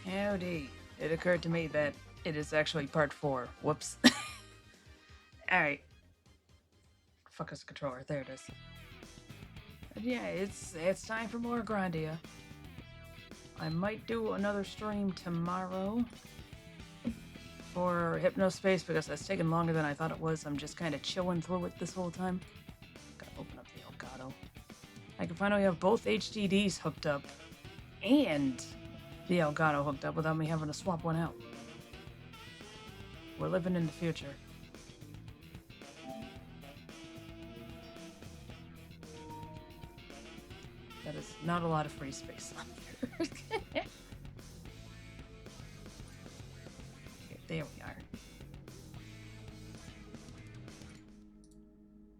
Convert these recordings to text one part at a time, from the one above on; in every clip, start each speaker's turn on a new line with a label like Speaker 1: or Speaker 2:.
Speaker 1: Howdy. It occurred to me that it is actually part 4. Whoops. Alright. Focus controller. There it is. But yeah, it's time for more Grandia. I might do another stream tomorrow for Hypnospace because that's taken longer than I thought it was. I'm just kind of chilling through it this whole time. Gotta open up the Elgato. I can finally have both HDDs hooked up and the Elgato hooked up without me having to swap one out. We're living in the future. That is not a lot of free space on there. Okay, there we are.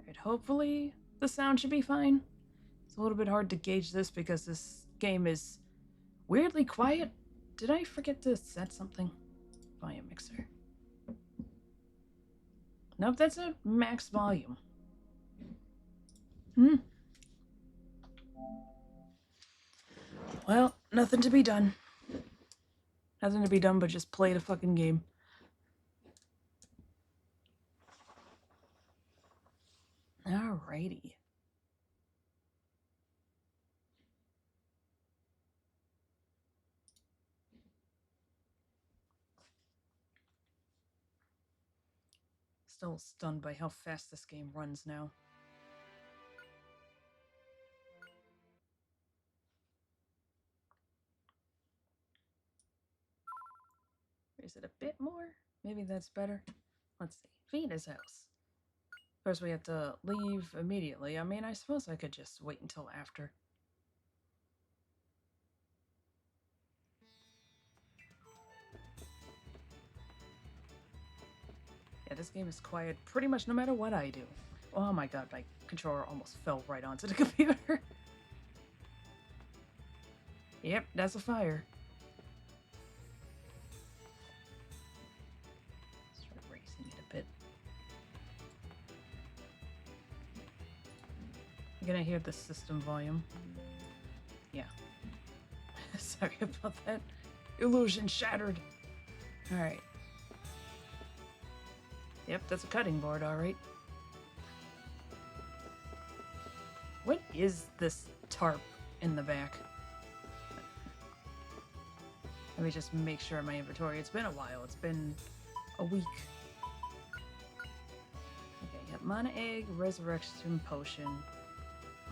Speaker 1: Alright, hopefully the sound should be fine. It's a little bit hard to gauge this because this game is weirdly quiet. Did I forget to set something? Volume mixer. Nope, that's a max volume. Well, nothing to be done. Nothing to be done but just play the fucking game. Alrighty. Still stunned by how fast this game runs now. Is it a bit more? Maybe that's better. Let's see. Fina's house. Of course, we have to leave immediately. I mean, I suppose I could just wait until after. Yeah, this game is quiet pretty much no matter what I do. Oh my god, my controller almost fell right onto the computer. Yep, that's a fire. Start raising it a bit. I'm gonna hear the system volume. Yeah. Sorry about that. Illusion shattered. Alright. Yep, that's a cutting board, alright. What is this tarp in the back? Let me just make sure of my inventory. It's been a while. It's been a week. Okay, yep, Mana Egg, Resurrection Potion,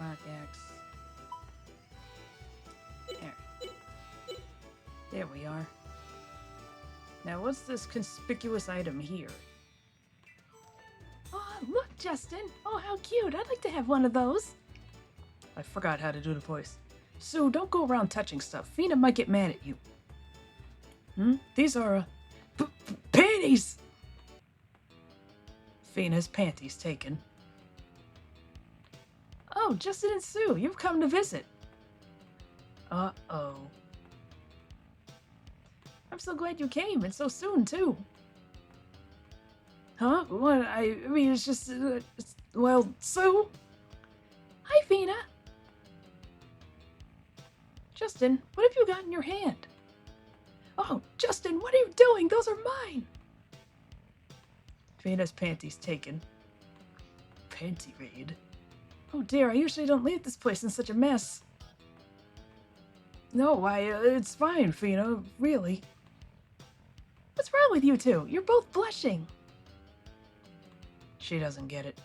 Speaker 1: Rock Axe. There. There we are. Now, what's this conspicuous item here? Oh, look, Justin! Oh, how cute! I'd like to have one of those! I forgot how to do the voice. Sue, don't go around touching stuff. Fina might get mad at you. These are, panties! Fina's panties taken. Oh, Justin and Sue, you've come to visit. Uh-oh. I'm so glad you came, and so soon, too. Huh? What? I mean, it's just, well, Sue? Hi, Fina. Justin, what have you got in your hand? Oh, Justin, what are you doing? Those are mine. Fina's panties taken. Panty raid. Oh dear, I usually don't leave this place in such a mess. No, it's fine, Fina, really. What's wrong with you two? You're both blushing. She doesn't get it.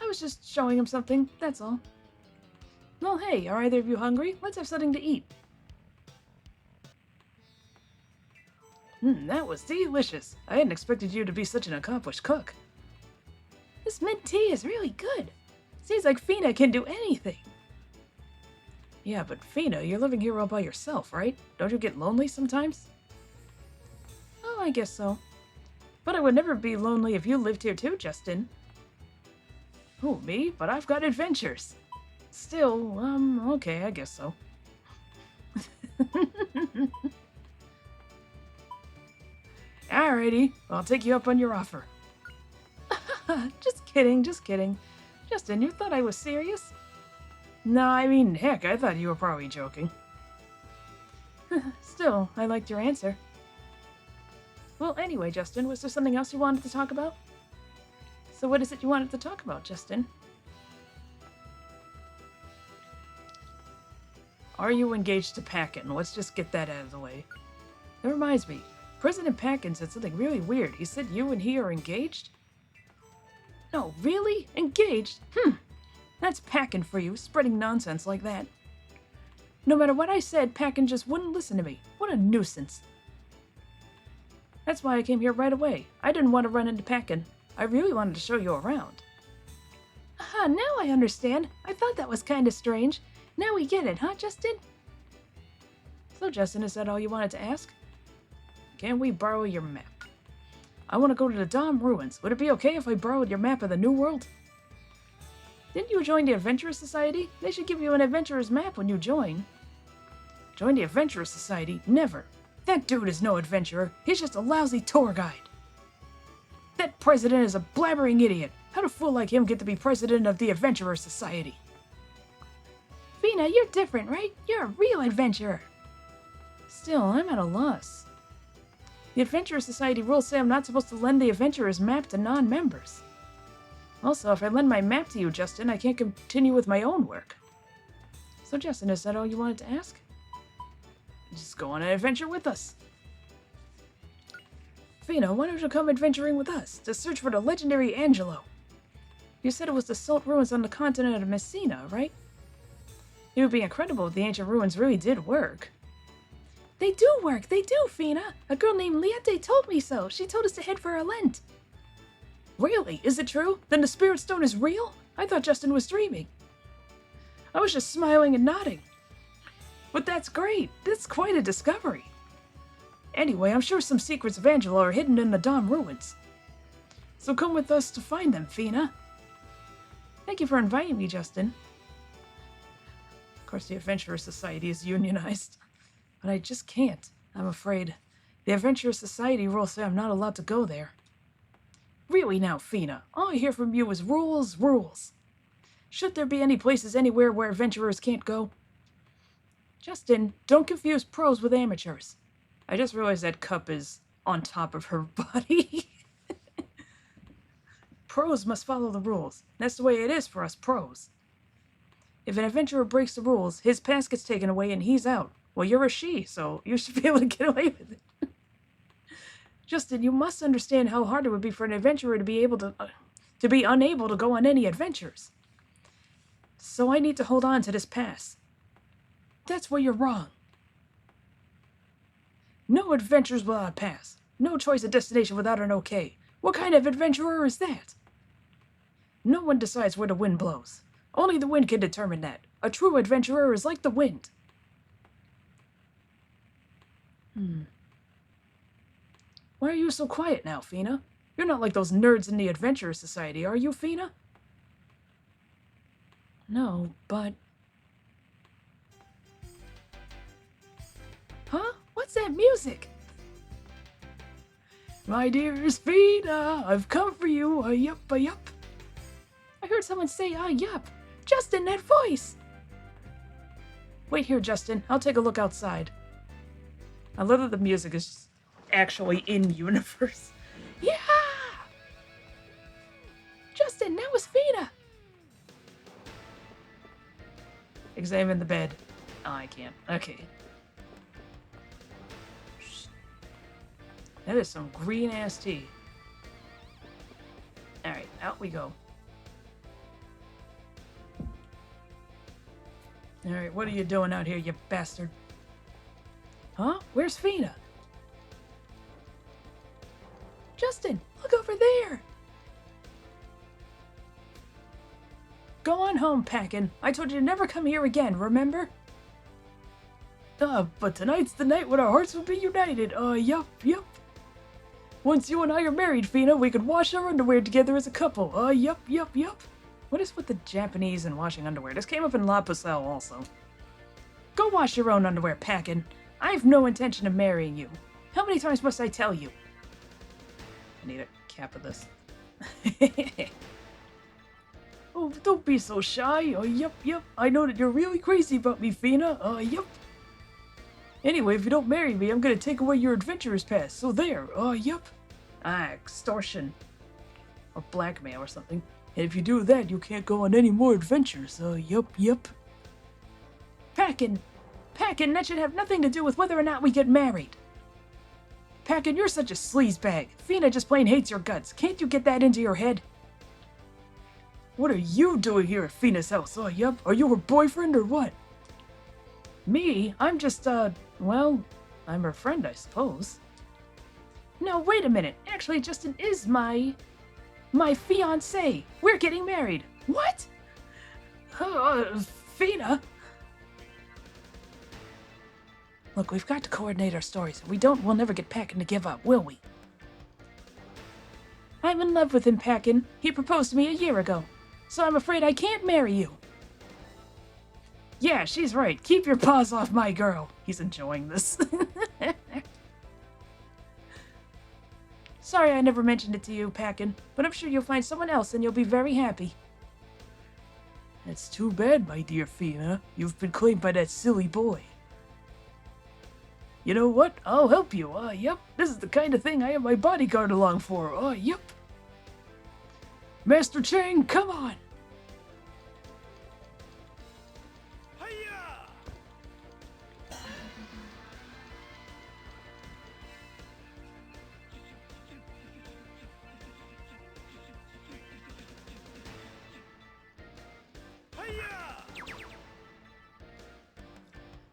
Speaker 1: I was just showing him something, that's all. Well, hey, are either of you hungry? Let's have something to eat. That was delicious. I hadn't expected you to be such an accomplished cook. This mint tea is really good. Seems like Fina can do anything. Yeah, but Fina, you're living here all by yourself, right? Don't you get lonely sometimes? Oh, I guess so. But I would never be lonely if you lived here too, Justin. Oh, me? But I've got adventures. Still, okay, I guess so. Alrighty, I'll take you up on your offer. Just kidding, just kidding. Justin, you thought I was serious? No, I mean, heck, I thought you were probably joking. Still, I liked your answer. Well, anyway, Justin, was there something else you wanted to talk about? So what is it you wanted to talk about, Justin? Are you engaged to Pakon? Let's just get that out of the way. That reminds me, President Pakon said something really weird. He said you and he are engaged? No, really? Engaged? That's Pakon for you, spreading nonsense like that. No matter what I said, Pakon just wouldn't listen to me. What a nuisance. That's why I came here right away. I didn't want to run into Pakon. I really wanted to show you around. Aha, now I understand. I thought that was kind of strange. Now we get it, huh, Justin? So, Justin, is that all you wanted to ask? Can we borrow your map? I want to go to the Dom Ruins. Would it be okay if I borrowed your map of the New World? Didn't you join the Adventurers Society? They should give you an Adventurer's map when you join. Join the Adventurers Society? Never. That dude is no adventurer. He's just a lousy tour guide. That president is a blabbering idiot. How'd a fool like him get to be president of the Adventurers Society? Fina, you're different, right? You're a real adventurer. Still, I'm at a loss. The Adventurers Society rules say I'm not supposed to lend the Adventurer's map to non-members. Also, if I lend my map to you, Justin, I can't continue with my own work. So, Justin, is that all you wanted to ask? Just go on an adventure with us. Fina, why don't you come adventuring with us to search for the legendary Angelo? You said it was the salt ruins on the continent of Messina, right? It would be incredible if the ancient ruins really did work. They do work, they do, Fina. A girl named Liete told me so. She told us to head for a Lent. Really? Is it true? Then the Spirit Stone is real? I thought Justin was dreaming. I was just smiling and nodding. But that's great. That's quite a discovery. Anyway, I'm sure some secrets of Angelo are hidden in the Dom Ruins. So come with us to find them, Fina. Thank you for inviting me, Justin. Of course, the Adventurers Society is unionized. But I just can't, I'm afraid. The Adventurers Society rules say I'm not allowed to go there. Really now, Fina, all I hear from you is rules, rules. Should there be any places anywhere where adventurers can't go? Justin, don't confuse pros with amateurs. I just realized that cup is on top of her body. Pros must follow the rules. That's the way it is for us pros. If an adventurer breaks the rules, his pass gets taken away and he's out. Well, you're a she, so you should be able to get away with it. Justin, you must understand how hard it would be for an adventurer to be unable to go on any adventures. So I need to hold on to this pass. That's where you're wrong. No adventures without a pass. No choice of destination without an okay. What kind of adventurer is that? No one decides where the wind blows. Only the wind can determine that. A true adventurer is like the wind. Why are you so quiet now, Fina? You're not like those nerds in the Adventurers Society, are you, Fina? No, but... Huh? What's that music? My dearest Fina, I've come for you, yup, yup. I heard someone say, yup. Justin, that voice! Wait here, Justin. I'll take a look outside. I love that the music is actually in universe. Yeah! Justin, that was Fina! Examine the bed. Oh, I can't. Okay. That is some green-ass tea. Alright, out we go. Alright, what are you doing out here, you bastard? Huh? Where's Fina? Justin, look over there! Go on home, Pakon. I told you to never come here again, remember? But tonight's the night when our hearts will be united. Yup, yup. Once you and I are married, Fina, we could wash our underwear together as a couple. Yup, yup, yup. What is with the Japanese and washing underwear? This came up in La Pucelle also. Go wash your own underwear, Pakon. I have no intention of marrying you. How many times must I tell you? I need a cap of this. Oh, don't be so shy. Yup, yup. I know that you're really crazy about me, Fina. Yup. Anyway, if you don't marry me, I'm gonna take away your adventurer's pass. So there. Oh, yup. Ah, extortion. Or blackmail or something. And if you do that, you can't go on any more adventures. Yup. Pakon! Pakon, that should have nothing to do with whether or not we get married. Pakon, you're such a sleazebag. Fina just plain hates your guts. Can't you get that into your head? What are you doing here at Fina's house? Oh, yup. Are you her boyfriend or what? Me? I'm just, well, I'm her friend, I suppose. No, wait a minute. Actually, Justin is my fiancé. We're getting married. What? Fina? Look, we've got to coordinate our stories. If we don't, we'll never get Pakon to give up, will we? I'm in love with him, Pakon. He proposed to me a year ago. So I'm afraid I can't marry you. Yeah, she's right. Keep your paws off my girl. He's enjoying this. Sorry I never mentioned it to you, Pakon, but I'm sure you'll find someone else and you'll be very happy. That's too bad, my dear Fina. You've been claimed by that silly boy. You know what? I'll help you. Yep. This is the kind of thing I have my bodyguard along for. Yep. Master Chang, come on!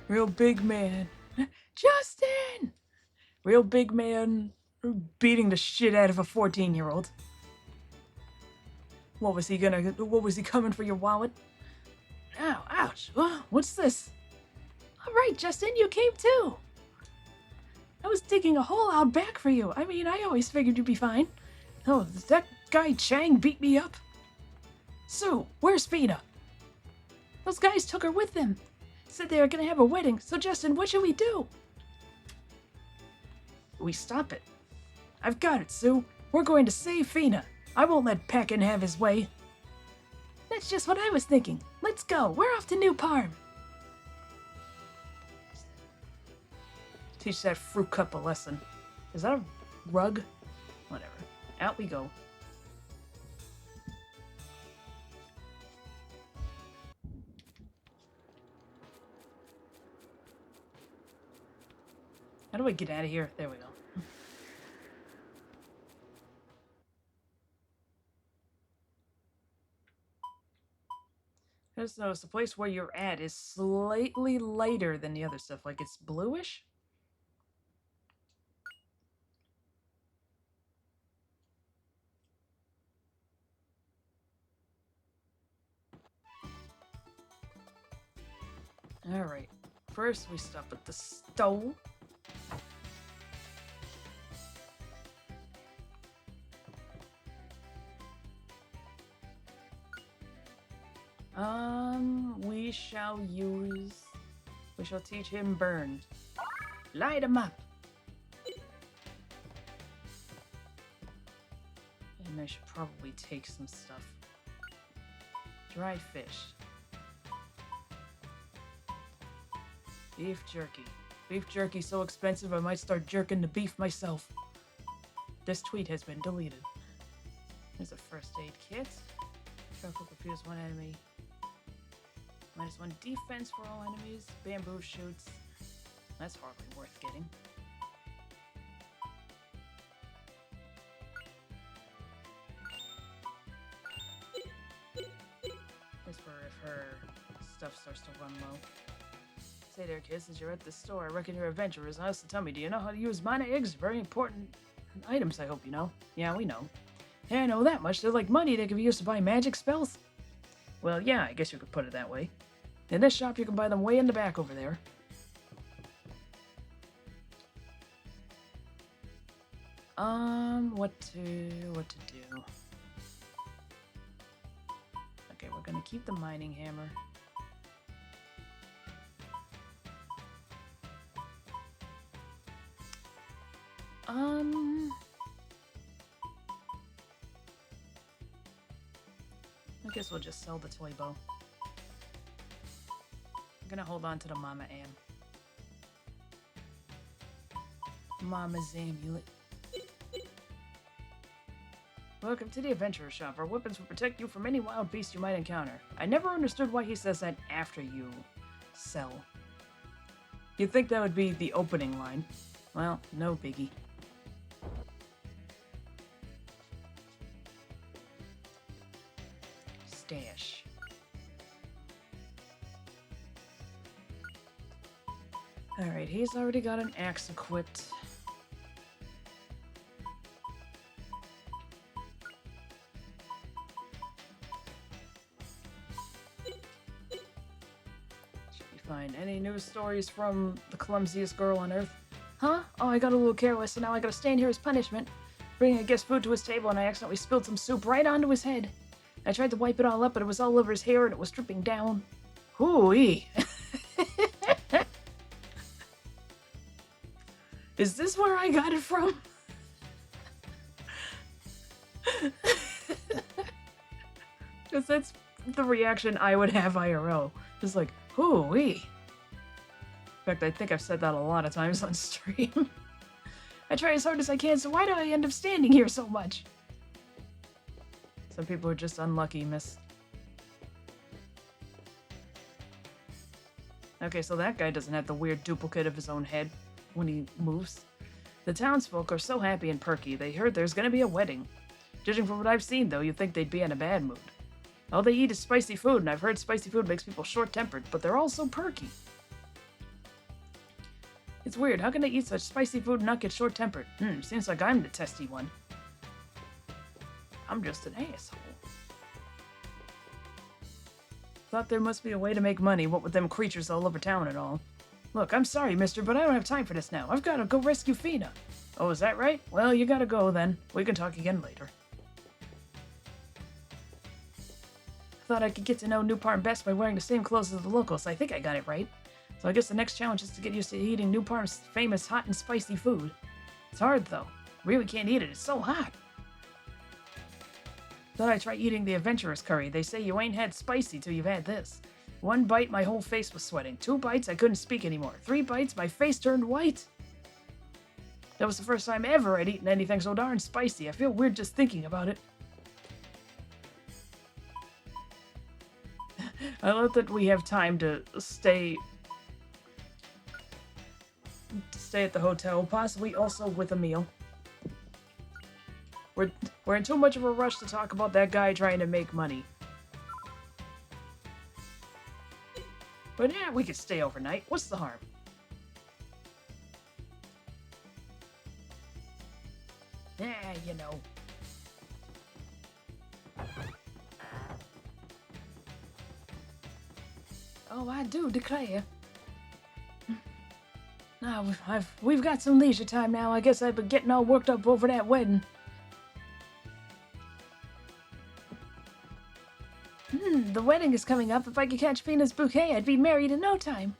Speaker 1: Real big man. Justin! Real big man beating the shit out of a 14-year-old. What was he coming for your wallet? Ow, ouch. What's this? Alright, Justin, you came too. I was digging a hole out back for you. I mean, I always figured you'd be fine. Oh, that guy Chang beat me up. Sue, where's Fina? Those guys took her with them. Said they were gonna have a wedding, so Justin, what should we do? We stop it. I've got it, Sue. We're going to save Fina. I won't let Pakon have his way. That's just what I was thinking. Let's go. We're off to New Parm. Teach that fruitcup a lesson. Is that a rug? Whatever. Out we go. How do I get out of here? There we go. I just noticed the place where you're at is slightly lighter than the other stuff. Like it's bluish? Alright. First we stop at the stove. We shall teach him burn. Light him up! And I should probably take some stuff. Dry fish. Beef jerky. Beef jerky so expensive I might start jerking the beef myself. This tweet has been deleted. Here's a first aid kit. Shuffle confuse one enemy. -1 defense for all enemies. Bamboo shoots. That's hardly worth getting. This for if her stuff starts to run low. Say there, kid, since you're at the store, I reckon you're adventurers. Now, so tell me, do you know how to use mana eggs? Very important items, I hope you know. Yeah, we know. Hey, I know that much. They're like money that can be used to buy magic spells. Well, yeah, I guess you could put it that way. In this shop, you can buy them way in the back over there. What to do? Okay, we're gonna keep the mining hammer. I guess we'll just sell the toy bow. I'm gonna hold on to the Mama Ann. Mama's amulet. Welcome to the adventurer shop. Our weapons will protect you from any wild beast you might encounter. I never understood why he says that after you sell. You'd think that would be the opening line. Well, no biggie. Stash. Alright, he's already got an axe equipped. Fine. Any news stories from the clumsiest girl on Earth? Huh? Oh, I got a little careless, so now I gotta stand here as punishment. Bringing a guest food to his table, and I accidentally spilled some soup right onto his head. I tried to wipe it all up, but it was all over his hair, and it was dripping down. Hoo-wee. Is this where I got it from? Because that's the reaction I would have IRL. Just like, hoo-wee. In fact, I think I've said that a lot of times on stream. I try as hard as I can, so why do I end up standing here so much? Some people are just unlucky, miss. Okay, so that guy doesn't have the weird duplicate of his own head when he moves. The townsfolk are so happy and perky. They heard there's gonna be a wedding. Judging from what I've seen, though, you'd think they'd be in a bad mood. All they eat is spicy food, and I've heard spicy food makes people short-tempered, but they're all so perky. It's weird. How can they eat such spicy food and not get short-tempered? Seems like I'm the testy one. I'm just an asshole. Thought there must be a way to make money, what with them creatures all over town and all. Look, I'm sorry, mister, but I don't have time for this now. I've gotta go rescue Fina. Oh, is that right? Well, you gotta go then. We can talk again later. Thought I could get to know New Parm best by wearing the same clothes as the locals. I think I got it right. So I guess the next challenge is to get used to eating New Parm's famous hot and spicy food. It's hard, though. Really can't eat it. It's so hot. Thought I'd try eating the adventurer's curry. They say you ain't had spicy till you've had this. 1 bite, my whole face was sweating. 2 bites, I couldn't speak anymore. 3 bites, my face turned white. That was the first time ever I'd eaten anything so darn spicy. I feel weird just thinking about it. I love that we have time to stay at the hotel, possibly also with a meal. We're in too much of a rush to talk about that guy trying to make money. But yeah, we could stay overnight. What's the harm? Yeah, you know. Oh, I do declare. Now, we've got some leisure time now. I guess I've been getting all worked up over that wedding. The wedding is coming up. If I could catch Fina's bouquet, I'd be married in no time.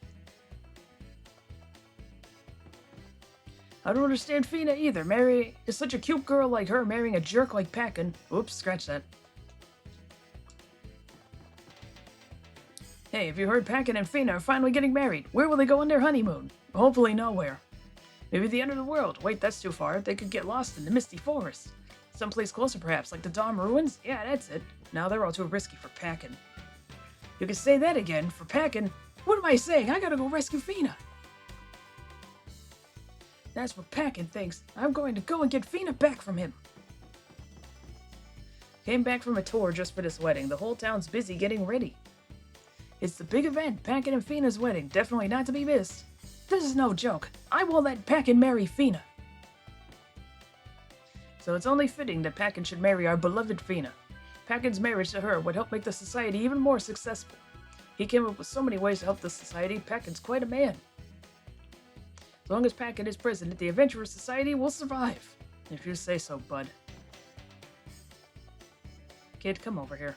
Speaker 1: I don't understand Fina either. Mary is such a cute girl like her marrying a jerk like Pakon. Oops, scratch that. Hey, have you heard Pakon and Fina are finally getting married? Where will they go on their honeymoon? Hopefully nowhere. Maybe the end of the world. Wait, that's too far. They could get lost in the misty forest. Someplace closer perhaps, like the Dom Ruins? Yeah, that's it. Now they're all too risky for Pakon. You can say that again. For Pakon? What am I saying? I gotta go rescue Fina. That's what Pakon thinks. I'm going to go and get Fina back from him. Came back from a tour just for this wedding. The whole town's busy getting ready. It's the big event, Pakon and Fina's wedding. Definitely not to be missed. This is no joke. I will let Pakon marry Fina. So it's only fitting that Pakon should marry our beloved Fina. Pakon's marriage to her would help make the society even more successful. He came up with so many ways to help the society. Pakon's quite a man. As long as Pakon is president, the Adventurer Society will survive. If you say so, bud. Kid, come over here.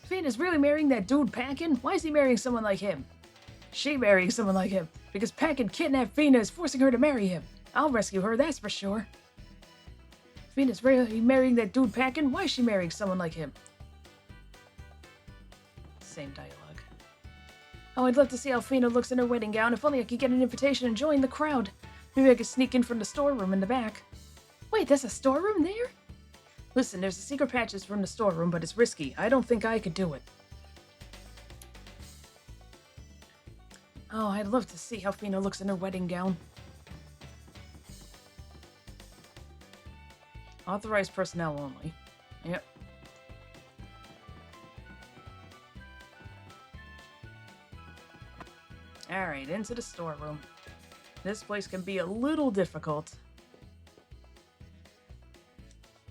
Speaker 1: Fina's really marrying that dude Pakon? Why is he marrying someone like him? She marrying someone like him. Because Pakon kidnapped Fina is forcing her to marry him. I'll rescue her, that's for sure. Fina's really marrying that dude Pakon? Why is she marrying someone like him? Same dialogue. Oh, I'd love to see how Fina looks in her wedding gown. If only I could get an invitation and join the crowd. Maybe I could sneak in from the storeroom in the back. Wait, there's a storeroom there? Listen, there's a secret passage from the storeroom, but it's risky. I don't think I could do it. Oh, I'd love to see how Fina looks in her wedding gown. Authorized personnel only. Yep. Alright, into the storeroom. This place can be a little difficult,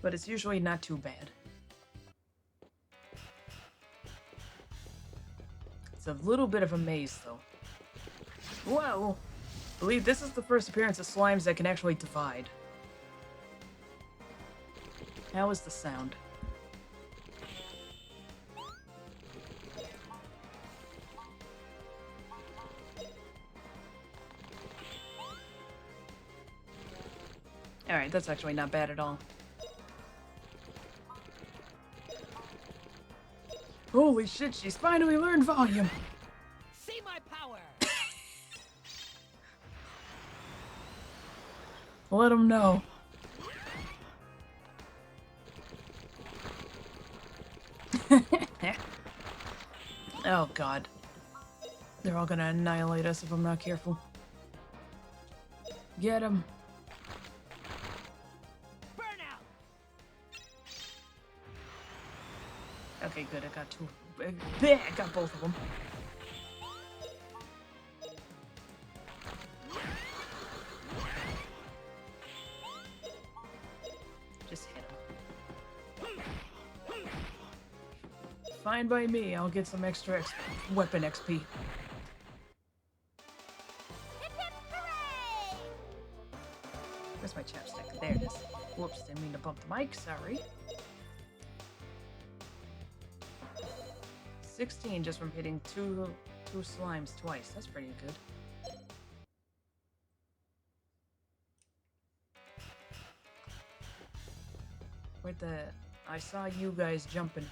Speaker 1: but it's usually not too bad. It's a little bit of a maze, though. Whoa! I believe this is the first appearance of slimes that can actually divide. How is the sound? Alright, that's actually not bad at all. Holy shit, she's finally learned volume!
Speaker 2: See my power!
Speaker 1: Let him know. Oh god. They're all gonna annihilate us if I'm not careful. Get him. Okay, good. I got two. There, I got both of them. Just hit him. Fine by me. I'll get some extra weapon XP. Where's my chapstick? There it is. Whoops, didn't mean to bump the mic. Sorry. 16 just from hitting two slimes twice. That's pretty good. Where'd the... I saw you guys jumping.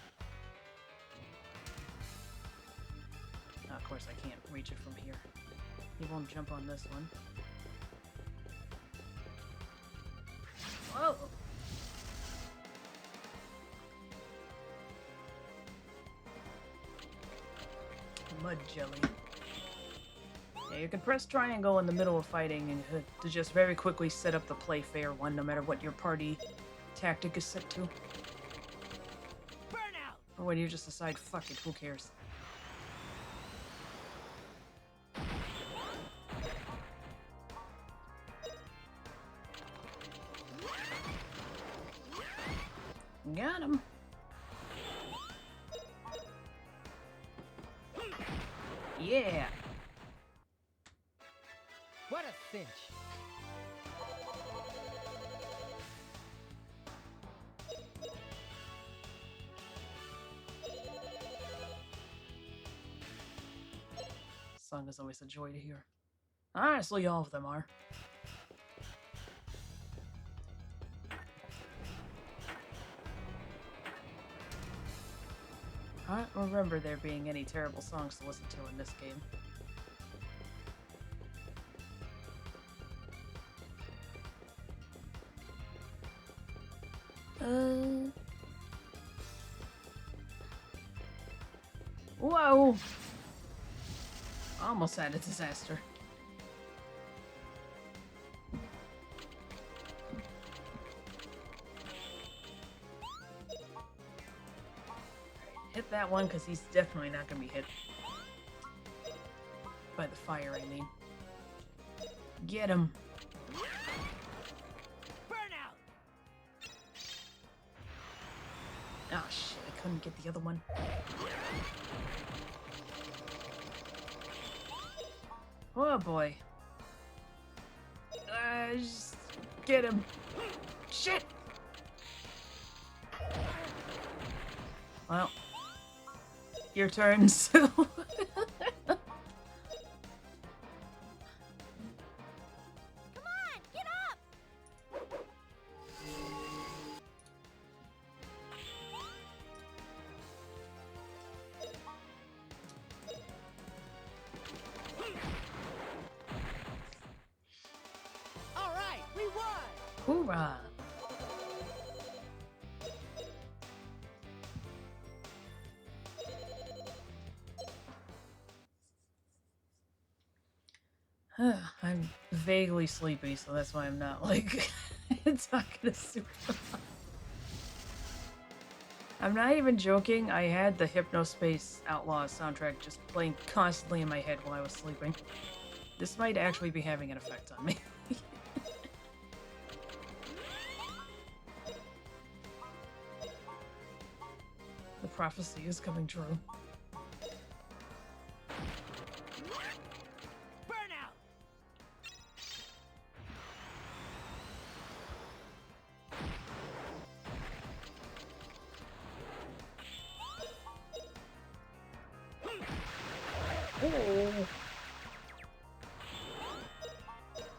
Speaker 1: Oh, of course I can't reach it from here. He won't jump on this one. Whoa! Mud jelly. Yeah, you can press triangle in the middle of fighting and to just very quickly set up the play fair one, no matter what your party tactic is set to.
Speaker 2: Burnout!
Speaker 1: Or when you just decide, fuck it, who cares? Got him. Yeah.
Speaker 2: What a cinch.
Speaker 1: Song is always a joy to hear. Honestly, all of them are. I don't remember there being any terrible songs to listen to in this game. Whoa! Almost had a disaster. Hit that one, because he's definitely not going to be hit by the fire, I mean. Get him.
Speaker 2: Burnout!
Speaker 1: Oh shit, I couldn't get the other one. Oh boy. Just get him. Shit! Well, your turn, Sue. Hoorah! I'm vaguely sleepy, so that's why I'm not, like, talking to super loud. I'm not even joking, I had the Hypnospace Outlaws soundtrack just playing constantly in my head while I was sleeping. This might actually be having an effect on me. The prophecy is coming true.
Speaker 2: Burnout!
Speaker 1: Oh.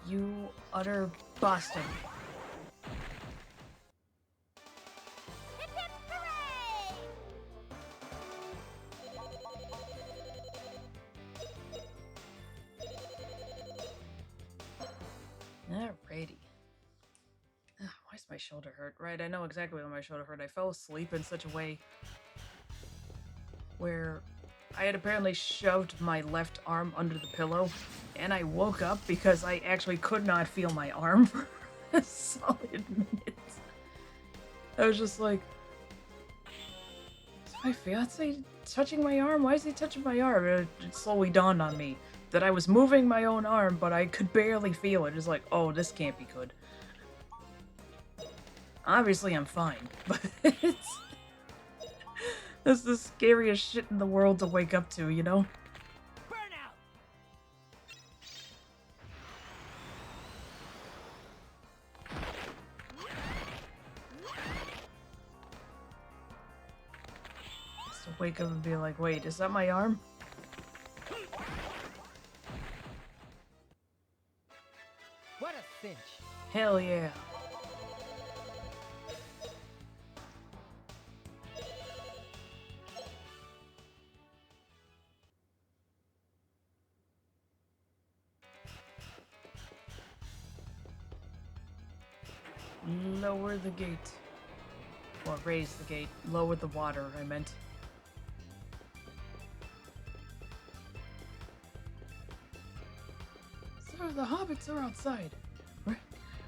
Speaker 1: You utter bastard.
Speaker 3: Hip hip hooray!
Speaker 1: Alrighty. Why does my shoulder hurt? Right, I know exactly why my shoulder hurt. I fell asleep in such a way where I had apparently shoved my left arm under the pillow, and I woke up because I actually could not feel my arm for a solid minute. I was just like, is my fiance touching my arm? Why is he touching my arm? And it slowly dawned on me that I was moving my own arm, but I could barely feel it. It's like, oh, this can't be good. Obviously, I'm fine, but it's the scariest shit in the world to wake up to, you know?
Speaker 2: Burnout!
Speaker 1: Just to wake up and be like, wait, is that my arm?
Speaker 2: What a cinch!
Speaker 1: Hell yeah. Lower the gate. Or raise the gate. Lower the water, I meant. Sir, the hobbits are outside.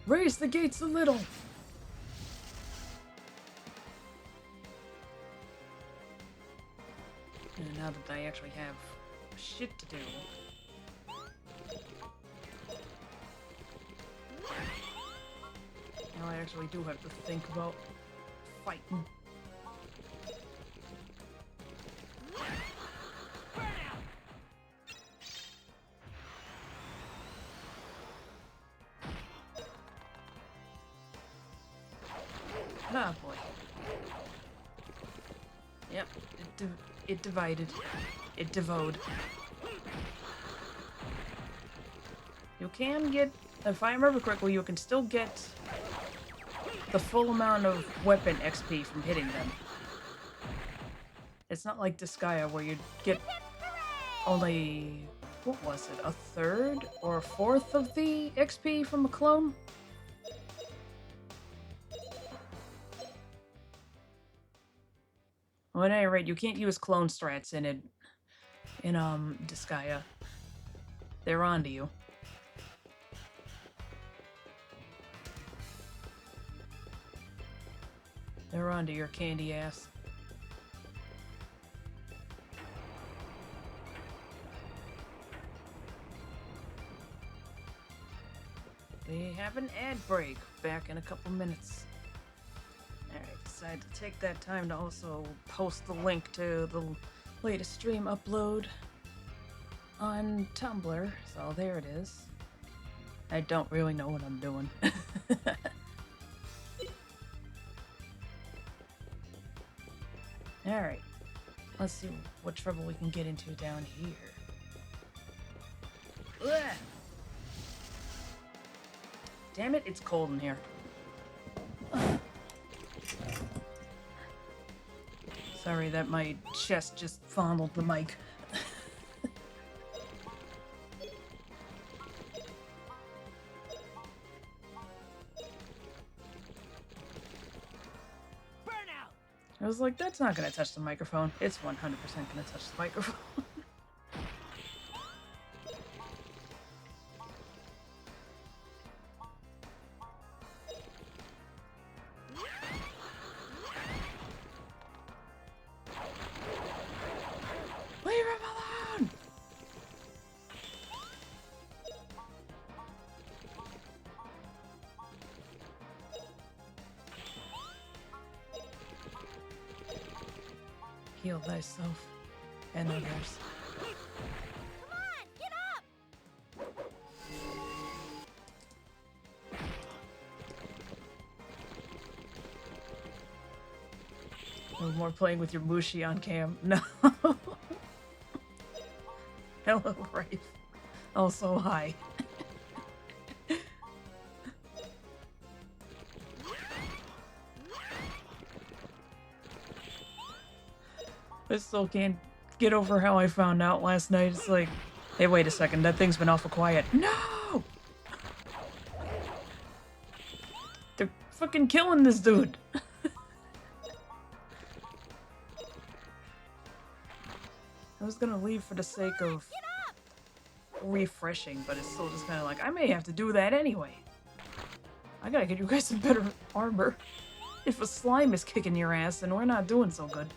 Speaker 1: Raise the gates a little. And now that I actually have shit to do. Now I actually do have to think about fighting. Ah, boy. Yep, it divided. It devoured. You can get, if I remember correctly, you can still get the full amount of weapon XP from hitting them. It's not like Disgaea where you get only, what was it, a third or a fourth of the XP from a clone? Well, at any rate, you can't use clone strats in Disgaea. They're onto you. They're onto your candy ass. We have an ad break. Back in a couple minutes. Alright, decided to take that time to also post the link to the latest stream upload on Tumblr. So there it is. I don't really know what I'm doing. Alright, let's see what trouble we can get into down here. Ugh. Damn it, it's cold in here. Ugh. Sorry that my chest just fondled the mic. I was like, that's not gonna touch the microphone. It's 100% gonna touch the microphone. Leave him alone! Heal thyself and others.
Speaker 3: Come on, get up!
Speaker 1: No more playing with your Mushi on cam. No. Hello, Rafe. Also, hi. I still can't get over how I found out last night. It's like, hey, wait a second, that thing's been awful quiet. No! They're fucking killing this dude. I was gonna leave for the sake of refreshing, but it's still just kind of like, I may have to do that anyway. I gotta get you guys some better armor. If a slime is kicking your ass, then we're not doing so good.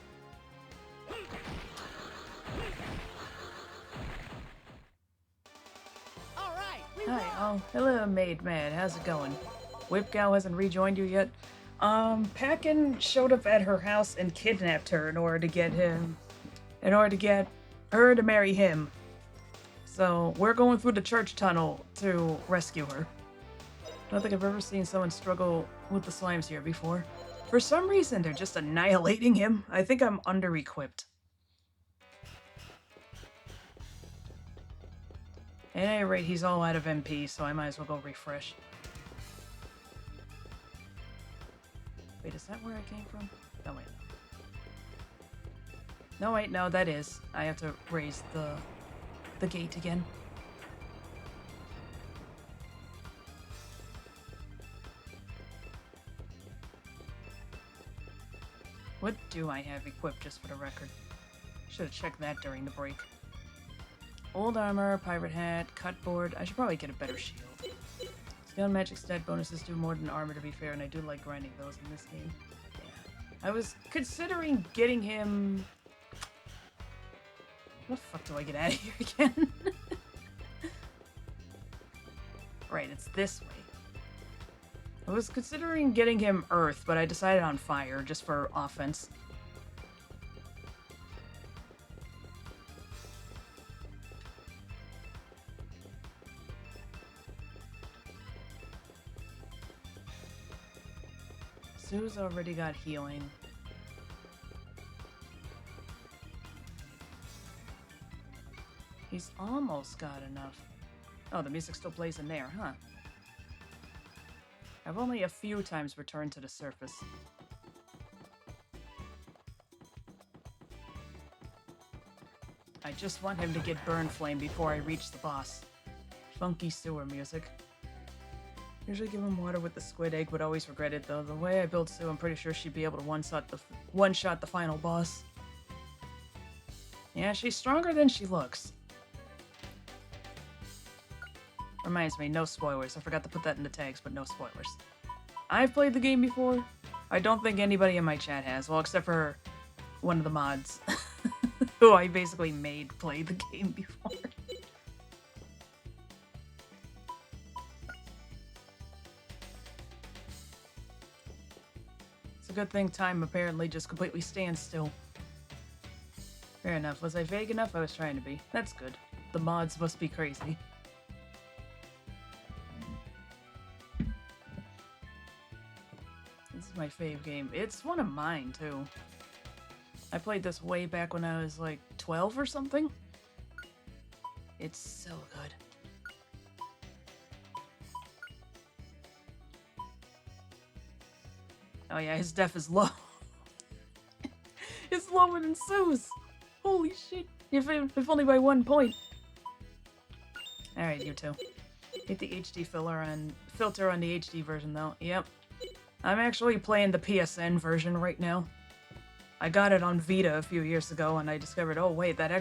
Speaker 2: All right, we
Speaker 1: Hi,
Speaker 2: won.
Speaker 1: oh, hello, Maid Man. How's it going? Whipgal hasn't rejoined you yet. Pakon showed up at her house and kidnapped her in order to get her to marry him. So we're going through the church tunnel to rescue her. I don't think I've ever seen someone struggle with the slimes here before. For some reason, they're just annihilating him. I think I'm under-equipped. At any rate, he's all out of MP, so I might as well go refresh. Wait, is that where I came from? No, wait. No, wait, no, that is. I have to raise the gate again. What do I have equipped, just for the record? Should have checked that during the break. Old armor, pirate hat, cutboard. I should probably get a better shield. Skill and magic stat bonuses do more than armor, to be fair, and I do like grinding those in this game. Yeah. I was considering getting him... How the fuck do I get out of here again? Right, it's this way. I was considering getting him earth, but I decided on fire, just for offense. Sue's already got healing. He's almost got enough. Oh, the music still plays in there, huh? I've only a few times returned to the surface. I just want him to get burn flame before I reach the boss. Funky sewer music. Usually give him water with the squid egg, but always regret it though. The way I build Sue, I'm pretty sure she'd be able to one-shot the final boss. Yeah, she's stronger than she looks. Reminds me, no spoilers. I forgot to put that in the tags, but no spoilers. I've played the game before. I don't think anybody in my chat has. Well, except for one of the mods. Who I basically made play the game before. It's a good thing time apparently just completely stands still. Fair enough. Was I vague enough? I was trying to be. That's good. The mods must be crazy. This is my fave game. It's one of mine, too. I played this way back when I was, like, 12 or something. It's so good. Oh yeah, his def is low. It's lower than Sue's. Holy shit. If only by 1 point. Alright, you two. Hit the HD filter on the HD version, though. Yep. I'm actually playing the PSN version right now. I got it on Vita a few years ago, and I discovered, oh wait, that's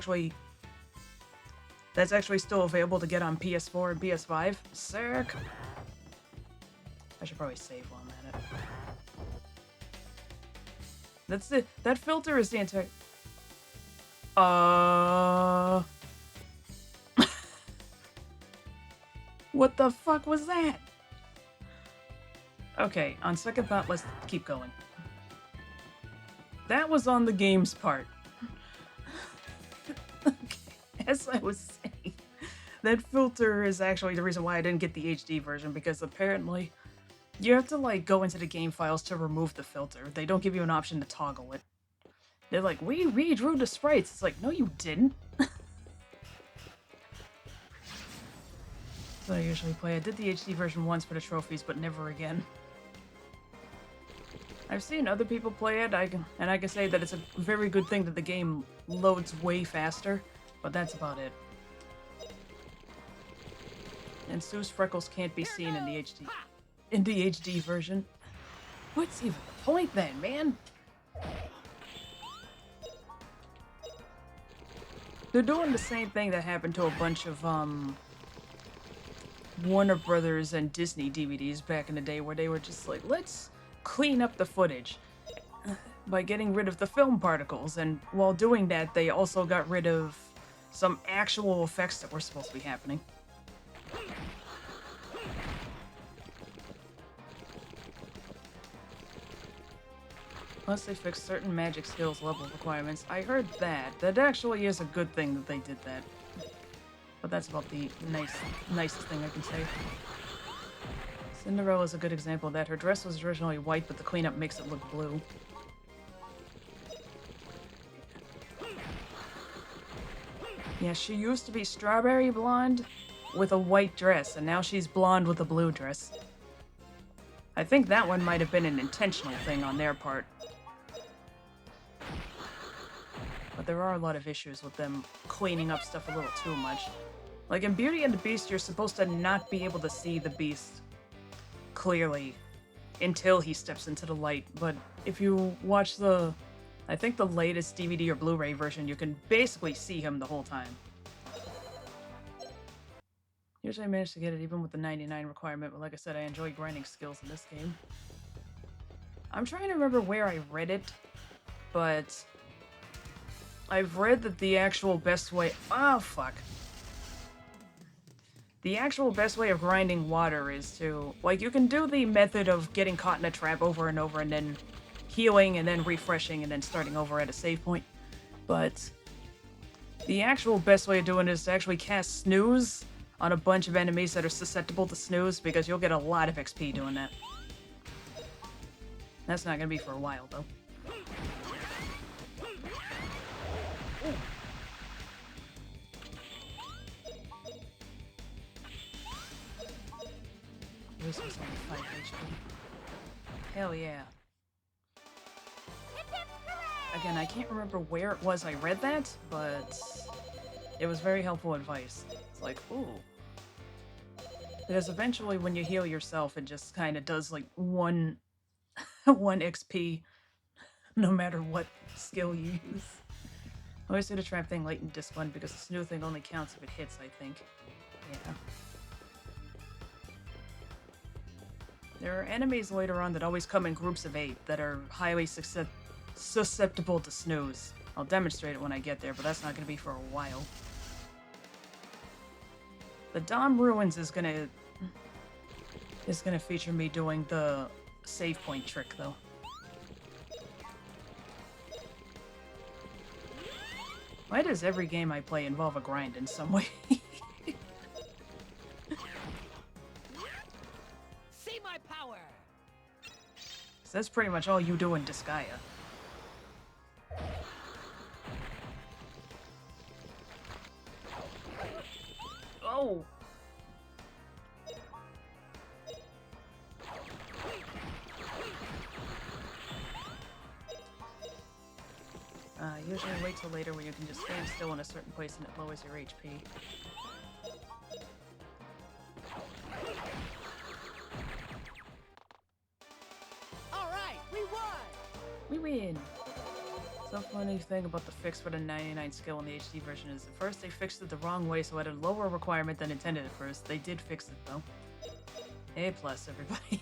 Speaker 1: actually still available to get on PS4 and PS5. Sick. I should probably save while I'm at it. That filter is the entire. What the fuck was that? Okay, on second thought, let's keep going. That was on the game's part. Okay, as I was saying, that filter is actually the reason why I didn't get the HD version, because apparently you have to, like, go into the game files to remove the filter. They don't give you an option to toggle it. They're like, we redrew the sprites. It's like, no, you didn't. So I usually play. I did the HD version once for the trophies, but never again. I've seen other people play it, and I can say that it's a very good thing that the game loads way faster, but that's about it. And Sue's freckles can't be seen in the HD version. What's even the point then, man? They're doing the same thing that happened to a bunch of Warner Brothers and Disney DVDs back in the day, where they were just like, let's clean up the footage by getting rid of the film particles, and while doing that, they also got rid of some actual effects that were supposed to be happening. Plus, they fixed certain magic skills level requirements. I heard that. That actually is a good thing that they did that. But that's about the nicest thing I can say. Cinderella's a good example of that. Her dress was originally white, but the cleanup makes it look blue. Yeah, she used to be strawberry blonde with a white dress, and now she's blonde with a blue dress. I think that one might have been an intentional thing on their part. But there are a lot of issues with them cleaning up stuff a little too much. Like in Beauty and the Beast, you're supposed to not be able to see the Beast clearly until he steps into the light, but if you watch I think the latest DVD or Blu-ray version, you can basically see him the whole time. Usually I manage to get it even with the 99 requirement, but like I said, I enjoy grinding skills in this game. I'm trying to remember where I read it, but I've read that the actual best way... Oh, fuck. The actual best way of grinding water is to... Like, you can do the method of getting caught in a trap over and over and then healing and then refreshing and then starting over at a save point. But the actual best way of doing it is to actually cast Snooze on a bunch of enemies that are susceptible to Snooze, because you'll get a lot of XP doing that. That's not gonna be for a while, though. This was only 5 HP. Hell yeah. Again, I can't remember where it was I read that, but it was very helpful advice. It's like, ooh. Because eventually when you heal yourself, it just kind of does like one XP no matter what skill you use. I always do the trap thing late in disc 1 because the snoo thing only counts if it hits, I think. Yeah. There are enemies later on that always come in groups of 8 that are highly susceptible to snooze. I'll demonstrate it when I get there, but that's not going to be for a while. The Dom Ruins is gonna feature me doing the save point trick, though. Why does every game I play involve a grind in some way?
Speaker 2: See my power.
Speaker 1: So that's pretty much all you do in Disgaea. Oh! Usually wait till later when you can just stand still in a certain place and it lowers your HP.
Speaker 2: All right, we won.
Speaker 1: We win! So funny thing about the fix for the 99 skill in the HD version is at first they fixed it the wrong way, so it had a lower requirement than intended at first. They did fix it though. A plus, everybody.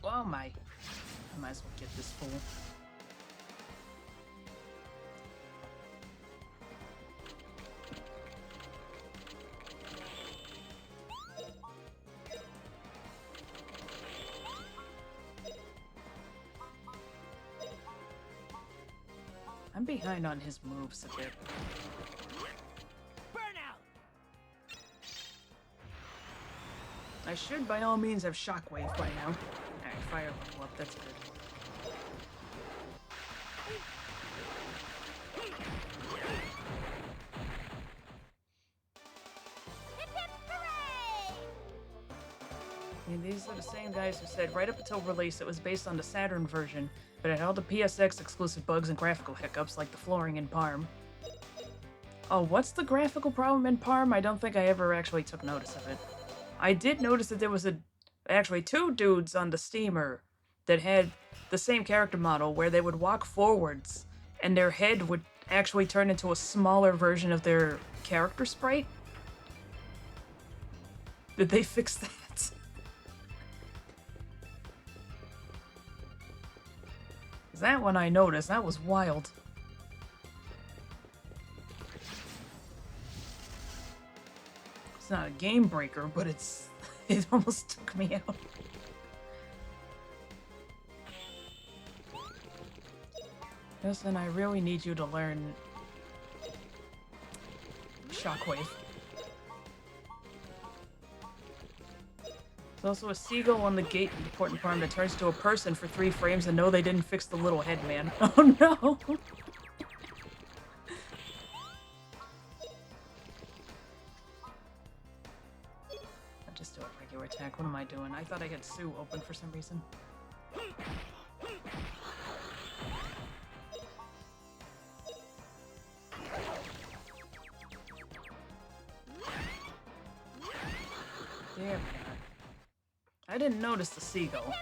Speaker 1: Oh my. I might as well get this fool. I'm behind on his moves a bit.
Speaker 2: Burnout!
Speaker 1: I should by all means have Shockwave by now. Alright, fire level up, that's good.
Speaker 3: Hip hip hooray!
Speaker 1: I mean, these are the same guys who said right up until release it was based on the Saturn version, but it had all the PSX exclusive bugs and graphical hiccups like the flooring in Parm. Oh, what's the graphical problem in Parm? I don't think I ever actually took notice of it. I did notice that there was actually two dudes on the steamer that had the same character model where they would walk forwards and their head would actually turn into a smaller version of their character sprite. Did they fix that? That one I noticed. That was wild. It's not a game breaker, but it almost took me out. Listen, I really need you to learn Shockwave. There's also a seagull on the gate in the port in Parm that turns to a person for 3 frames, and no, they didn't fix the little head man. Oh no! I'll just do a regular attack. What am I doing? I thought I had Sue open for some reason. There we are. I didn't notice the seagull.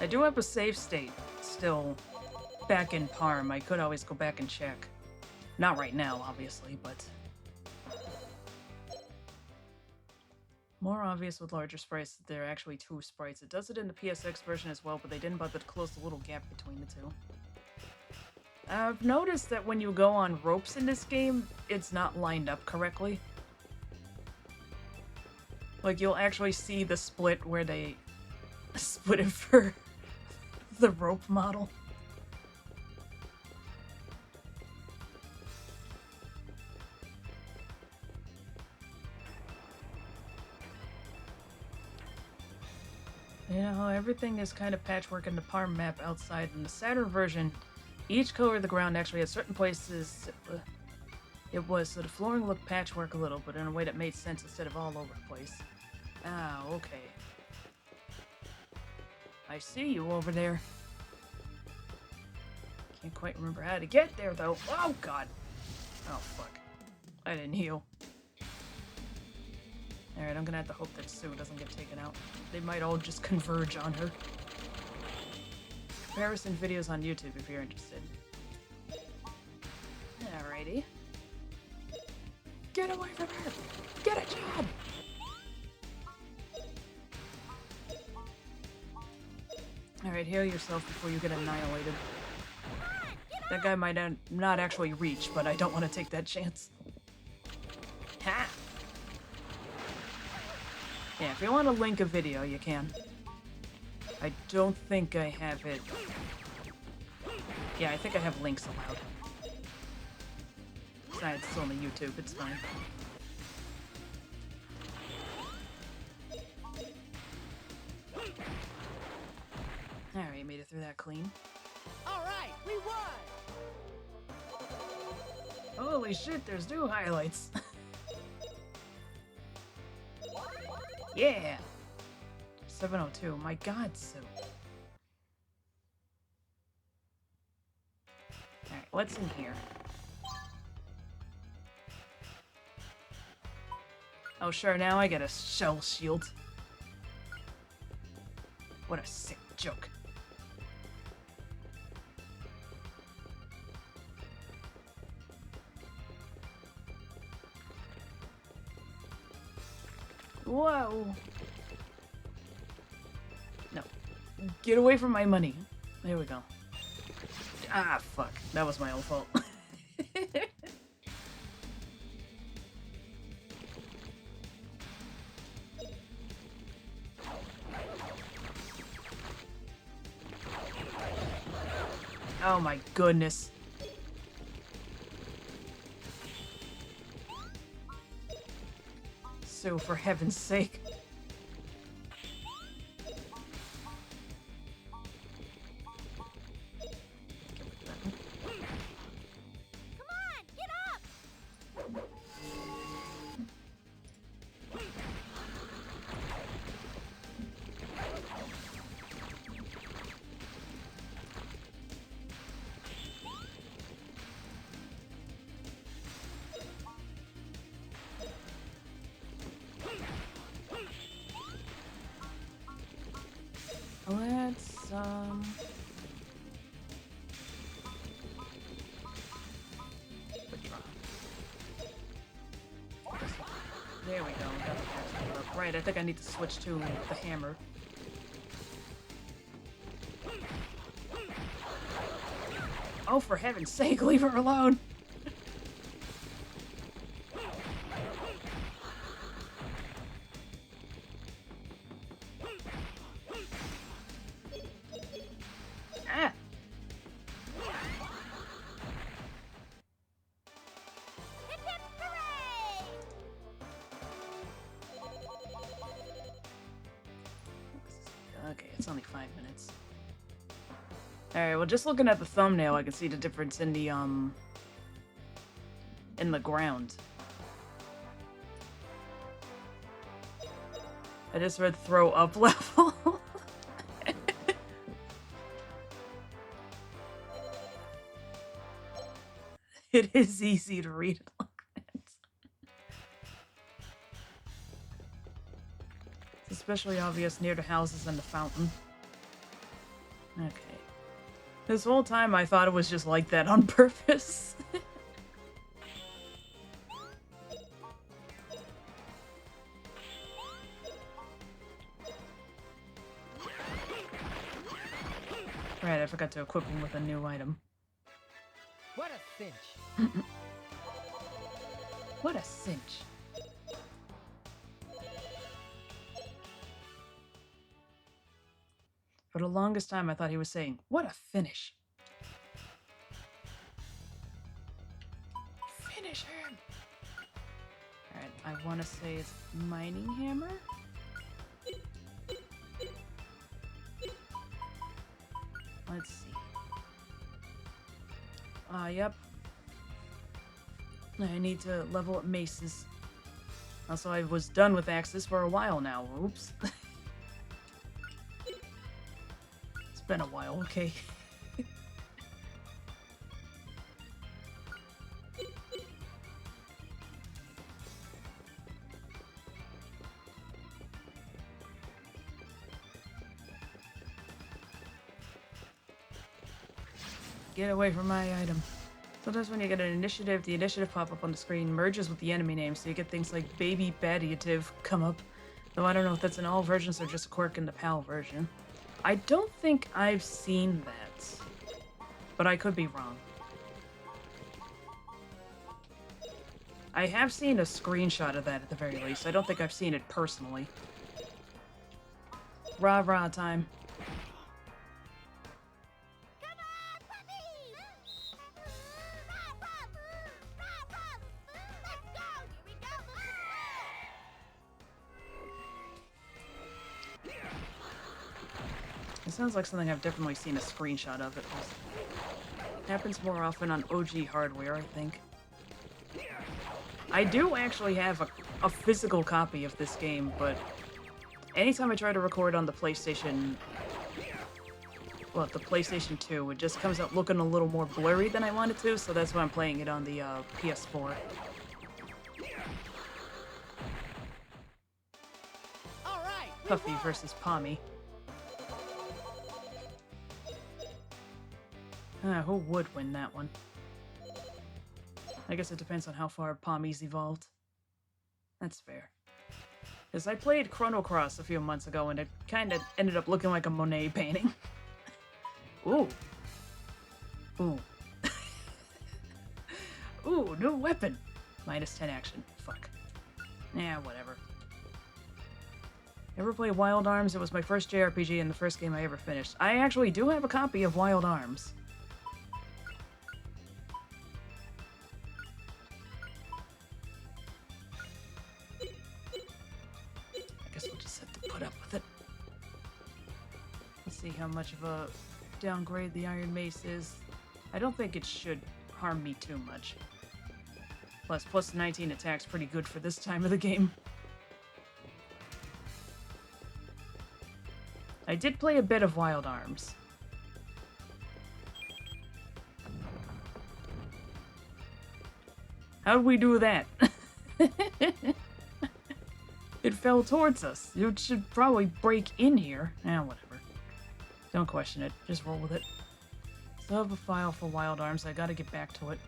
Speaker 1: I do have a save state still back in Parm. I could always go back and check. Not right now, obviously, but... More obvious with larger sprites that there are actually 2 sprites. It does it in the PSX version as well, but they didn't bother to close the little gap between the two. I've noticed that when you go on ropes in this game, it's not lined up correctly. Like, you'll actually see the split where they split it for the rope model. You know, everything is kind of patchwork in the Parm map outside. In the Saturn version, each color of the ground actually had certain places it was, so the flooring looked patchwork a little, but in a way that made sense instead of all over the place. Ah, okay. I see you over there. Can't quite remember how to get there, though. Oh, God. Oh, fuck. I didn't heal. Alright, I'm gonna have to hope that Sue doesn't get taken out. They might all just converge on her. Comparison videos on YouTube if you're interested. Alrighty. Get away from her! Get a job! Alright, heal yourself before you get annihilated. That guy might not actually reach, but I don't want to take that chance. Ha! Yeah, if you want to link a video, you can. I don't think I have it. Yeah, I think I have links allowed. Besides, it's only YouTube, it's fine. Alright, made it through that clean.
Speaker 2: Alright, we won!
Speaker 1: Holy shit, there's new highlights. Yeah! 702, my god, Sue. Alright, what's in here? Oh, sure, now I get a shell shield. What a sick joke. Whoa. No. Get away from my money. There we go. Ah, fuck. That was my own fault. Oh my goodness. So for heaven's sake.
Speaker 3: Come on, get up!
Speaker 1: Let's, withdraw. There we go. Got the fast up. Right, I think I need to switch to the hammer. Oh, for heaven's sake, leave her alone! Ah!
Speaker 3: Hip hip hooray!
Speaker 1: Okay, it's only 5 minutes. Alright, well, just looking at the thumbnail, I can see the difference in the ground. I just read throw up level. It is easy to read it like that. It's especially obvious near the houses and the fountain. Okay. This whole time I thought it was just like that on purpose. Right, I forgot to equip him with a new item.
Speaker 2: What a cinch.
Speaker 1: What a cinch. For the longest time, I thought he was saying, what a finish. Finish him! Alright, I want to say it's mining hammer? Let's see. Yep. I need to level up maces. Also, I was done with axes for a while now. Oops. It's been a while, okay. Get away from my item. Sometimes when you get an initiative, the initiative pop-up on the screen merges with the enemy name, so you get things like Baby Baddiative come up. Though I don't know if that's in all versions or just a quirk in the PAL version. I don't think I've seen that. But I could be wrong. I have seen a screenshot of that at the very least. I don't think I've seen it personally. Rah-rah time. It sounds like something I've definitely seen a screenshot of. It happens more often on OG hardware, I think. I do actually have a physical copy of this game, but anytime I try to record on the PlayStation... Well, the PlayStation 2, it just comes out looking a little more blurry than I want it to, so that's why I'm playing it on the PS4. Puffy versus Pommy. Who would win that one? I guess it depends on how far Pommy's evolved. That's fair. Because I played Chrono Cross a few months ago, and it kind of ended up looking like a Monet painting. Ooh. Ooh. Ooh, new weapon! Minus 10 action. Fuck. Yeah, whatever. Ever play Wild Arms? It was my first JRPG and the first game I ever finished. I actually do have a copy of Wild Arms. I guess we'll just have to put up with it. Let's see how much of a downgrade the Iron Mace is. I don't think it should harm me too much. Plus 19 attack's pretty good for this time of the game. I did play a bit of Wild Arms. How'd we do that? It fell towards us. It should probably break in here. Whatever. Don't question it. Just roll with it. Still have a file for Wild Arms. I gotta get back to it.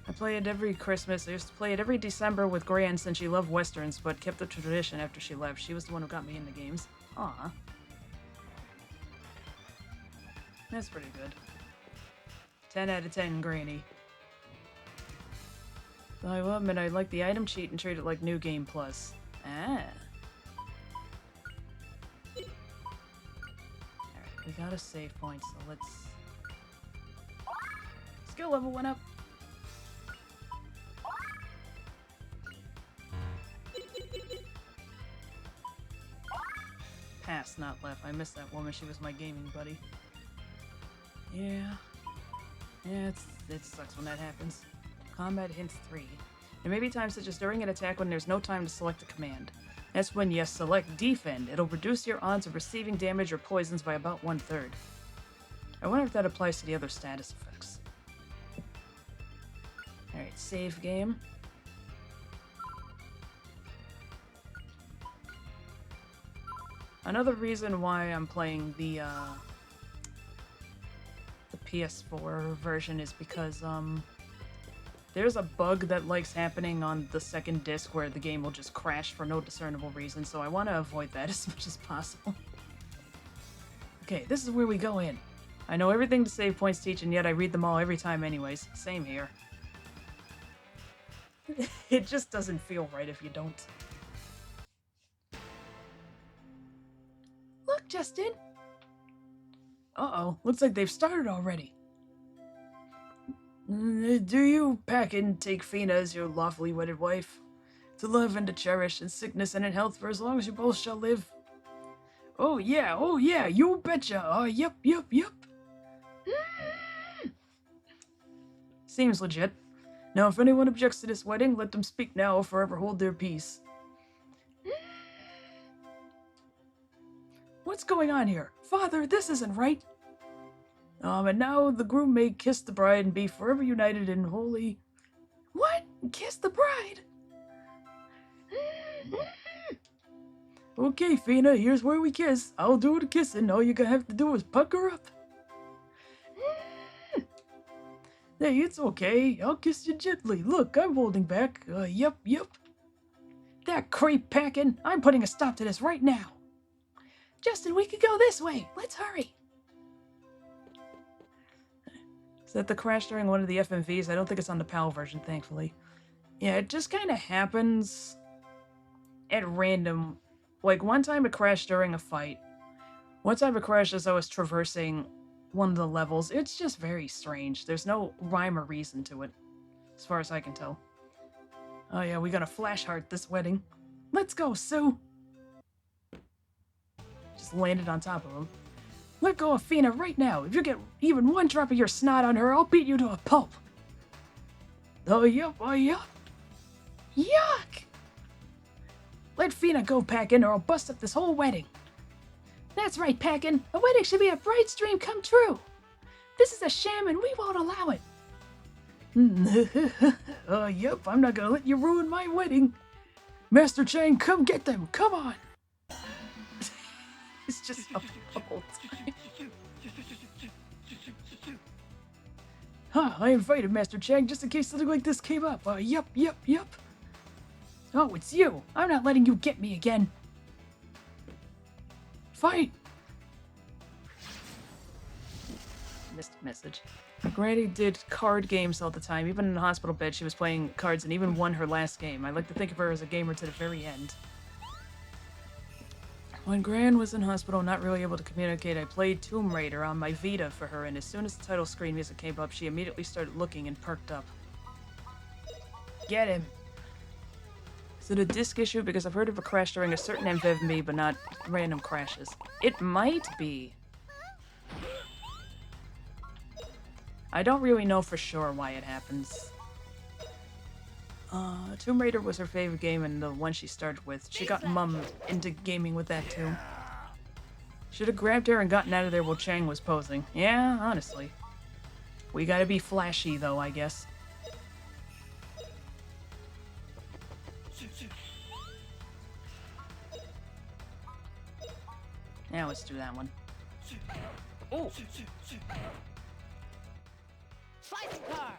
Speaker 1: I play it every Christmas. I used to play it every December with Gran since she loved westerns, but kept the tradition after she left. She was the one who got me into games. Aw. That's pretty good. 10 out of 10, Granny. So I will admit I like the item cheat and treat it like New Game Plus. Ah. Alright, we got a save point, so let's... Skill level went up. Pass, not left. I missed that woman. She was my gaming buddy. Yeah. Yeah, it sucks when that happens. Combat hints 3. There may be times such as during an attack when there's no time to select a command. That's when you select Defend. It'll reduce your odds of receiving damage or poisons by about 1/3. I wonder if that applies to the other status effects. Alright, save game. Another reason why I'm playing the PS4 version is because, there's a bug that likes happening on the second disc where the game will just crash for no discernible reason, so I want to avoid that as much as possible. Okay, this is where we go in. I know everything the save points teach, and yet I read them all every time anyways. Same here. It just doesn't feel right if you don't. Look, Justin! Uh-oh, looks like they've started already. Do you, Pakon, take Fina as your lawfully wedded wife? To love and to cherish, in sickness and in health, for as long as you both shall live? Oh yeah, you betcha! Yep. Seems legit. Now, if anyone objects to this wedding, let them speak now or forever hold their peace. What's going on here? Father, this isn't right. And now the groom may kiss the bride and be forever united in holy... What? Kiss the bride? Okay, Fina, here's where we kiss. I'll do the kissing. All you gonna have to do is pucker up. Hey, it's okay. I'll kiss you gently. Look, I'm holding back. Yep. That creep, Pakon. I'm putting a stop to this right now. Justin, we could go this way. Let's hurry. Is that the crash during one of the FMVs? I don't think it's on the PAL version, thankfully. Yeah, it just kind of happens at random. Like, one time it crashed during a fight. One time it crashed as I was traversing one of the levels. It's just very strange. There's no rhyme or reason to it, as far as I can tell. Oh yeah, we got a flash heart this wedding. Let's go, Sue! Just landed on top of him. Let go of Fina right now. If you get even one drop of your snot on her, I'll beat you to a pulp. Oh, yup. Yuck! Let Fina go, Pakon, or I'll bust up this whole wedding. That's right, Pakon. A wedding should be a bride's dream come true. This is a sham and we won't allow it. Yup, I'm not gonna let you ruin my wedding. Master Chang, come get them, come on. just up the whole time. Huh, I invited Master Chang just in case something like this came up. Yup. Oh, it's you. I'm not letting you get me again. Fight! Missed message. Granny did card games all the time. Even in the hospital bed, she was playing cards and even won her last game. I like to think of her as a gamer to the very end. When Gran was in hospital, not really able to communicate, I played Tomb Raider on my Vita for her, and as soon as the title screen music came up, she immediately started looking and perked up. Get him! Is it a disc issue? Because I've heard of a crash during a certain MVME, but not random crashes. It might be. I don't really know for sure why it happens. Tomb Raider was her favorite game and the one she started with. She got Mum into gaming with that too. Should have grabbed her and gotten out of there while Chang was posing. Yeah, honestly. We gotta be flashy though, I guess. Now let's do that one. Oh!
Speaker 2: Slicing carb.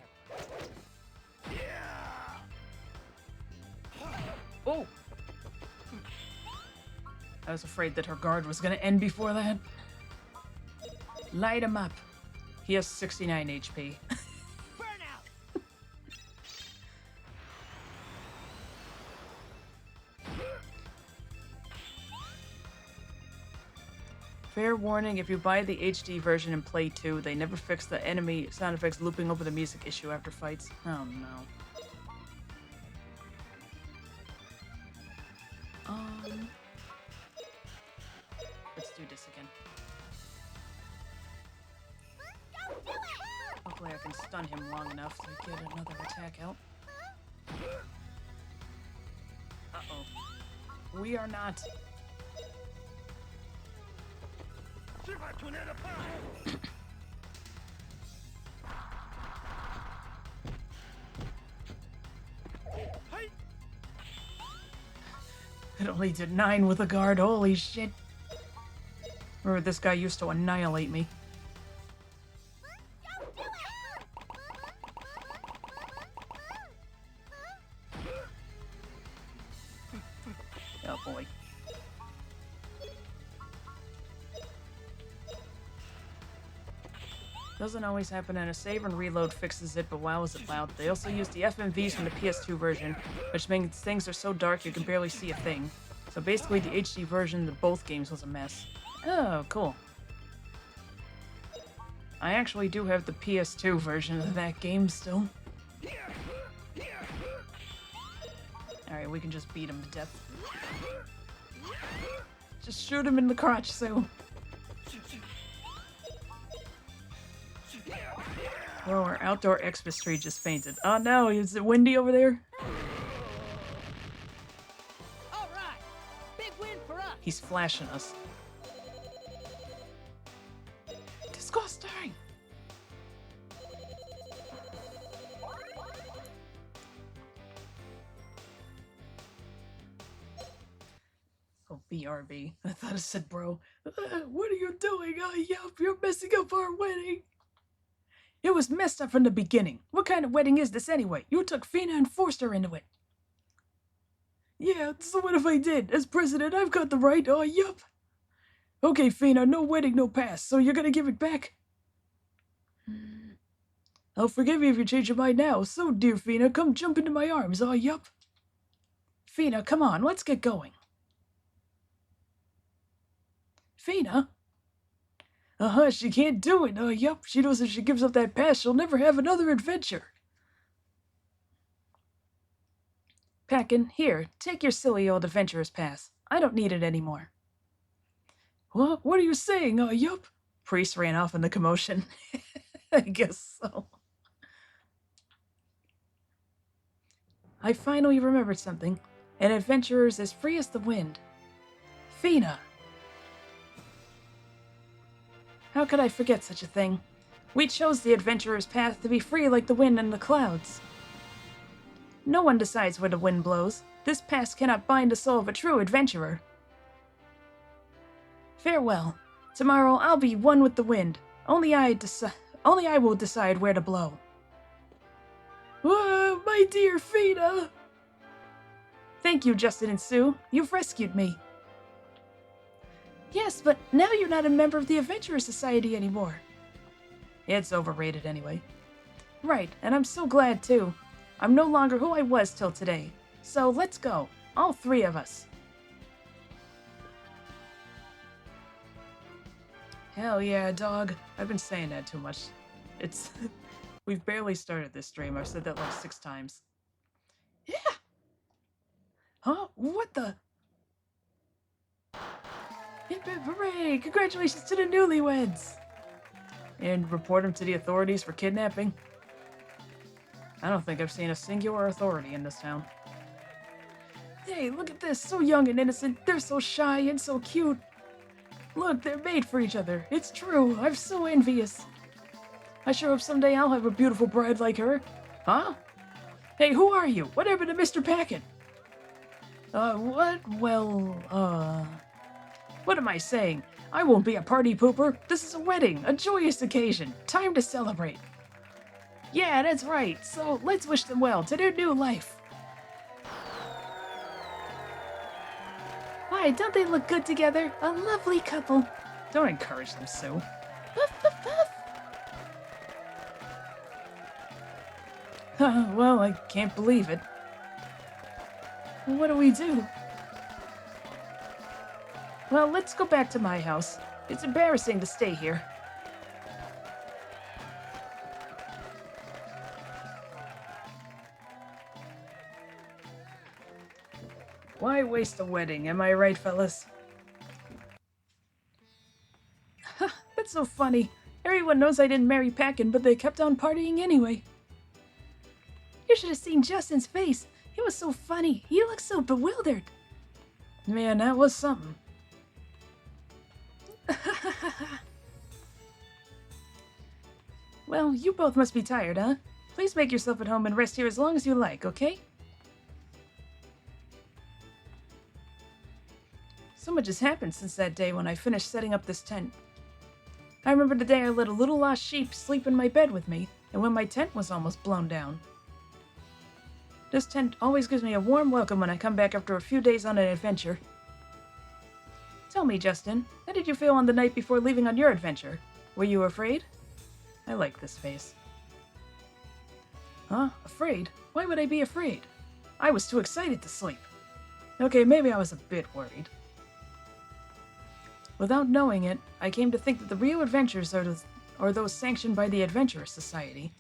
Speaker 1: Oh! I was afraid that her guard was gonna end before that. Light him up. He has 69 HP.
Speaker 2: Burnout.
Speaker 1: Fair warning, if you buy the HD version and play 2, they never fix the enemy sound effects looping over the music issue after fights. Oh no. Let's do this again. Hopefully I can stun him long enough to get another attack out. Uh-oh. We are not. It only did 9 with a guard, holy shit. Remember, this guy used to annihilate me. Oh boy. Doesn't always happen, and a save and reload fixes it, but wow is it loud. They also use the FMVs from the PS2 version, which means things are so dark you can barely see a thing. So basically the HD version of both games was a mess. Oh, cool. I actually do have the PS2 version of that game still. Alright, we can just beat him to death. Just shoot him in the crotch, so... Oh, our outdoor Xmas tree just fainted. Oh no, is it windy over there?
Speaker 2: All right. Big win for us.
Speaker 1: He's flashing us. Disgusting! Oh, BRB. I thought it said bro. What are you doing? Oh, yup, you're messing up our wedding. It was messed up from the beginning. What kind of wedding is this anyway? You took Fina and forced her into it. Yeah, so what if I did? As president, I've got the right. Oh, yup. Okay, Fina, no wedding, no pass. So you're gonna give it back? I'll forgive you if you change your mind now. So, dear Fina, come jump into my arms. Oh, yup. Fina, come on, let's get going. Fina? She can't do it. Yup, she knows if she gives up that pass, she'll never have another adventure. Pakon, here, take your silly old adventurer's pass. I don't need it anymore. What? What are you saying? Yup. Priest ran off in the commotion. I guess so. I finally remembered something. An adventurer's as free as the wind. Fina. How could I forget such a thing? We chose the adventurer's path to be free like the wind and the clouds. No one decides where the wind blows. This path cannot bind the soul of a true adventurer. Farewell. Tomorrow I'll be one with the wind. Only I will decide where to blow. Whoa, my dear Fina! Thank you, Justin and Sue. You've rescued me. Yes, but now you're not a member of the Adventurers Society anymore. It's overrated anyway. Right, and I'm so glad too. I'm no longer who I was till today. So let's go. All three of us. Hell yeah, dog. I've been saying that too much. It's... We've barely started this stream. I've said that like 6 times. Yeah! Huh? What the? Hip hip hooray! Congratulations to the newlyweds! And report them to the authorities for kidnapping. I don't think I've seen a singular authority in this town. Hey, look at this! So young and innocent. They're so shy and so cute. Look, they're made for each other. It's true. I'm so envious. I sure hope someday I'll have a beautiful bride like her. Huh? Hey, who are you? What happened to Mr. Pakon? What? Well, what am I saying? I won't be a party pooper. This is a wedding, a joyous occasion. Time to celebrate. Yeah, that's right. So let's wish them well to their new life. Why, don't they look good together? A lovely couple. Don't encourage them, Sue. Puff, puff, puff. Well, I can't believe it. What do we do? Well, let's go back to my house. It's embarrassing to stay here. Why waste a wedding, am I right, fellas? That's so funny. Everyone knows I didn't marry Pakon, but they kept on partying anyway. You should have seen Justin's face. He was so funny. He looked so bewildered. Man, that was something. Well, you both must be tired, huh? Please make yourself at home and rest here as long as you like, okay? So much has happened since that day when I finished setting up this tent. I remember the day I let a little lost sheep sleep in my bed with me, and when my tent was almost blown down. This tent always gives me a warm welcome when I come back after a few days on an adventure. Tell me, Justin, how did you feel on the night before leaving on your adventure? Were you afraid? I like this face. Huh? Afraid? Why would I be afraid? I was too excited to sleep. Okay, maybe I was a bit worried. Without knowing it, I came to think that the real adventures are those sanctioned by the Adventurers Society.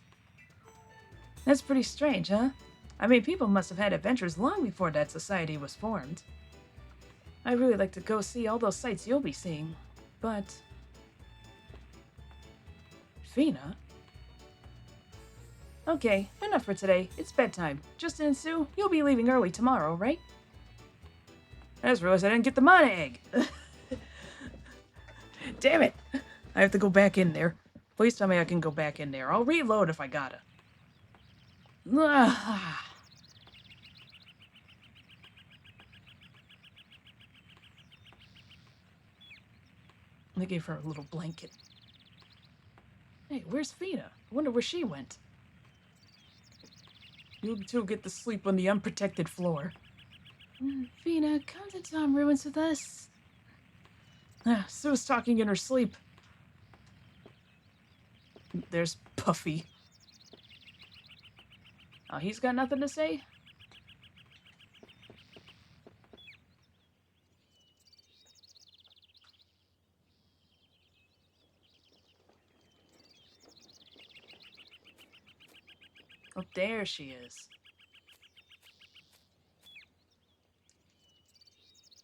Speaker 1: That's pretty strange, huh? I mean, people must have had adventures long before that society was formed. I'd really like to go see all those sights you'll be seeing, but... Fina? Okay, enough for today. It's bedtime. Justin and Sue, you'll be leaving early tomorrow, right? I just realized I didn't get the mana egg. Damn it! I have to go back in there. Please tell me I can go back in there. I'll reload if I gotta. I gave her a little blanket. Hey, where's Fina? I wonder where she went. You two get to sleep on the unprotected floor. Fina, come to Tom Ruins with us. Sue's talking in her sleep. There's Puffy. Oh, he's got nothing to say? Oh, there she is.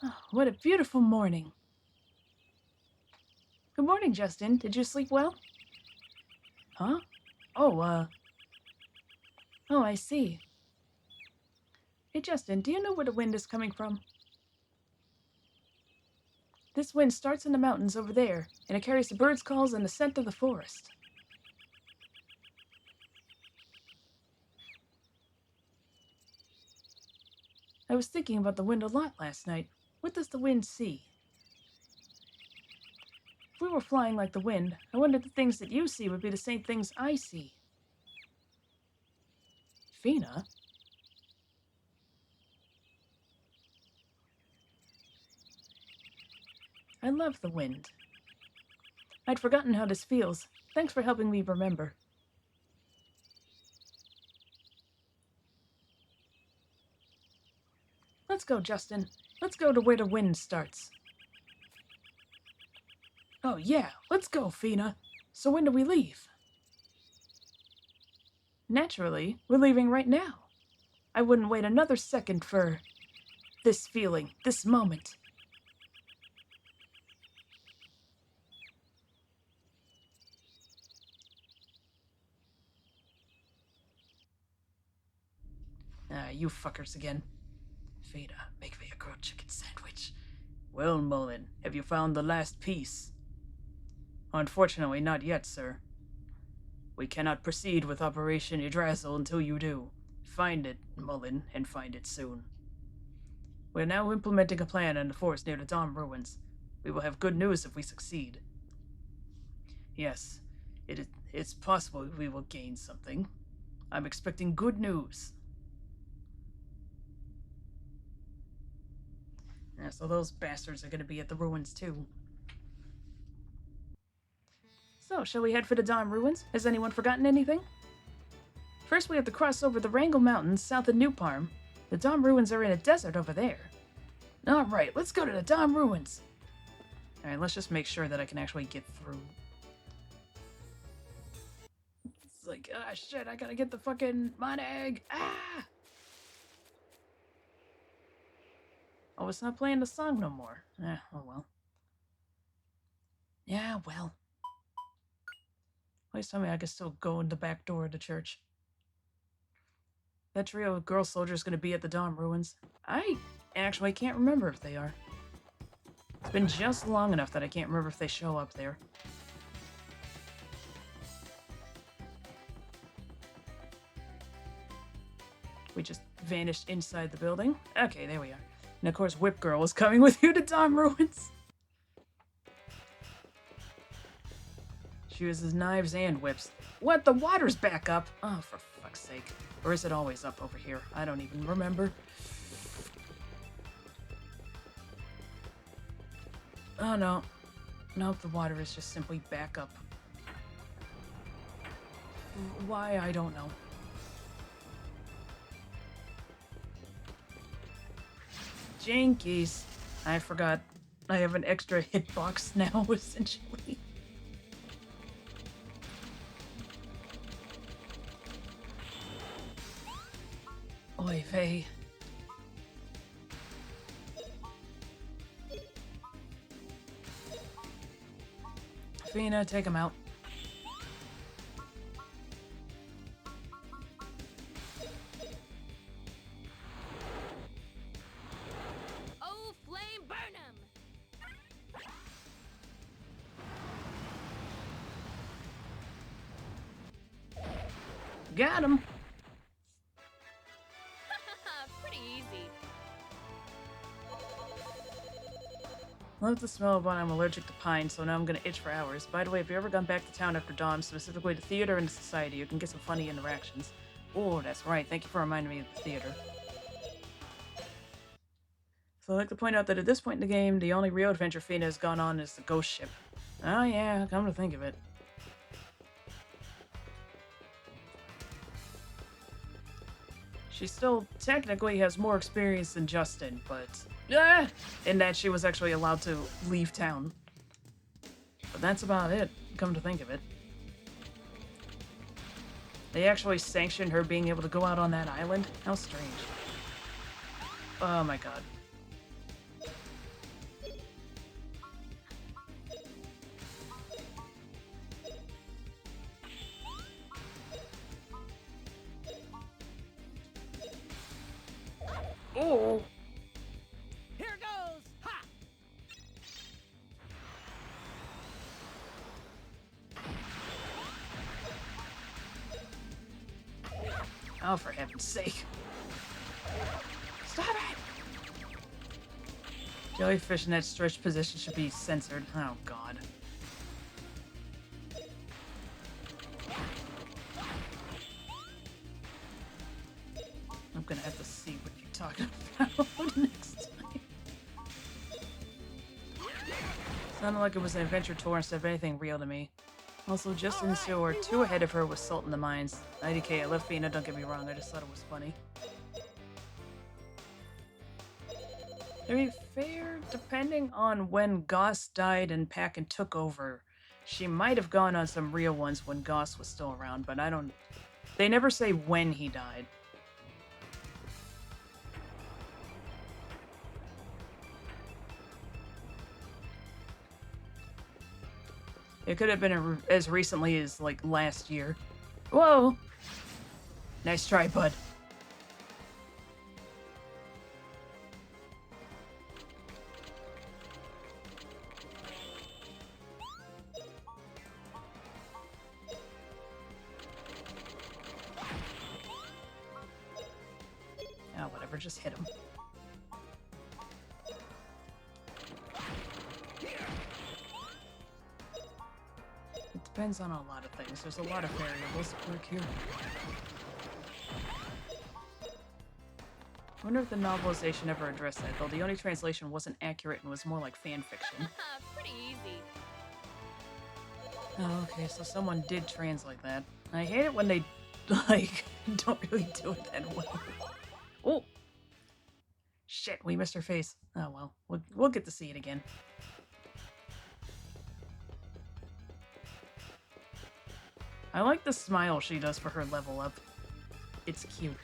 Speaker 1: Oh, what a beautiful morning. Good morning, Justin. Did you sleep well? Huh? Oh, Oh, I see. Hey, Justin, do you know where the wind is coming from? This wind starts in the mountains over there, and it carries the birds' calls and the scent of the forest. I was thinking about the wind a lot last night. What does the wind see? were flying like the wind, I wondered the things that you see would be the same things I see. Fina? I love the wind. I'd forgotten how this feels. Thanks for helping me remember. Let's go, Justin. Let's go to where the wind starts. Oh yeah, let's go, Fina. So when do we leave? Naturally, we're leaving right now. I wouldn't wait another second for this feeling, this moment. Ah, you fuckers again. Fina, make me a grilled chicken sandwich. Well, Mullen, have you found the last piece? Unfortunately, not yet, sir. We cannot proceed with Operation Yggdrasil until you do. Find it, Mullen, and find it soon. We are now implementing a plan in the forest near the Dom Ruins. We will have good news if we succeed. Yes, it's possible we will gain something. I'm expecting good news. Yeah, so those bastards are going to be at the ruins too. So, shall we head for the Dom Ruins? Has anyone forgotten anything? First, we have to cross over the Rangle Mountains south of New Parm. The Dom Ruins are in a desert over there. Alright, let's go to the Dom Ruins. Alright, let's just make sure that I can actually get through. It's like, ah, shit, I gotta get the fucking mine egg. Ah! Oh, it's not playing the song no more. Oh well. Yeah, well. Please tell me I can still go in the back door of the church. That trio of girl soldiers gonna be at the Dom Ruins. I actually can't remember if they are. It's been just long enough that I can't remember if they show up there. We just vanished inside the building. Okay, there we are. And of course, Whip Girl is coming with you to Dom Ruins. She uses knives and whips. What? The water's back up? Oh, for fuck's sake. Or is it always up over here? I don't even remember. Oh, no. Nope, the water is just simply back up. Why, I don't know. Jinkies. I forgot. I have an extra hitbox now, essentially. Oy vey. Fina, take him out.
Speaker 2: Oh, flame burn 'em!
Speaker 1: Got him.
Speaker 2: Pretty easy.
Speaker 1: Love the smell, but I'm allergic to pine, so now I'm gonna itch for hours. By the way, if you've ever gone back to town after dawn, specifically to theater and society, you can get some funny interactions. Oh, that's right. Thank you for reminding me of the theater. So I'd like to point out that at this point in the game, the only real adventure Fina has gone on is the ghost ship. Oh yeah, come to think of it. She still technically has more experience than Justin, but in that she was actually allowed to leave town. But that's about it, come to think of it. They actually sanctioned her being able to go out on that island? How strange. Oh my god. Oh!
Speaker 2: Here goes! Ha!
Speaker 1: Oh, for heaven's sake. Stop it! Jellyfish in that stretched position should be censored. Oh, God. I'm gonna have to see what you're talking about next time. Sounded like it was an adventure tour instead of anything real to me. Also, just in the sewer, 2 ahead of her was Salt in the Mines. IDK, I love Fina, don't get me wrong, I just thought it was funny. To be fair, depending on when Goss died and Pakon took over, she might have gone on some real ones when Goss was still around, but I don't... They never say when he died. It could have been as recently as, like, last year. Whoa! Nice try, bud. Ah, whatever, just hit him. Depends on a lot of things. There's a lot of variables at work here. I wonder if the novelization ever addressed that, though the only translation wasn't accurate and was more like fan fiction.
Speaker 2: Pretty easy.
Speaker 1: Oh, okay, so someone did translate that. I hate it when they, like, don't really do it that well. Oh! Shit, we missed her face. Oh well, we'll get to see it again. I like the smile she does for her level up. It's cute.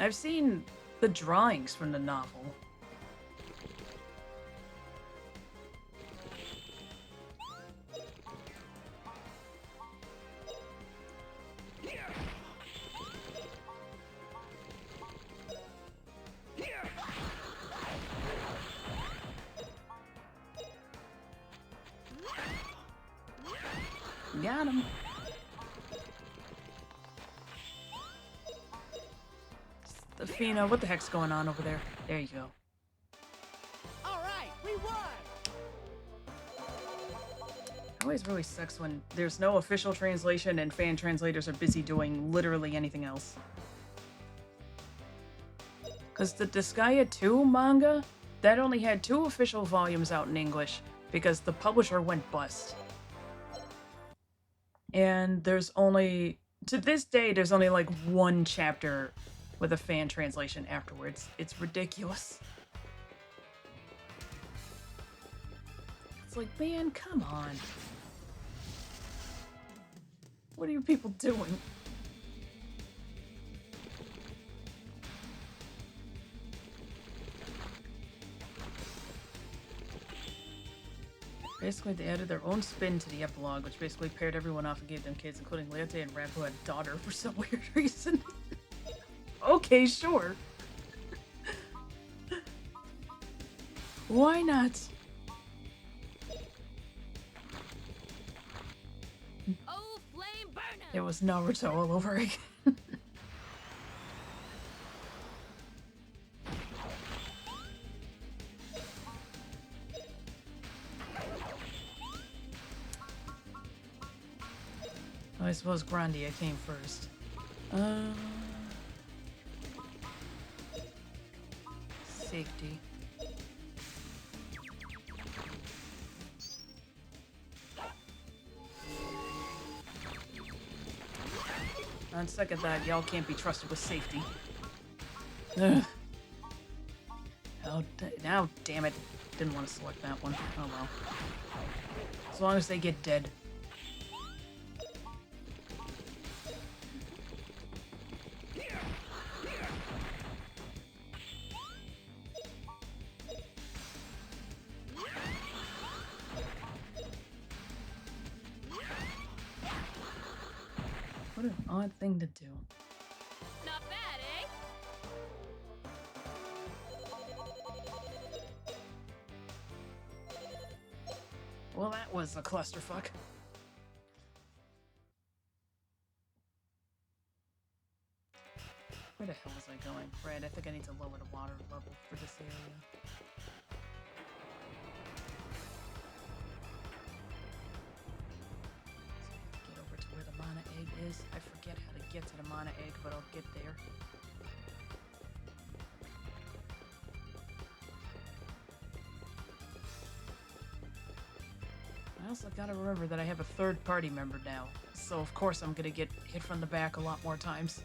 Speaker 1: I've seen the drawings from the novel. Got him. Fina, what the heck's going on over there? There you go.
Speaker 2: All right, we won.
Speaker 1: It always really sucks when there's no official translation and fan translators are busy doing literally anything else. Because the Disgaea 2 manga, that only had 2 official volumes out in English because the publisher went bust. And there's only, to this day, there's only like 1 chapter with a fan translation afterwards. It's ridiculous. It's like, man, come on. What are you people doing? Basically, they added their own spin to the epilogue, which basically paired everyone off and gave them kids, including Liete and Rap, who had a daughter for some weird reason. Okay, sure. Why not?
Speaker 2: Oh, flame burner.
Speaker 1: It was Naruto all over again. I suppose Grandia came first. Safety. On second thought, y'all can't be trusted with safety. Ugh. Oh, now, damn it. Didn't want to select that one. Oh well. As long as they get dead. What an odd thing to do.
Speaker 2: Not bad, eh?
Speaker 1: Well, that was a clusterfuck. Where the hell was I going? Right, I think I need to lower the water level for this area. Get over to where the mana egg is. I forget how to get to the mana egg, but I'll get there. I also gotta remember that I have a third party member now, so of course I'm gonna get hit from the back a lot more times.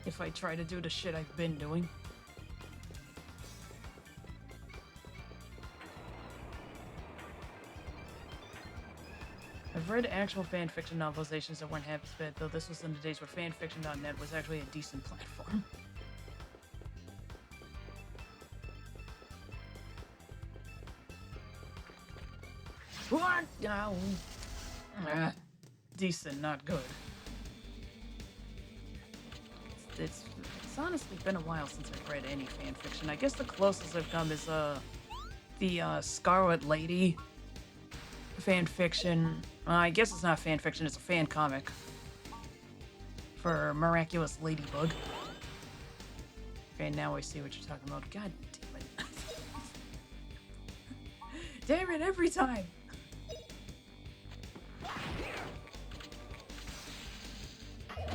Speaker 1: If I try to do the shit I've been doing. I've read actual fanfiction novelizations that weren't half as bad, though this was in the days where fanfiction.net was actually a decent platform. What? No. Decent, not good. It's honestly been a while since I've read any fanfiction. I guess the closest I've come is the Scarlet Lady fanfiction. I guess it's not fanfiction, it's a fan comic for Miraculous Ladybug. Okay, now I see what you're talking about. God damn it. Damn it, every time! I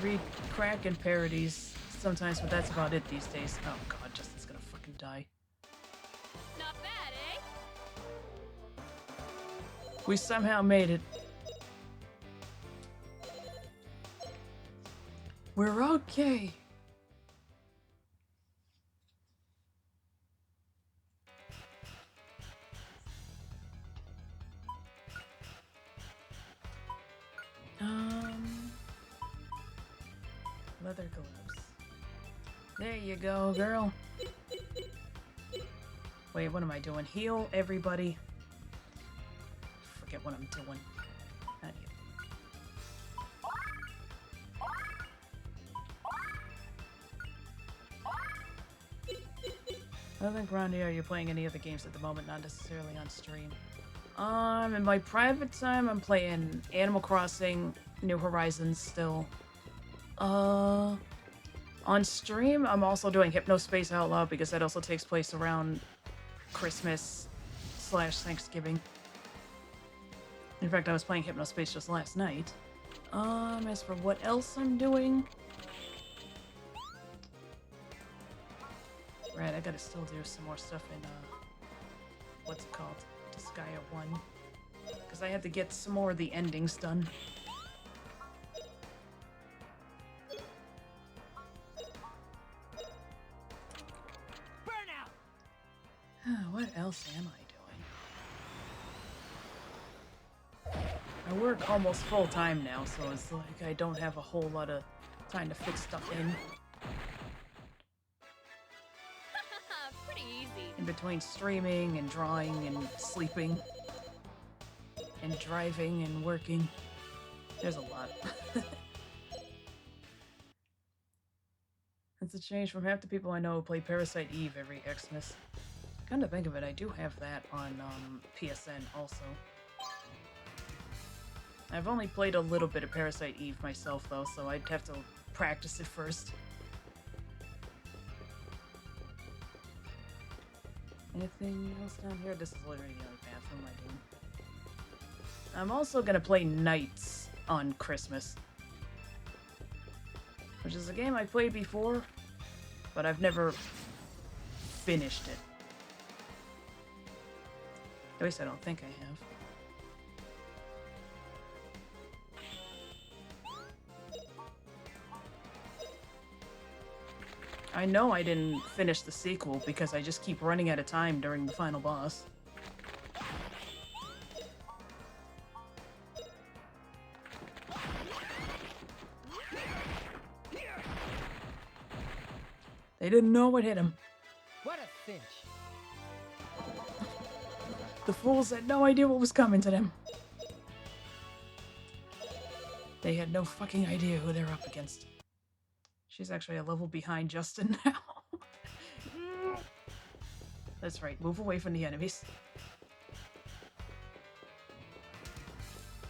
Speaker 1: read crack and parodies sometimes, but that's about it these days. Oh god, Justin's gonna fucking die.
Speaker 2: Not bad, eh?
Speaker 1: We somehow made it. We're okay. Leather gloves. There you go, girl. Wait, what am I doing? Heal everybody. Forget what I'm doing. Not you. Other than Grandia, are you playing any other games at the moment? Not necessarily on stream. In my private time, I'm playing Animal Crossing, New Horizons still. On stream, I'm also doing Hypnospace Out Loud because that also takes place around Christmas / Thanksgiving. In fact, I was playing Hypnospace just last night. As for what else I'm doing... Right, I gotta still do some more stuff in, what's it called? Disgaea 1. Because I had to get some more of the endings done. What else am I doing? I work almost full time now, so it's like I don't have a whole lot of time to fit stuff in.
Speaker 2: Pretty easy.
Speaker 1: In between streaming and drawing and sleeping and driving and working. There's a lot. It's a change from half the people I know who play Parasite Eve every Xmas. Come to think of it, I do have that on PSN also. I've only played a little bit of Parasite Eve myself though, so I'd have to practice it first. Anything else down here? This is literally the only bathroom I do. I'm also gonna play Nights on Christmas. Which is a game I played before, but I've never finished it. At least I don't think I have. I know I didn't finish the sequel because I just keep running out of time during the final boss. They didn't know what hit him.
Speaker 4: What a cinch.
Speaker 1: The fools had no idea what was coming to them. They had no fucking idea who they were up against. She's actually a level behind Justin now. That's right, move away from the enemies.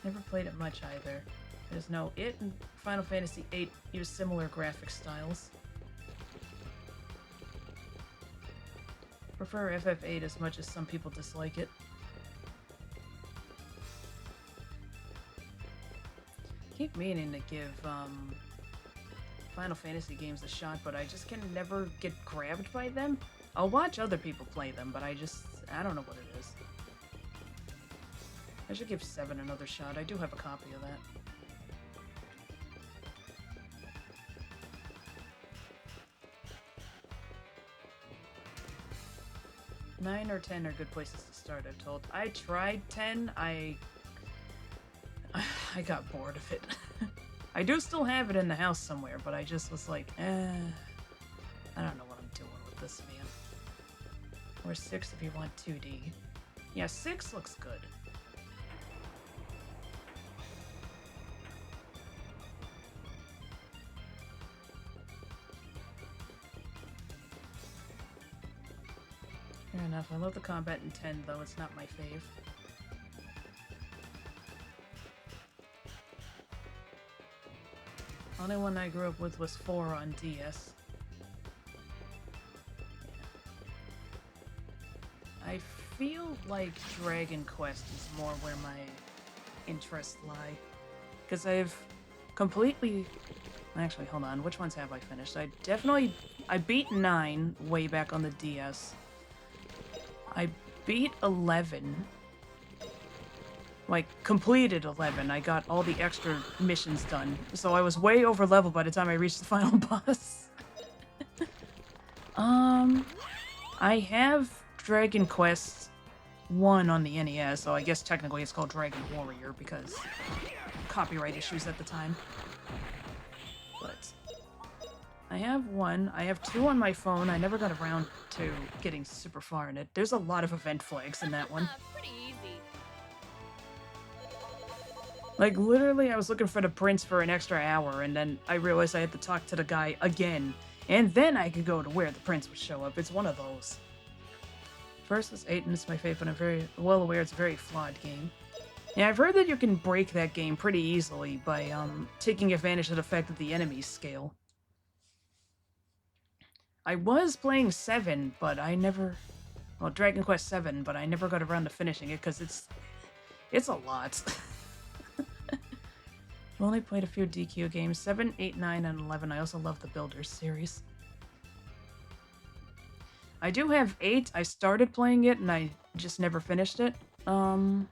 Speaker 1: Never played it much either. There's no it and Final Fantasy VIII use similar graphic styles. Prefer FF8 as much as some people dislike it. Keep meaning to give Final Fantasy games a shot, but I just can never get grabbed by them. I'll watch other people play them, but I don't know what it is. I should give 7 another shot. I do have a copy of that. Nine or 10 are good places to start, I'm told. I tried 10. I got bored of it. I do still have it in the house somewhere, but I just was like, I don't know what I'm doing with this, man. Or 6 if you want 2D. Yeah, 6 looks good. Fair enough. I love the combat in 10, though it's not my fave. Only one I grew up with was 4 on DS. I feel like Dragon Quest is more where my interests lie. Because I've completely... Actually, hold on. Which ones have I finished? I beat 9 way back on the DS. I beat 11. Like, completed 11. I got all the extra missions done. So I was way over level by the time I reached the final boss. I have Dragon Quest 1 on the NES, so I guess technically it's called Dragon Warrior because copyright issues at the time. But I have 1. I have 2 on my phone. I never got around to getting super far in it. There's a lot of event flags in that one.
Speaker 2: Pretty easy.
Speaker 1: Like, literally, I was looking for the prince for an extra hour, and then I realized I had to talk to the guy again. And then I could go to where the prince would show up. It's one of those. First was 8, and it's my favorite, but I'm very well aware it's a very flawed game. Yeah, I've heard that you can break that game pretty easily by, taking advantage of the fact that the enemies scale. I was playing 7, but I never... Well, Dragon Quest 7, but I never got around to finishing it, because it's a lot. I've only played a few DQ games. 7, 8, 9, and 11. I also love the Builders series. I do have 8. I started playing it, and I just never finished it. Don't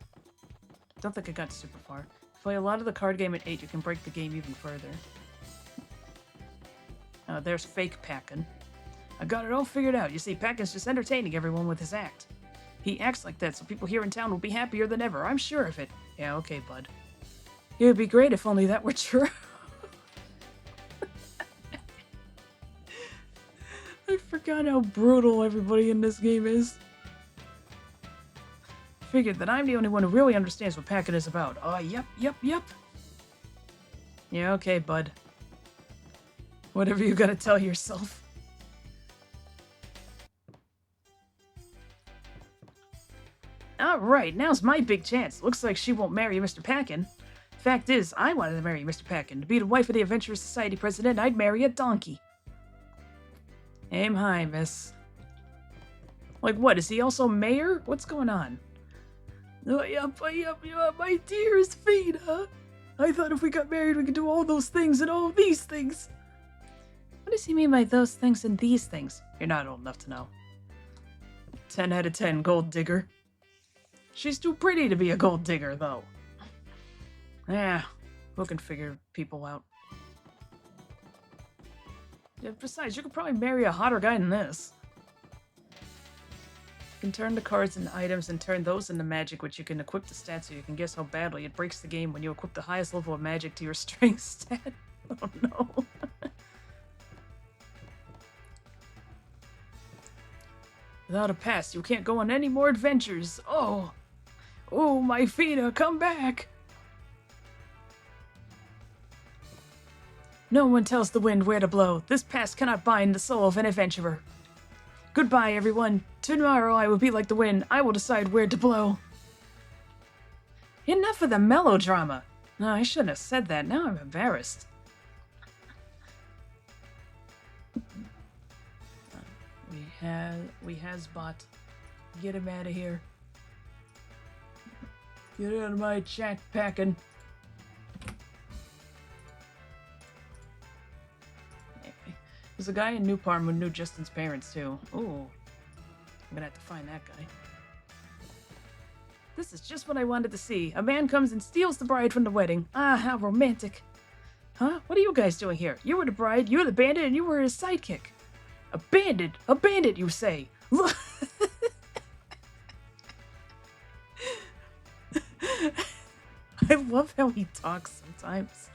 Speaker 1: think I got super far. Play a lot of the card game at 8, you can break the game even further. There's fake Pakon. I got it all figured out. You see, Pakon's just entertaining everyone with his act. He acts like that, so people here in town will be happier than ever. I'm sure of it. Yeah, okay, bud. It would be great if only that were true. I forgot how brutal everybody in this game is. Figured that I'm the only one who really understands what Pakon is about. Yep. Yeah, okay, bud. Whatever you gotta tell yourself. Alright, now's my big chance. Looks like she won't marry Mr. Pakon. Fact is, I wanted to marry Mr. Pakon. To be the wife of the Adventurous Society president, I'd marry a donkey. Aim high, miss. Like what, is he also mayor? What's going on? Yup, my dearest Fina. I thought if we got married we could do all those things and all these things. What does he mean by those things and these things? You're not old enough to know. 10 out of 10, gold digger. She's too pretty to be a gold digger, though. Yeah, who can figure people out? Yeah, besides, you could probably marry a hotter guy than this. You can turn the cards into items and turn those into magic, which you can equip the stats so you can guess how badly it breaks the game when you equip the highest level of magic to your strength stat. Oh no. Without a pass, you can't go on any more adventures. Oh, my Fina, come back. No one tells the wind where to blow. This pass cannot bind the soul of an adventurer. Goodbye, everyone. Tomorrow I will be like the wind. I will decide where to blow. Enough of the melodrama. No, I shouldn't have said that. Now I'm embarrassed. We has bot. Get him out of here. Get out of my chat, Pakon. There's a guy in New Parm who knew Justin's parents, too. Ooh. I'm gonna have to find that guy. This is just what I wanted to see. A man comes and steals the bride from the wedding. Ah, how romantic. Huh? What are you guys doing here? You were the bride, you were the bandit, and you were his sidekick. A bandit! A bandit, you say? Look! I love how he talks sometimes.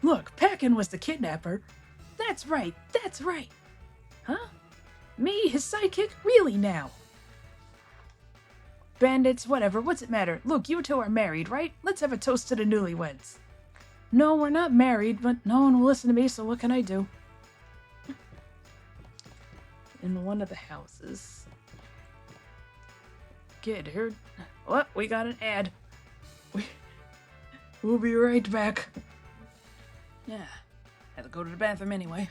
Speaker 1: Look, Pakon was the kidnapper. That's right, that's right. Huh? Me, his sidekick? Really now? Bandits, whatever, what's it matter? Look, you two are married, right? Let's have a toast to the newlyweds. No, we're not married, but no one will listen to me, so what can I do? In one of the houses. Kid, heard... What? We got an ad. We'll be right back. Yeah, had to go to the bathroom anyway.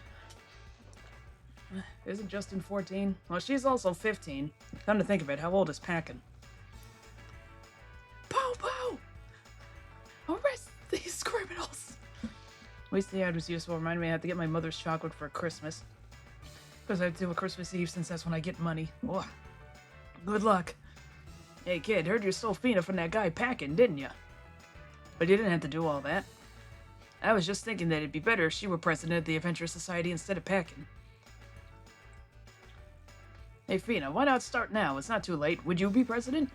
Speaker 1: Isn't Justin 14? Well, she's also 15. Come to think of it, how old is Pakon? Pow! Arrest these criminals! At least the ad was useful. Reminded me I had to get my mother's chocolate for Christmas. Because I have to do a Christmas Eve since that's when I get money. Ugh. Good luck. Hey kid, heard you stole Fina from that guy Pakon, didn't ya? But you didn't have to do all that. I was just thinking that it'd be better if she were president of the Adventure Society instead of Pakon. Hey Fina, why not start now? It's not too late. Would you be president?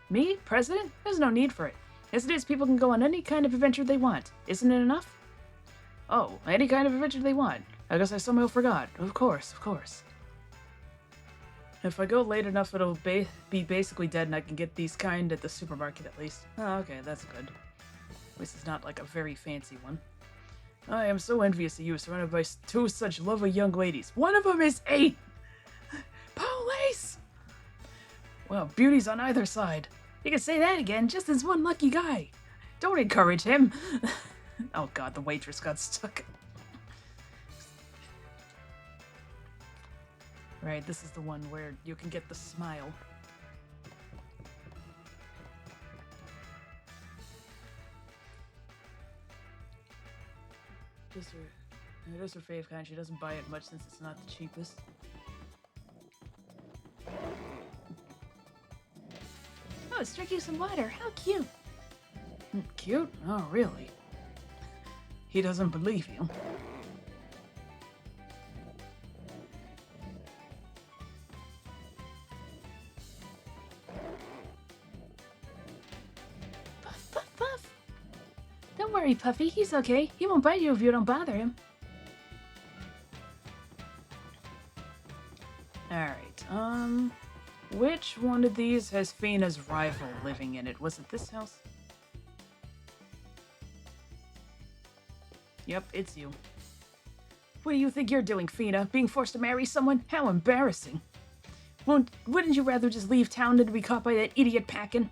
Speaker 1: Me? President? There's no need for it. As it is, people can go on any kind of adventure they want. Isn't it enough? Oh, any kind of adventure they want. I guess I somehow forgot. Of course. If I go late enough, it'll be basically dead and I can get these kind at the supermarket at least. Oh, okay, that's good. At least it's not like a very fancy one. I am so envious of you, surrounded by two such lovely young ladies. One of them is 8! Police! Well, beauties on either side. You can say that again, Justin's one lucky guy. Don't encourage him. Oh god, the waitress got stuck. Right, this is the one where you can get the smile. It is her fave kind. She doesn't buy it much since it's not the cheapest. Oh, it's drinking some water. How cute. Cute? Oh, really? He doesn't believe you. Puff. Don't worry, Puffy. He's okay. He won't bite you if you don't bother him. Alright, which one of these has Fina's rival living in it? Was it this house? Yep, it's you. What do you think you're doing, Fina? Being forced to marry someone? How embarrassing. Wouldn't you rather just leave town than to be caught by that idiot Pakon?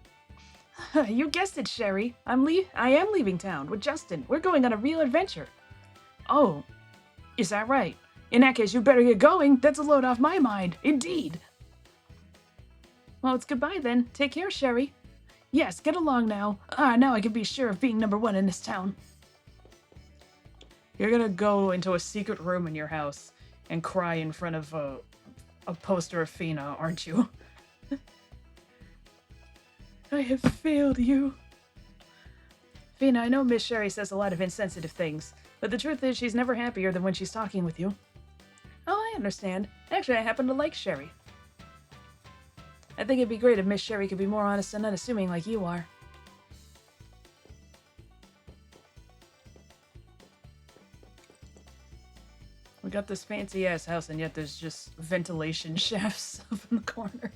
Speaker 1: You guessed it, Sherry. I am leaving town with Justin. We're going on a real adventure. Oh, is that right? In that case, you better get going. That's a load off my mind. Indeed. Well, it's goodbye then. Take care, Sherry. Yes, get along now. Now I can be sure of being number 1 in this town. You're gonna go into a secret room in your house and cry in front of a poster of Fina, aren't you? I have failed you. Fina, I know Miss Sherry says a lot of insensitive things, but the truth is she's never happier than when she's talking with you. Oh, I understand. Actually, I happen to like Sherry. I think it'd be great if Miss Sherry could be more honest and unassuming like you are. We got this fancy-ass house, and yet there's just ventilation shafts up in the corner.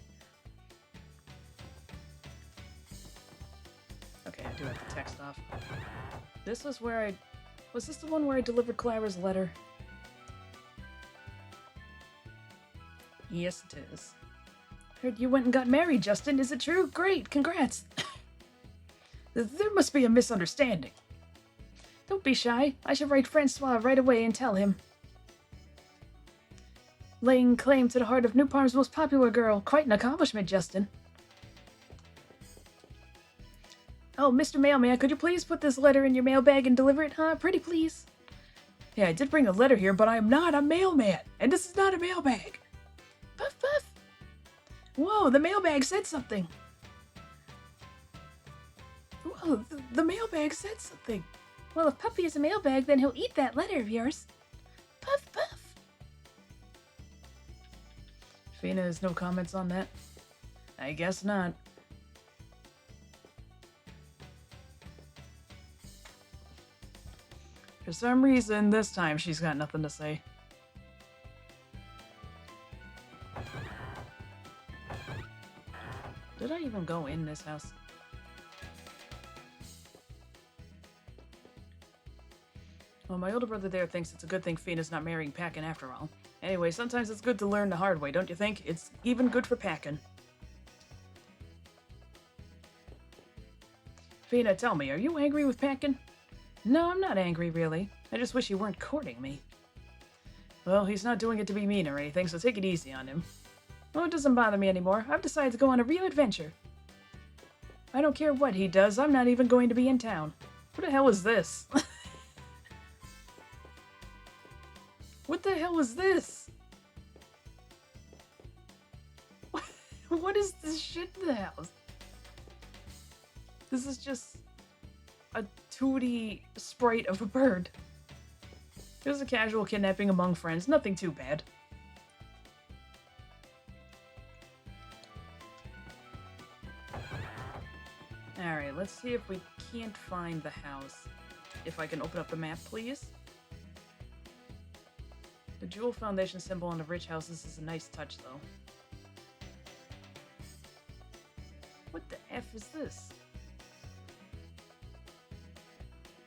Speaker 1: Okay, I do have the text off. This was where Was this the one where I delivered Clara's letter? Yes, it is. Heard you went and got married, Justin. Is it true? Great, congrats. There must be a misunderstanding. Don't be shy. I should write Francois right away and tell him. Laying claim to the heart of New Parm's most popular girl. Quite an accomplishment, Justin. Oh, Mr. Mailman, could you please put this letter in your mailbag and deliver it, huh? Pretty please. Yeah, I did bring a letter here, but I'm not a mailman, and this is not a mailbag. Puff, puff. Whoa, the mailbag said something. Whoa, the mailbag said something.
Speaker 4: Well, if Puffy is a mailbag, then he'll eat that letter of yours.
Speaker 1: Puff, puff. Fina has no comments on that? I guess not. For some reason, this time she's got nothing to say. Did I even go in this house? Well, my older brother there thinks it's a good thing Fina's not marrying Pakon after all. Anyway, sometimes it's good to learn the hard way, don't you think? It's even good for Pakon. Fina, tell me, are you angry with Pakon? No, I'm not angry, really. I just wish he weren't courting me. Well, he's not doing it to be mean or anything, so take it easy on him. Oh, it doesn't bother me anymore. I've decided to go on a real adventure. I don't care what he does, I'm not even going to be in town. What the hell is this? What the hell is this? What is this shit in the house? This is just a 2D sprite of a bird. It was a casual kidnapping among friends, nothing too bad. Alright, let's see if we can't find the house. If I can open up the map, please. The jewel foundation symbol on the rich houses is a nice touch, though. What the F is this?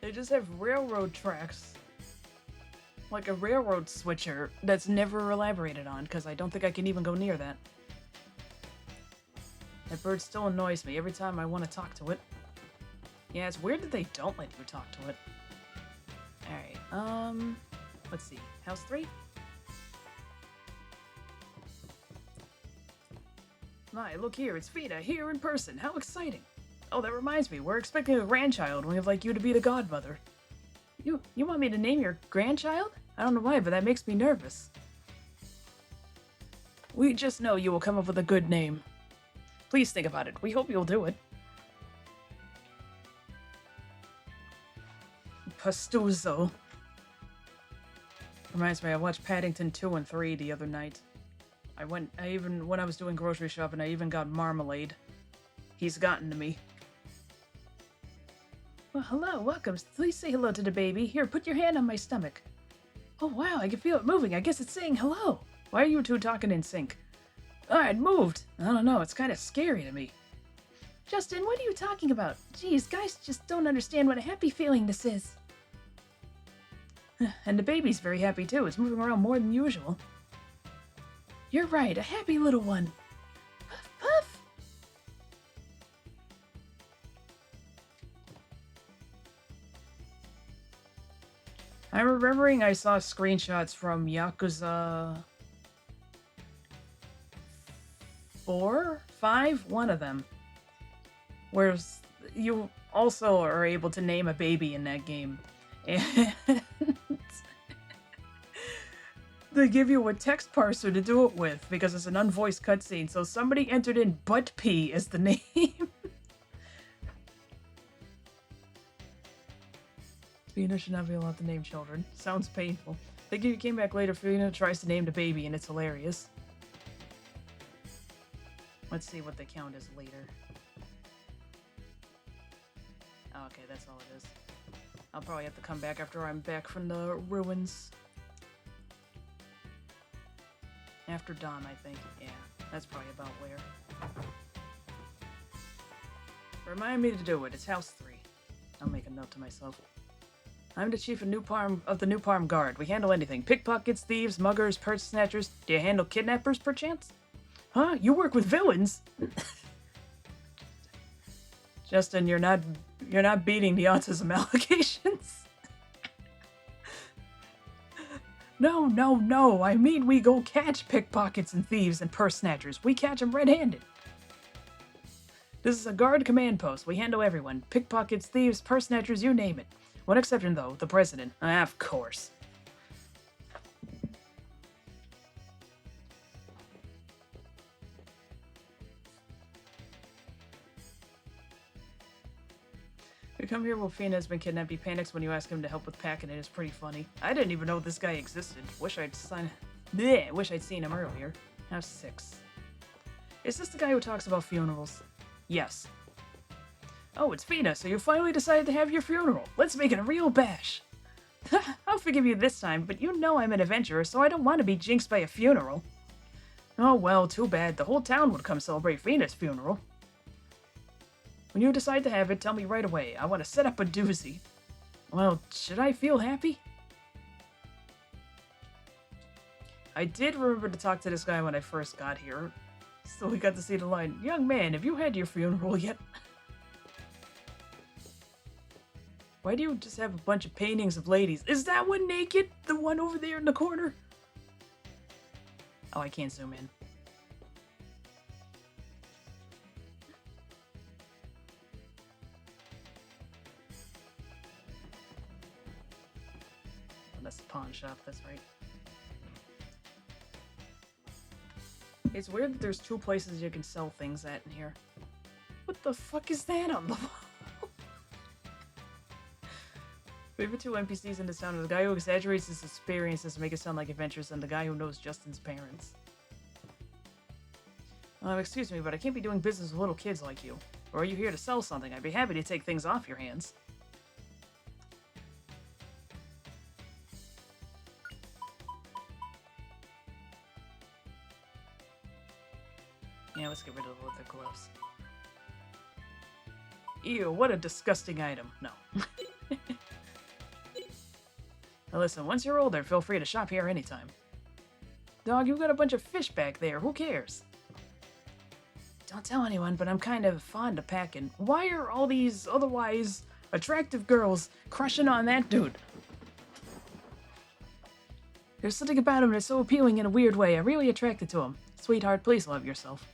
Speaker 1: They just have railroad tracks. Like a railroad switcher that's never elaborated on, because I don't think I can even go near that. That bird still annoys me every time I want to talk to it. Yeah, it's weird that they don't let you talk to it. Alright, let's see. House 3? My, look here, it's Fina, here in person. How exciting. Oh, that reminds me, we're expecting a grandchild. We'd like you to be the godmother. You want me to name your grandchild? I don't know why, but that makes me nervous. We just know you will come up with a good name. Please think about it. We hope you'll do it. Pastuzo. Reminds me, I watched Paddington 2 and 3 the other night. when I was doing grocery shopping, I even got marmalade. He's gotten to me. Well, hello, welcome. Please say hello to the baby. Here, put your hand on my stomach. Oh, wow, I can feel it moving. I guess it's saying hello. Why are you two talking in sync? Oh, it moved. I don't know, it's kind of scary to me. Justin, what are you talking about? Geez, guys just don't understand what a happy feeling this is. And the baby's very happy too. It's moving around more than usual. You're right, a happy little one. Puff, puff. I'm remembering I saw screenshots from Yakuza 4? 5? One of them. Where you also are able to name a baby in that game. And they give you a text parser to do it with because it's an unvoiced cutscene. So somebody entered in Butt Pea as the name. Fina should not be allowed to name children. Sounds painful. Think if you came back later, Fina tries to name the baby and it's hilarious. Let's see what the count is later. Oh, okay, that's all it is. I'll probably have to come back after I'm back from the ruins. After dawn, I think. Yeah, that's probably about where. Remind me to do it. It's house 3. I'll make a note to myself. I'm the chief of the New Parm Guard. We handle anything. Pickpockets, thieves, muggers, purse snatchers. Do you handle kidnappers, perchance? Huh? You work with villains? Justin, you're not beating the autism allegations. No. I mean, we go catch pickpockets and thieves and purse snatchers. We catch them red-handed. This is a guard command post. We handle everyone. Pickpockets, thieves, purse snatchers, you name it. One exception, though, the president. Of course. You come here while Fina has been kidnapped. He panics when you ask him to help with packing. It is pretty funny. I didn't even know this guy existed. Wish I'd seen him earlier. House 6. Is this the guy who talks about funerals? Yes. Oh, it's Fina, so you finally decided to have your funeral. Let's make it a real bash. I'll forgive you this time, but you know I'm an adventurer, so I don't want to be jinxed by a funeral. Oh well, too bad. The whole town would come celebrate Fina's funeral. When you decide to have it, tell me right away. I want to set up a doozy. Well, should I feel happy? I did remember to talk to this guy when I first got here. So we got to see the line, "Young man, have you had your funeral yet?" Why do you just have a bunch of paintings of ladies? Is that one naked? The one over there in the corner? Oh, I can't zoom in. Oh, that's the pawn shop, that's right. It's weird that there's 2 places you can sell things at in here. What the fuck is that on the wall? Favorite 2 NPCs in this town are the guy who exaggerates his experiences to make it sound like adventures and the guy who knows Justin's parents. Excuse me, but I can't be doing business with little kids like you. Or are you here to sell something? I'd be happy to take things off your hands. Yeah, let's get rid of the gloves. Ew, what a disgusting item. No. Now listen, once you're older, feel free to shop here anytime. Dog, you got a bunch of fish back there. Who cares? Don't tell anyone, but I'm kind of fond of packing. Why are all these otherwise attractive girls crushing on that dude? There's something about him that's so appealing in a weird way. I'm really attracted to him. Sweetheart, please love yourself.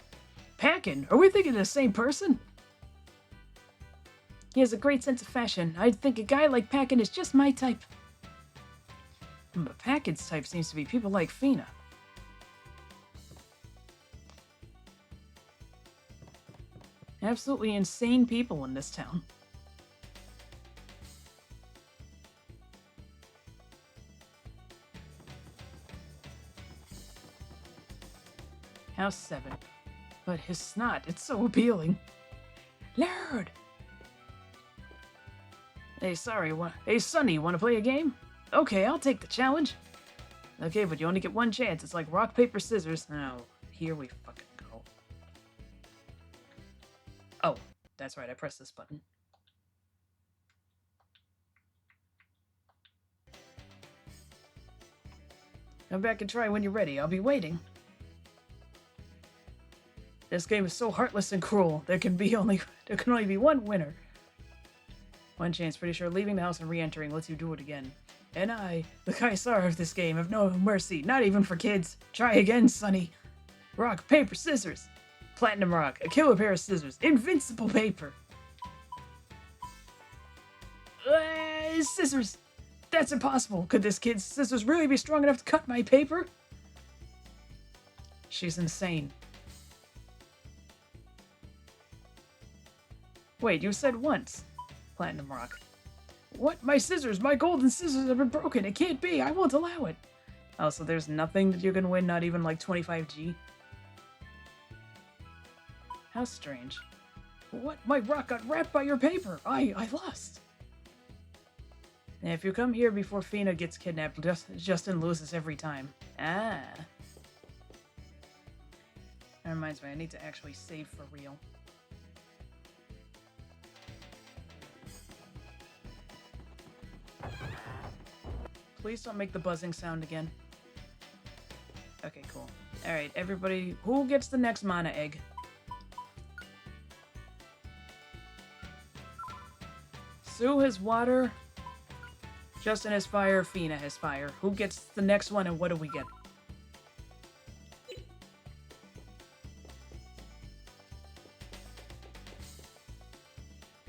Speaker 1: Packin? Are we thinking of the same person? He has a great sense of fashion. I think a guy like Pakon is just my type. But Pakon's type seems to be people like Fina. Absolutely insane people in this town. House 7. But his snot, it's so appealing. Lord! Hey, hey, Sonny, wanna play a game? Okay, I'll take the challenge. Okay, but you only get 1 chance. It's like rock, paper, scissors. Now, here we fucking go. Oh, that's right, I pressed this button. Come back and try when you're ready. I'll be waiting. This game is so heartless and cruel. There can only be 1 winner. 1 chance. Pretty sure leaving the house and re-entering lets you do it again. And I, the Kaisar of this game, have no mercy. Not even for kids. Try again, Sonny. Rock, paper, scissors. Platinum rock. A killer pair of scissors. Invincible paper. Scissors. That's impossible. Could this kid's scissors really be strong enough to cut my paper? She's insane. Wait, you said once. Platinum rock. What? My scissors! My golden scissors have been broken! It can't be! I won't allow it! Oh, so there's nothing that you can win, not even like 25G? How strange. What? My rock got wrapped by your paper! I lost! And if you come here before Fina gets kidnapped, Justin loses every time. Ah. That reminds me, I need to actually save for real. Please don't make the buzzing sound again. Okay, cool. Alright, everybody, who gets the next mana egg? Sue has water. Justin has fire. Fina has fire. Who gets the next one and what do we get?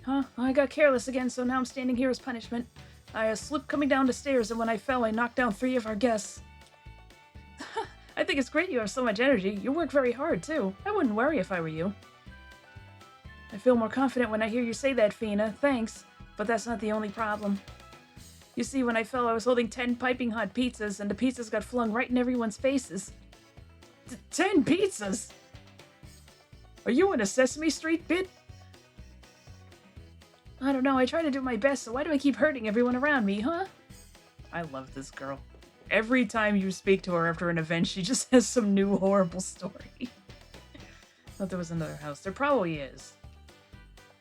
Speaker 1: Huh? I got careless again, so now I'm standing here as punishment. I slipped coming down the stairs, and when I fell, I knocked down 3 of our guests. I think it's great you have so much energy. You work very hard, too. I wouldn't worry if I were you. I feel more confident when I hear you say that, Fina. Thanks. But that's not the only problem. You see, when I fell, I was holding 10 piping hot pizzas, and the pizzas got flung right in everyone's faces. 10 pizzas? Are you in a Sesame Street bit? I don't know, I try to do my best, so why do I keep hurting everyone around me, huh? I love this girl. Every time you speak to her after an event, she just has some new horrible story. Thought there was another house. There probably is.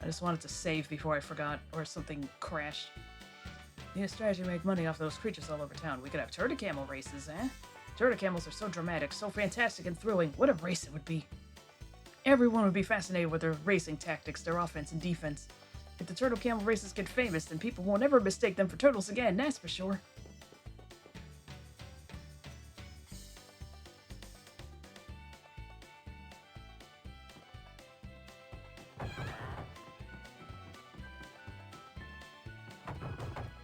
Speaker 1: I just wanted to save before I forgot, or something crashed. Need a strategy to make money off those creatures all over town. We could have turtle camel races, eh? Turtle camels are so dramatic, so fantastic and thrilling. What a race it would be. Everyone would be fascinated with their racing tactics, their offense and defense. If the turtle camel races get famous, then people won't ever mistake them for turtles again, that's for sure.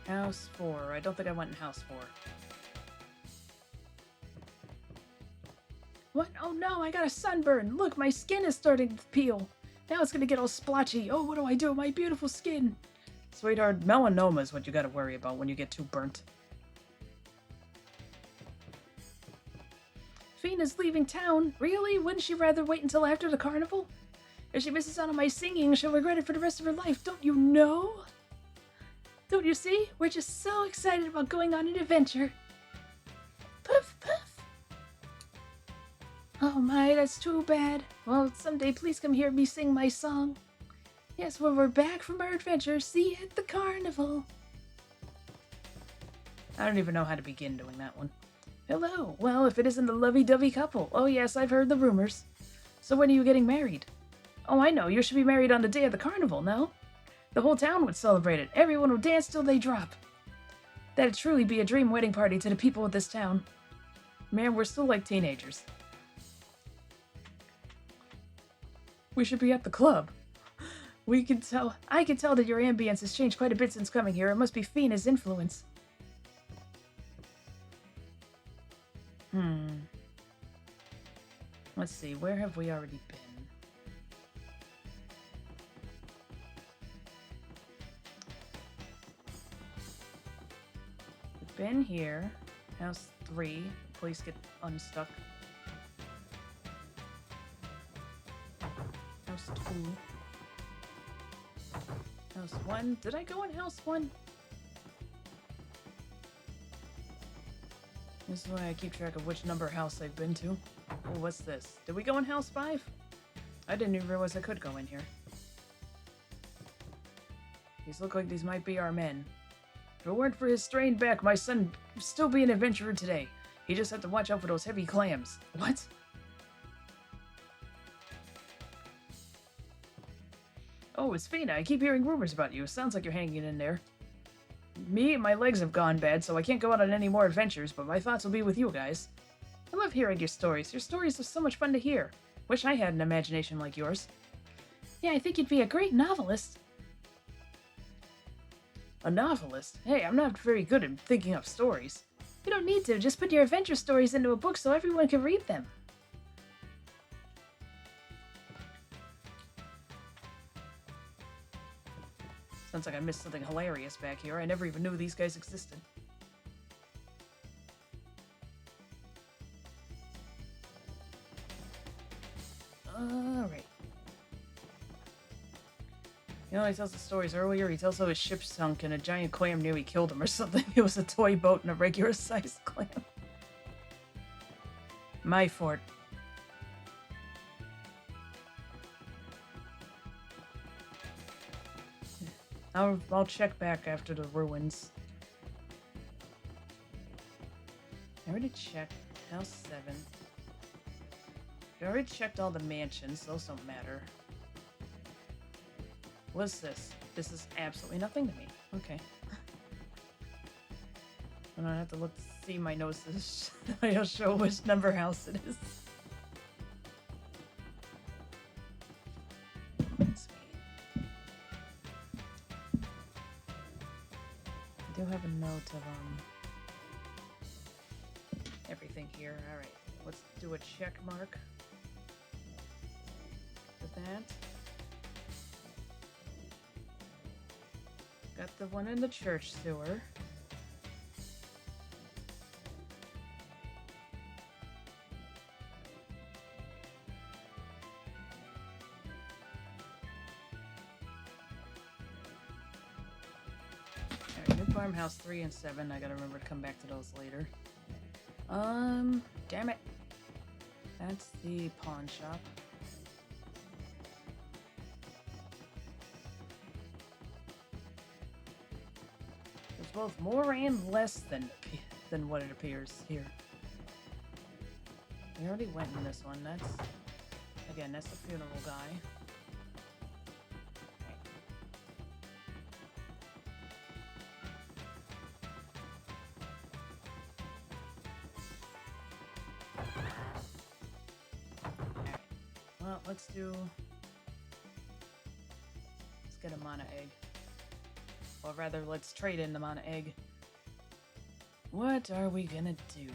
Speaker 1: House 4. I don't think I went in house 4. What? Oh no, I got a sunburn! Look, my skin is starting to peel! Now it's gonna get all splotchy! Oh, what do I do with my beautiful skin? Sweetheart, melanoma is what you gotta worry about when you get too burnt. Fina's leaving town? Really? Wouldn't she rather wait until after the carnival? If she misses out on my singing, she'll regret it for the rest of her life, don't you know? Don't you see? We're just so excited about going on an adventure. Puff, puff. Oh my, that's too bad. Well, someday please come hear me sing my song. Yes, when we're back from our adventure, see you at the carnival. I don't even know how to begin doing that one. Hello. Well, if it isn't a lovey-dovey couple. Oh yes, I've heard the rumors. So when are you getting married? Oh, I know. You should be married on the day of the carnival, no? The whole town would celebrate it. Everyone would dance till they drop. That'd truly be a dream wedding party to the people of this town. Man, we're still like teenagers. We should be at the club. I can tell that your ambience has changed quite a bit since coming here. It must be Fina's influence. Let's see, where have we already been? We've been here. House 3. Please get unstuck. House 2. House 1. Did I go in house 1? This is why I keep track of which number house I've been to. Oh, what's this? Did we go in house 5? I didn't even realize I could go in here. These look like these might be our men. If it weren't for his strained back, my son would still be an adventurer today. He just had to watch out for those heavy clams. What? Oh, it's Fina. I keep hearing rumors about you. Sounds like you're hanging in there. Me, my legs have gone bad, so I can't go out on any more adventures, but my thoughts will be with you guys. I love hearing your stories. Your stories are so much fun to hear. Wish I had an imagination like yours. Yeah, I think you'd be a great novelist. A novelist? Hey, I'm not very good at thinking up stories. You don't need to. Just put your adventure stories into a book so everyone can read them. Sounds like I missed something hilarious back here. I never even knew these guys existed. Alright. You know, he tells the stories earlier. He tells how his ship sunk and a giant clam nearly killed him or something. It was a toy boat and a regular-sized clam. My fort. I'll check back after the ruins. I already checked house 7. I already checked all the mansions. Those don't matter. What's this? This is absolutely nothing to me. Okay. I don't have to look to see my notes. I'll show which number house it is. I do have a note of everything here. Alright, let's do a check mark for that. Got the one in the church sewer. Alright, new farmhouse 3 and 7. I gotta remember to come back to those later. Damn it. That's the pawn shop. There's both more and less than what it appears here. We already went in this one. That's the funeral guy. Well, let's get a mana egg. Or rather, let's trade in the mana egg. What are we gonna do?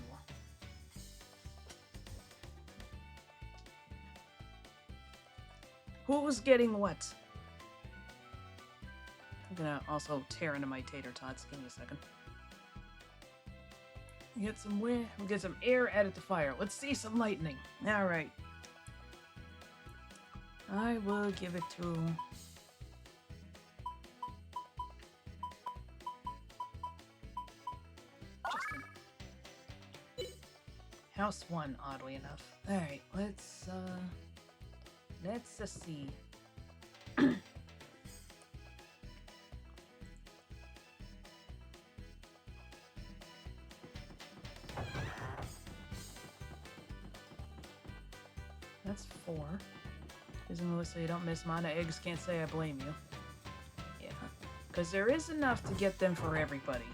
Speaker 1: Who's getting what? I'm gonna also tear into my tater tots. Give me a second. Get some wind. We'll get some air added to fire. Let's see some lightning. Alright. I will give it to... Justin. House 1, oddly enough. Alright, let's see. That's 4. Isn't Melissa, so you don't miss mana eggs? Can't say I blame you. Yeah. Because there is enough to get them for everybody.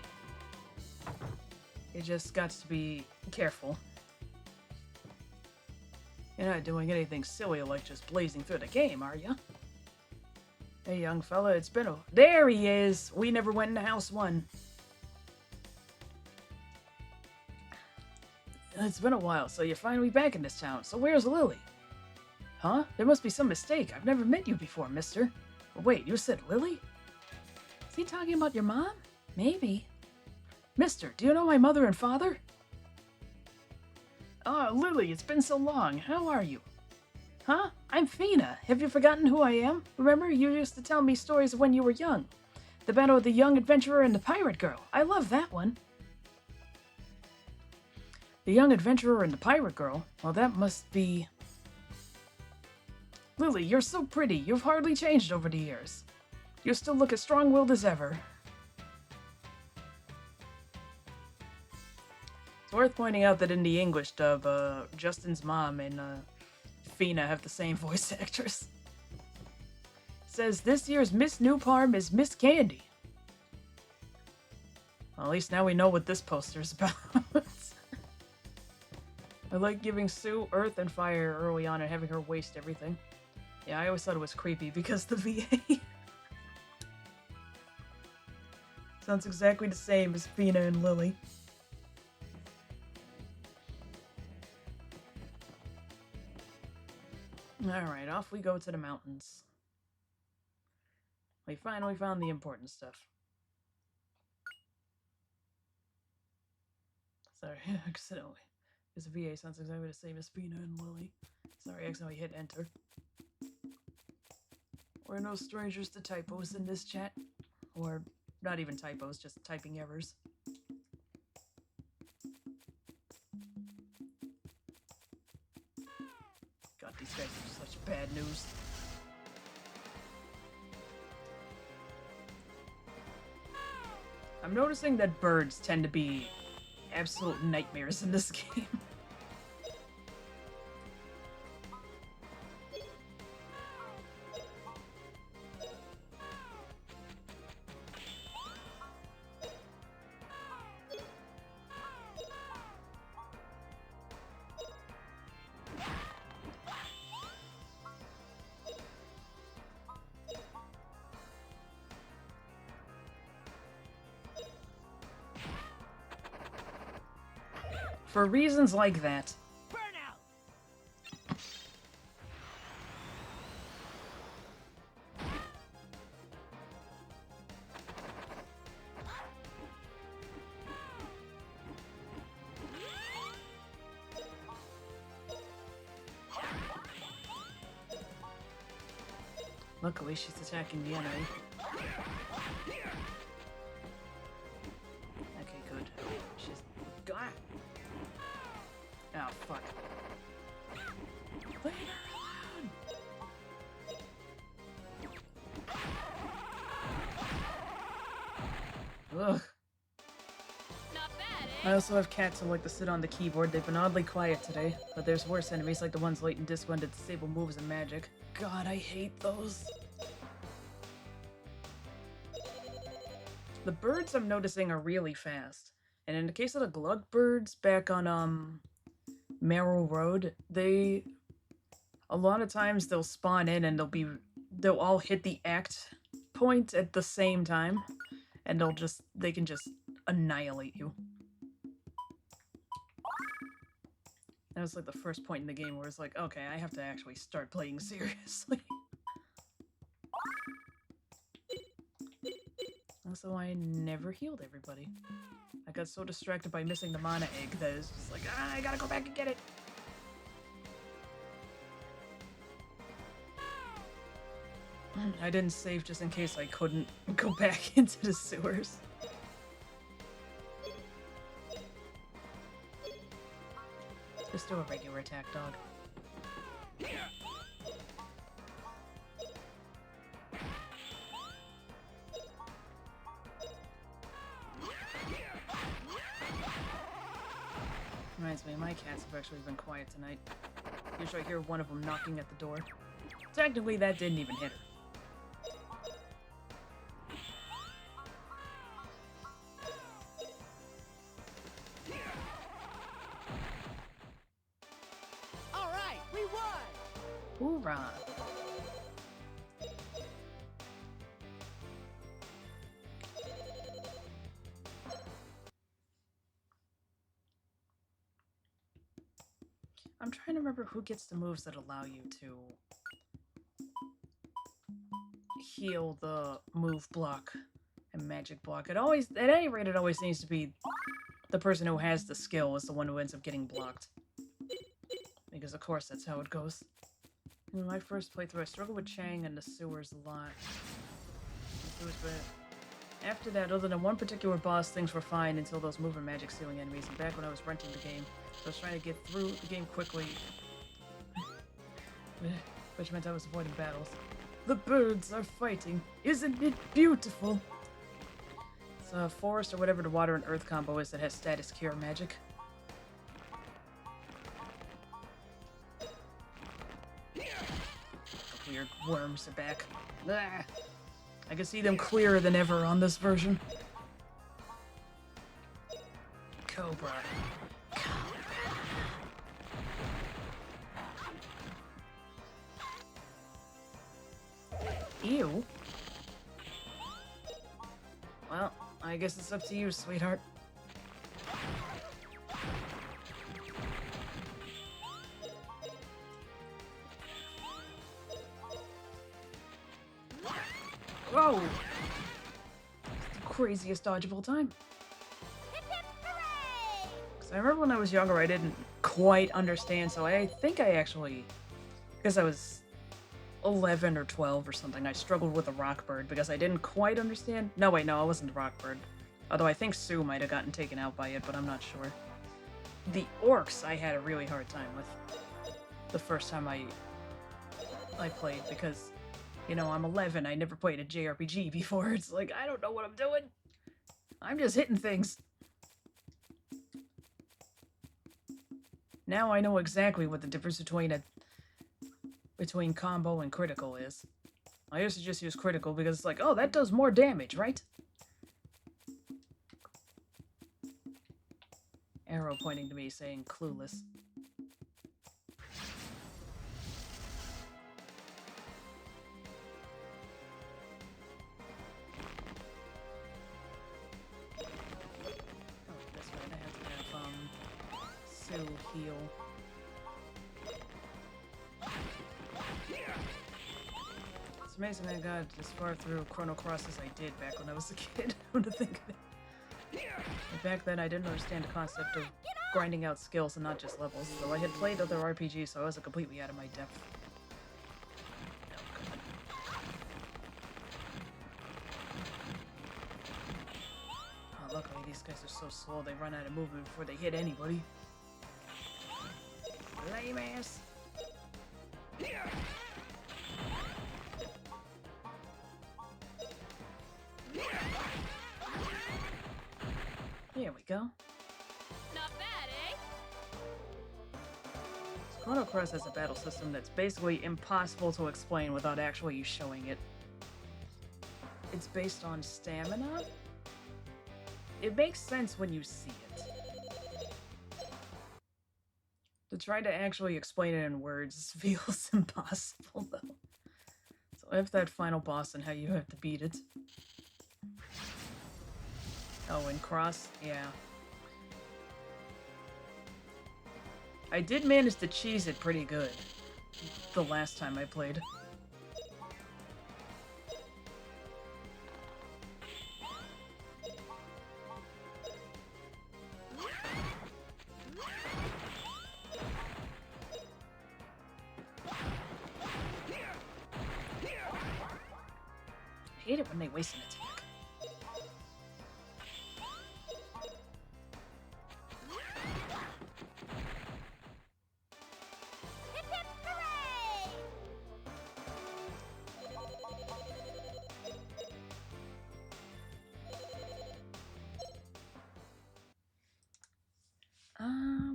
Speaker 1: You just got to be careful. You're not doing anything silly like just blazing through the game, are you? Hey, young fella, it's been a... There he is! We never went into House 1. It's been a while, so you're finally back in this town. So where's Lily? Huh? There must be some mistake. I've never met you before, mister. But wait, you said Lily? Is he talking about your mom? Maybe. Mister, do you know my mother and father? Oh, Lily, it's been so long. How are you? Huh? I'm Fina. Have you forgotten who I am? Remember, you used to tell me stories of when you were young. The battle of the young adventurer and the pirate girl. I love that one. The young adventurer and the pirate girl? Well, that must be... Lily, you're so pretty. You've hardly changed over the years. You still look as strong-willed as ever. It's worth pointing out that in the English dub, Justin's mom and Fina have the same voice actress. It says, this year's Miss New Parm is Miss Candy. Well, at least now we know what this poster's about. I like giving Sue earth and fire early on and having her waste everything. Yeah, I always thought it was creepy because the VA sounds exactly the same as Fina and Lily. Alright, off we go to the mountains. We finally found the important stuff. Sorry, accidentally. Because the VA sounds exactly the same as Fina and Lily. Sorry, I accidentally hit enter. We're no strangers to typos in this chat. Or, not even typos, just typing errors. God, these guys are such bad news. I'm noticing that birds tend to be absolute nightmares in this game. For reasons like that. Luckily, she's attacking the enemy. Okay, good. She's gone. Oh, fuck. Leave her alone! Ugh.
Speaker 2: Not bad,
Speaker 1: I
Speaker 2: eh?
Speaker 1: also have cats who like to sit on the keyboard. They've been oddly quiet today, but there's worse enemies like the ones late in disco and disable moves and magic. God, I hate those. The birds I'm noticing are really fast. And in the case of the glug birds back on Merrill Road, a lot of times they'll spawn in and they'll all hit the act point at the same time, and they can just annihilate you. That was like the first point in the game where it's like, okay, I have to actually start playing seriously. Also, I never healed everybody. I got so distracted by missing the mana egg that it's just like, I gotta go back and get it. I didn't save just in case I couldn't go back into the sewers. Just do a regular attack, dog. Reminds me, my cats have actually been quiet tonight. Usually I hear one of them knocking at the door. Technically, that didn't even hit her.
Speaker 3: Alright, we won!
Speaker 1: Hoorah! I'm trying to remember who gets the moves that allow you to heal the move block and magic block. At any rate, it always seems to be the person who has the skill is the one who ends up getting blocked. Because of course that's how it goes. In my first playthrough, I struggled with Chang and the sewers a lot. But after that, other than one particular boss, things were fine until those move and magic stealing enemies. And back when I was renting the game, I was trying to get through the game quickly, which meant I was avoiding battles. The birds are fighting. Isn't it beautiful? It's a forest or whatever the water and earth combo is that has status cure magic. Weird worms are back. Ah, I can see them clearer than ever on this version. Cobra. Ew. Well, I guess it's up to you, sweetheart. Whoa! It's the craziest dodge of all time.
Speaker 3: Hip hip hooray!
Speaker 1: Because I remember when I was younger, I didn't quite understand, so I think I actually... Because I was 11 or 12 or something, I struggled with the Rockbird because I didn't quite understand. No, wait, no, I wasn't the Rockbird. Although I think Sue might have gotten taken out by it, but I'm not sure. The orcs I had a really hard time with the first time I played because, you know, I'm 11, I never played a JRPG before. It's like, I don't know what I'm doing. I'm just hitting things. Now I know exactly what the difference between combo and critical is. I used to just use critical because it's like, oh, that does more damage, right? Arrow pointing to me saying clueless. Oh, that's right, I have to have, Sue heal. It's amazing I got as far through Chrono Cross as I did back when I was a kid, come to think of it. And back then I didn't understand the concept of grinding out skills and not just levels, so I had played other RPGs, so I wasn't completely out of my depth. Oh, God. luckily these guys are so slow they run out of movement before they hit anybody. Lame ass. There we go.
Speaker 2: Not bad, eh?
Speaker 1: Chrono Cross has a battle system that's basically impossible to explain without actually showing it. It's based on stamina. It makes sense when you see it. To try to actually explain it in words feels impossible, though. So I have that final boss and how you have to beat it. Oh, and Cross? Yeah. I did manage to cheese it pretty good the last time I played. I hate it when they waste an attack.
Speaker 3: Hip hip hooray!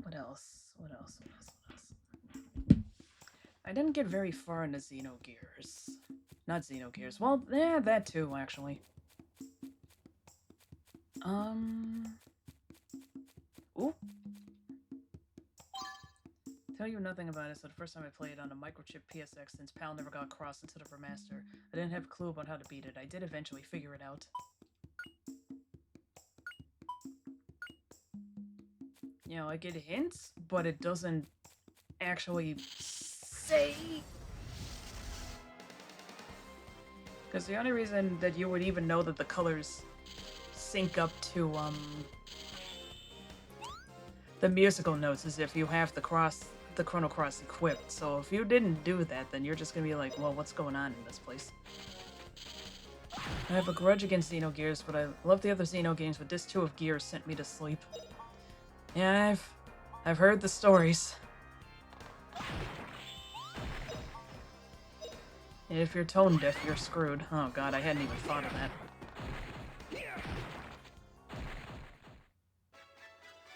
Speaker 1: What else? What else? What else? What else? I didn't get very far into Xenogears. Not Xenogears. Well, yeah, that too, actually. Ooh. Tell you nothing about it, so the first time I played on a microchip PSX since PAL never got crossed into the remaster. I didn't have a clue about how to beat it. I did eventually figure it out. You know, I get hints, but it doesn't actually say. Because the only reason that you would even know that the colors sync up to, the musical notes is if you have the Chrono Cross equipped. So if you didn't do that, then you're just gonna be like, well, what's going on in this place? I have a grudge against Xenogears, but I love the other Xeno games, but this too of Gears sent me to sleep. Yeah, I've heard the stories. And if you're tone deaf, you're screwed. Oh god, I hadn't even thought of that.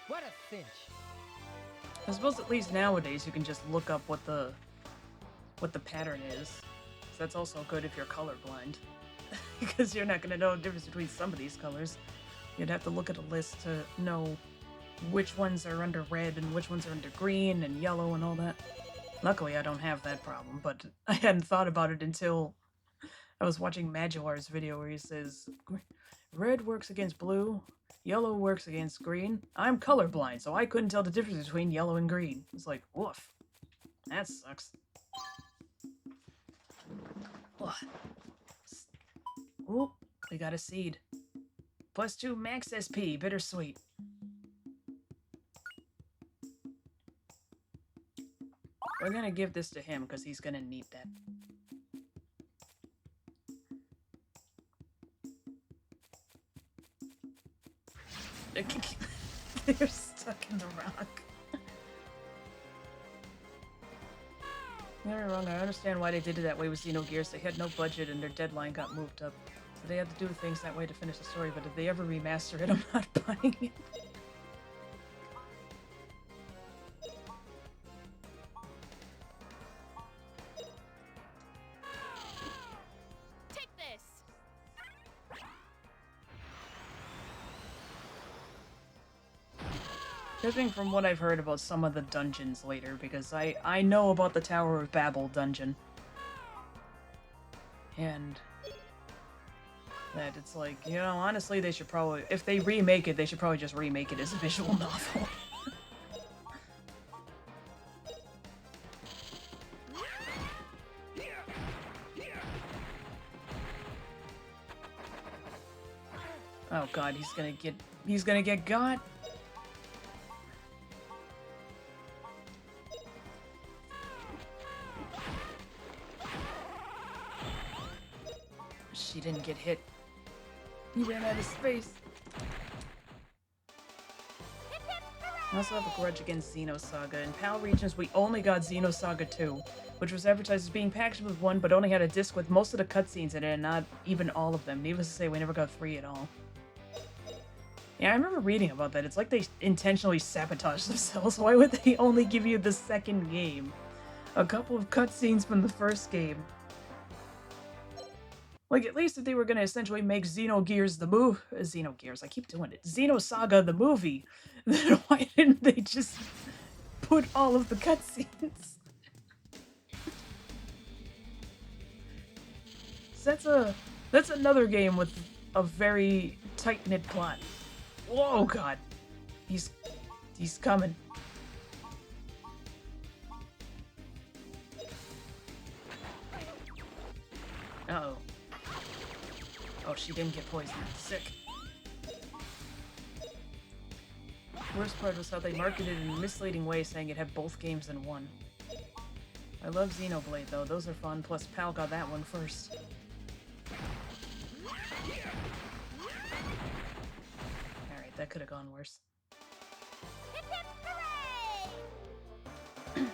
Speaker 3: What a cinch.
Speaker 1: I suppose at least nowadays you can just look up what the pattern is. So that's also good if you're colorblind. Because you're not gonna know the difference between some of these colors. You'd have to look at a list to know which ones are under red and which ones are under green and yellow and all that. Luckily, I don't have that problem, but I hadn't thought about it until I was watching Majuar's video where he says, red works against blue, yellow works against green. I'm colorblind, so I couldn't tell the difference between yellow and green. It's like, woof. That sucks. What? Ooh, we got a seed. +2 max SP, bittersweet. We're gonna give this to him because he's gonna need that. They're stuck in the rock. Don't get me wrong, I understand why they did it that way with Xenogears. They had no budget and their deadline got moved up. So they had to do things that way to finish the story, but if they ever remaster it, I'm not buying it.
Speaker 2: Take this.
Speaker 1: Judging from what I've heard about some of the dungeons later, because I know about the Tower of Babel dungeon. And that it's like, you know, honestly, they should probably, if they remake it, they should probably just remake it as a visual novel. Oh god, he's gonna get got. She didn't get hit. He ran out of space. I also have a grudge against Xenosaga. In PAL regions, we only got Xenosaga 2, which was advertised as being packaged with 1, but only had a disc with most of the cutscenes in it, and not even all of them. Needless to say, we never got 3 at all. Yeah, I remember reading about that. It's like they intentionally sabotaged themselves. Why would they only give you the second game? A couple of cutscenes from the first game. Like, at least if they were going to essentially make Xenogears the Xenogears, I keep doing it. Xenosaga the movie, then why didn't they just put all of the cutscenes? So that's another game with a very tight-knit plot. Whoa, God. He's coming. Uh-oh. Oh, she didn't get poisoned. Sick. Worst part was how they marketed it in a misleading way, saying it had both games in one. I love Xenoblade, though. Those are fun, plus Pal got that one first. Alright, that could have gone worse.
Speaker 3: Hip hip hooray!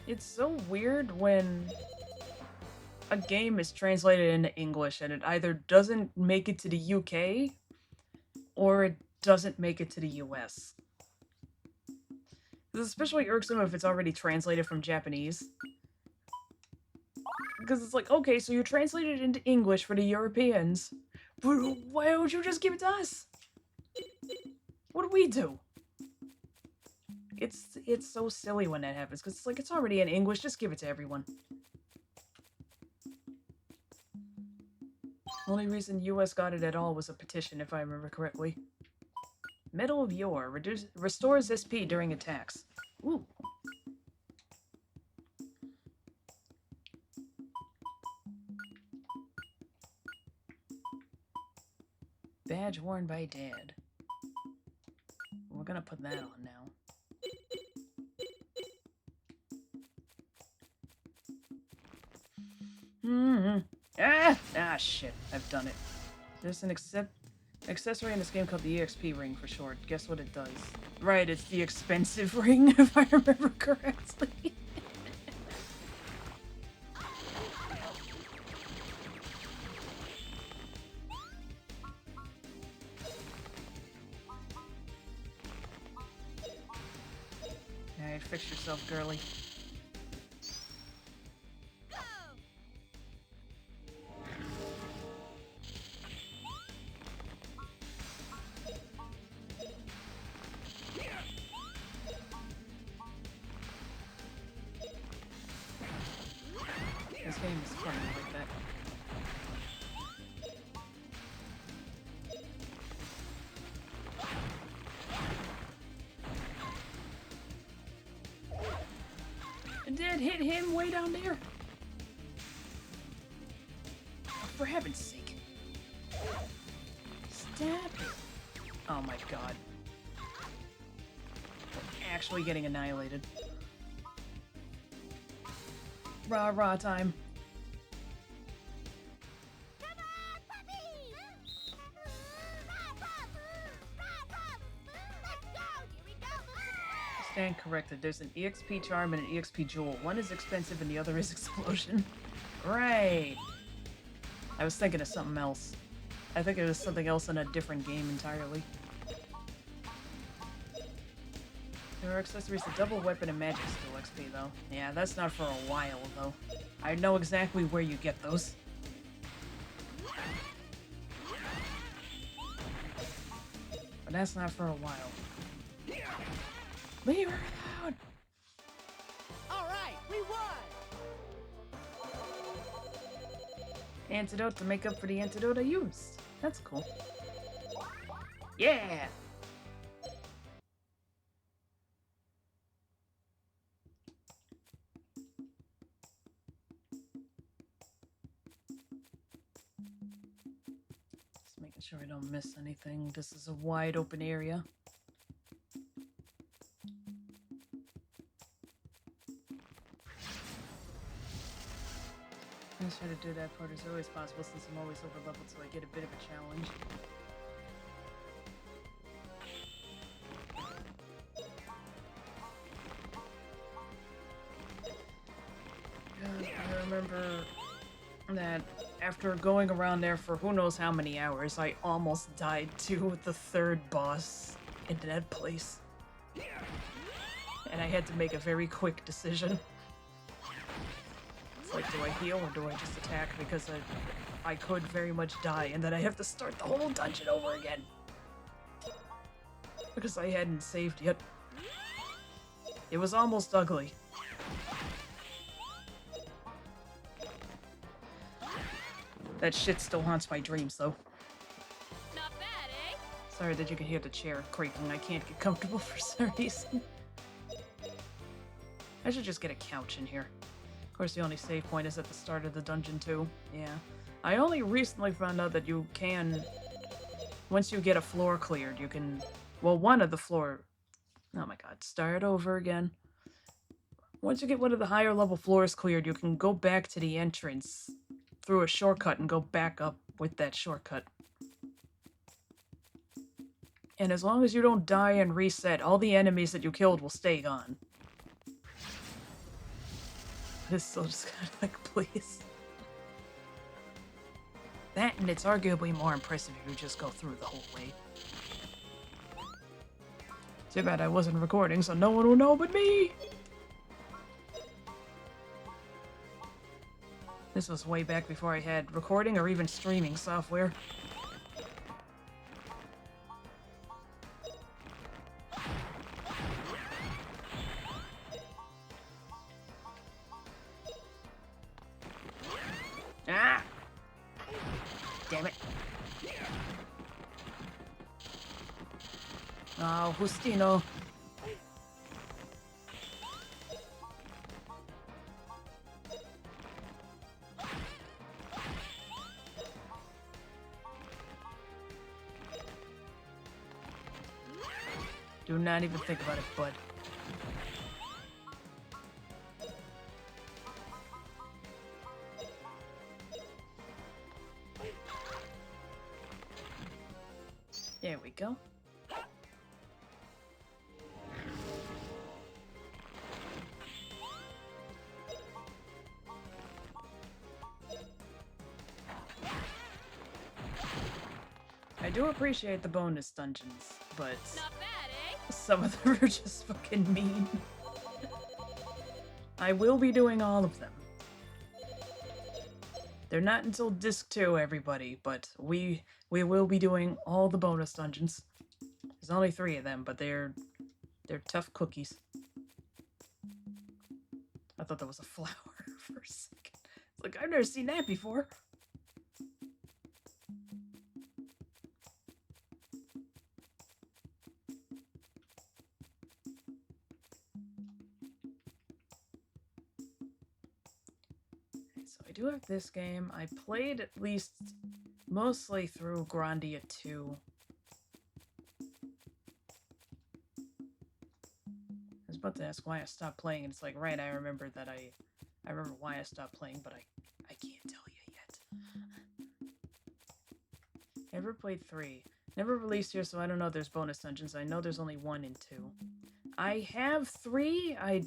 Speaker 1: It's so weird when a game is translated into English and it either doesn't make it to the UK or it doesn't make it to the US. This is especially irksome if it's already translated from Japanese. Because it's like, okay, so you translated it into English for the Europeans, but why don't you just give it to us? What do we do? It's so silly when that happens, because it's like, it's already in English, just give it to everyone. Only reason US got it at all was a petition, if I remember correctly. Medal of Yore. Restores SP during attacks. Ooh. Badge worn by Dad. We're gonna put that on now. Ah, shit. I've done it. There's an accessory in this game called the EXP ring for short. Guess what it does? Right, it's the expensive ring, if I remember correctly. Alright, fix yourself, girly. This game is fun like that. And Dad hit him way down there. Oh, for heaven's sake. Stop it. Oh my god. We're actually getting annihilated. Rah-rah time.
Speaker 3: Come on, puppy! Let's go! Here we go!
Speaker 1: Stand corrected. There's an EXP charm and an EXP jewel. One is expensive and the other is explosion. Right. I was thinking of something else. I think it was something else in a different game entirely. There are accessories to double weapon and magic skill XP, though. Yeah, that's not for a while, though. I know exactly where you get those. But that's not for a while. Leave her alone!
Speaker 3: All right, we won!
Speaker 1: Antidote to make up for the antidote I used. That's cool. Yeah! Just making sure I don't miss anything. This is a wide open area. I try to do that part as early as possible since I'm always over leveled, so I get a bit of a challenge. remember that after going around there for who knows how many hours, I almost died to the third boss in that place. And I had to make a very quick decision. It's like, do I heal or do I just attack? Because I could very much die, and then I have to start the whole dungeon over again. Because I hadn't saved yet. It was almost ugly. That shit still haunts my dreams, though.
Speaker 2: Not bad, eh?
Speaker 1: Sorry that you can hear the chair creaking. I can't get comfortable for some reason. I should just get a couch in here. Of course, the only save point is at the start of the dungeon, too. Yeah. I only recently found out that you can... Once you get a floor cleared, you can... Well, one of the floor... Oh my god, start over again. Once you get one of the higher level floors cleared, you can go back to the entrance through a shortcut and go back up with that shortcut. And as long as you don't die and reset, all the enemies that you killed will stay gone. It's still just kind of like, please. That, and it's arguably more impressive if you just go through the whole way. Too bad I wasn't recording, so no one will know but me! This was way back before I had recording or even streaming software. Ah! Damn it. Oh, Justino. Do not even think about it, bud. There we go. I do appreciate the bonus dungeons, but
Speaker 2: Not bad, eh?
Speaker 1: some of them are just fucking mean. I will be doing all of them. They're not until Disc 2, everybody, but we will be doing all the bonus dungeons. There's only 3 of them, but they're tough cookies. I thought that was a flower for a second. It's like, I've never seen that before. So I do have this game. I played at least mostly through Grandia 2. I was about to ask why I stopped playing, and it's like, right, I remember that I remember why I stopped playing, but I can't tell you yet. Never played 3. Never released here, so I don't know if there's bonus dungeons. I know there's only 1 and 2. I have 3. I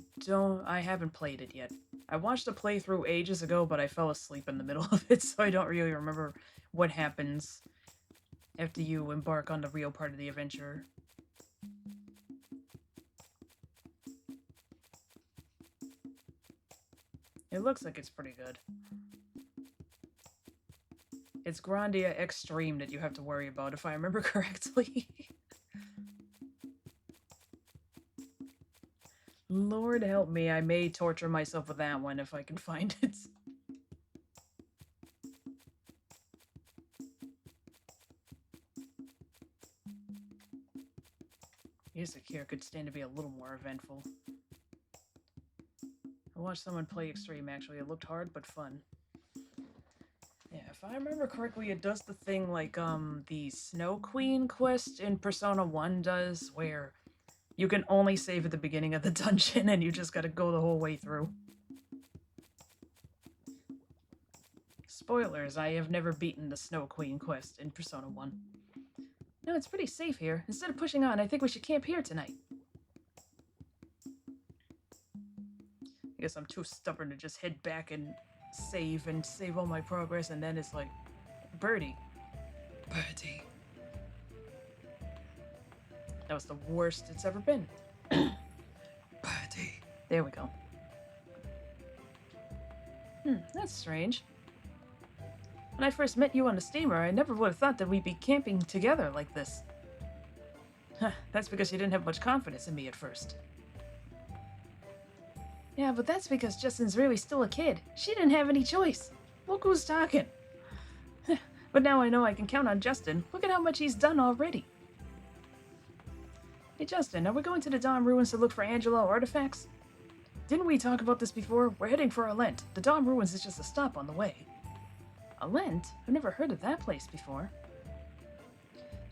Speaker 1: haven't played it yet. I watched a playthrough ages ago, but I fell asleep in the middle of it, so I don't really remember what happens after you embark on the real part of the adventure. It looks like it's pretty good. It's Grandia Extreme that you have to worry about, if I remember correctly. Lord help me, I may torture myself with that one if I can find it. Music here could stand to be a little more eventful. I watched someone play Extreme, actually. It looked hard, but fun. Yeah, if I remember correctly, it does the thing like, the Snow Queen quest in Persona 1 does, where you can only save at the beginning of the dungeon and you just gotta go the whole way through. Spoilers, I have never beaten the Snow Queen quest in Persona 1. No, it's pretty safe here. Instead of pushing on, I think we should camp here tonight. I guess I'm too stubborn to just head back and save and save all my progress, and then it's like, Birdie. Birdie. That was the worst it's ever been. Birdie. There we go. That's strange. When I first met you on the steamer, I never would have thought that we'd be camping together like this. That's because you didn't have much confidence in me at first.
Speaker 4: Yeah, but that's because Justin's really still a kid. She didn't have any choice.
Speaker 1: Look who's talking. But now I know I can count on Justin. Look at how much he's done already. Hey Justin, are we going to the Dom Ruins to look for Angelo artifacts? Didn't we talk about this before? We're heading for a Lent. The Dom Ruins is just a stop on the way. A Lent? I've never heard of that place before.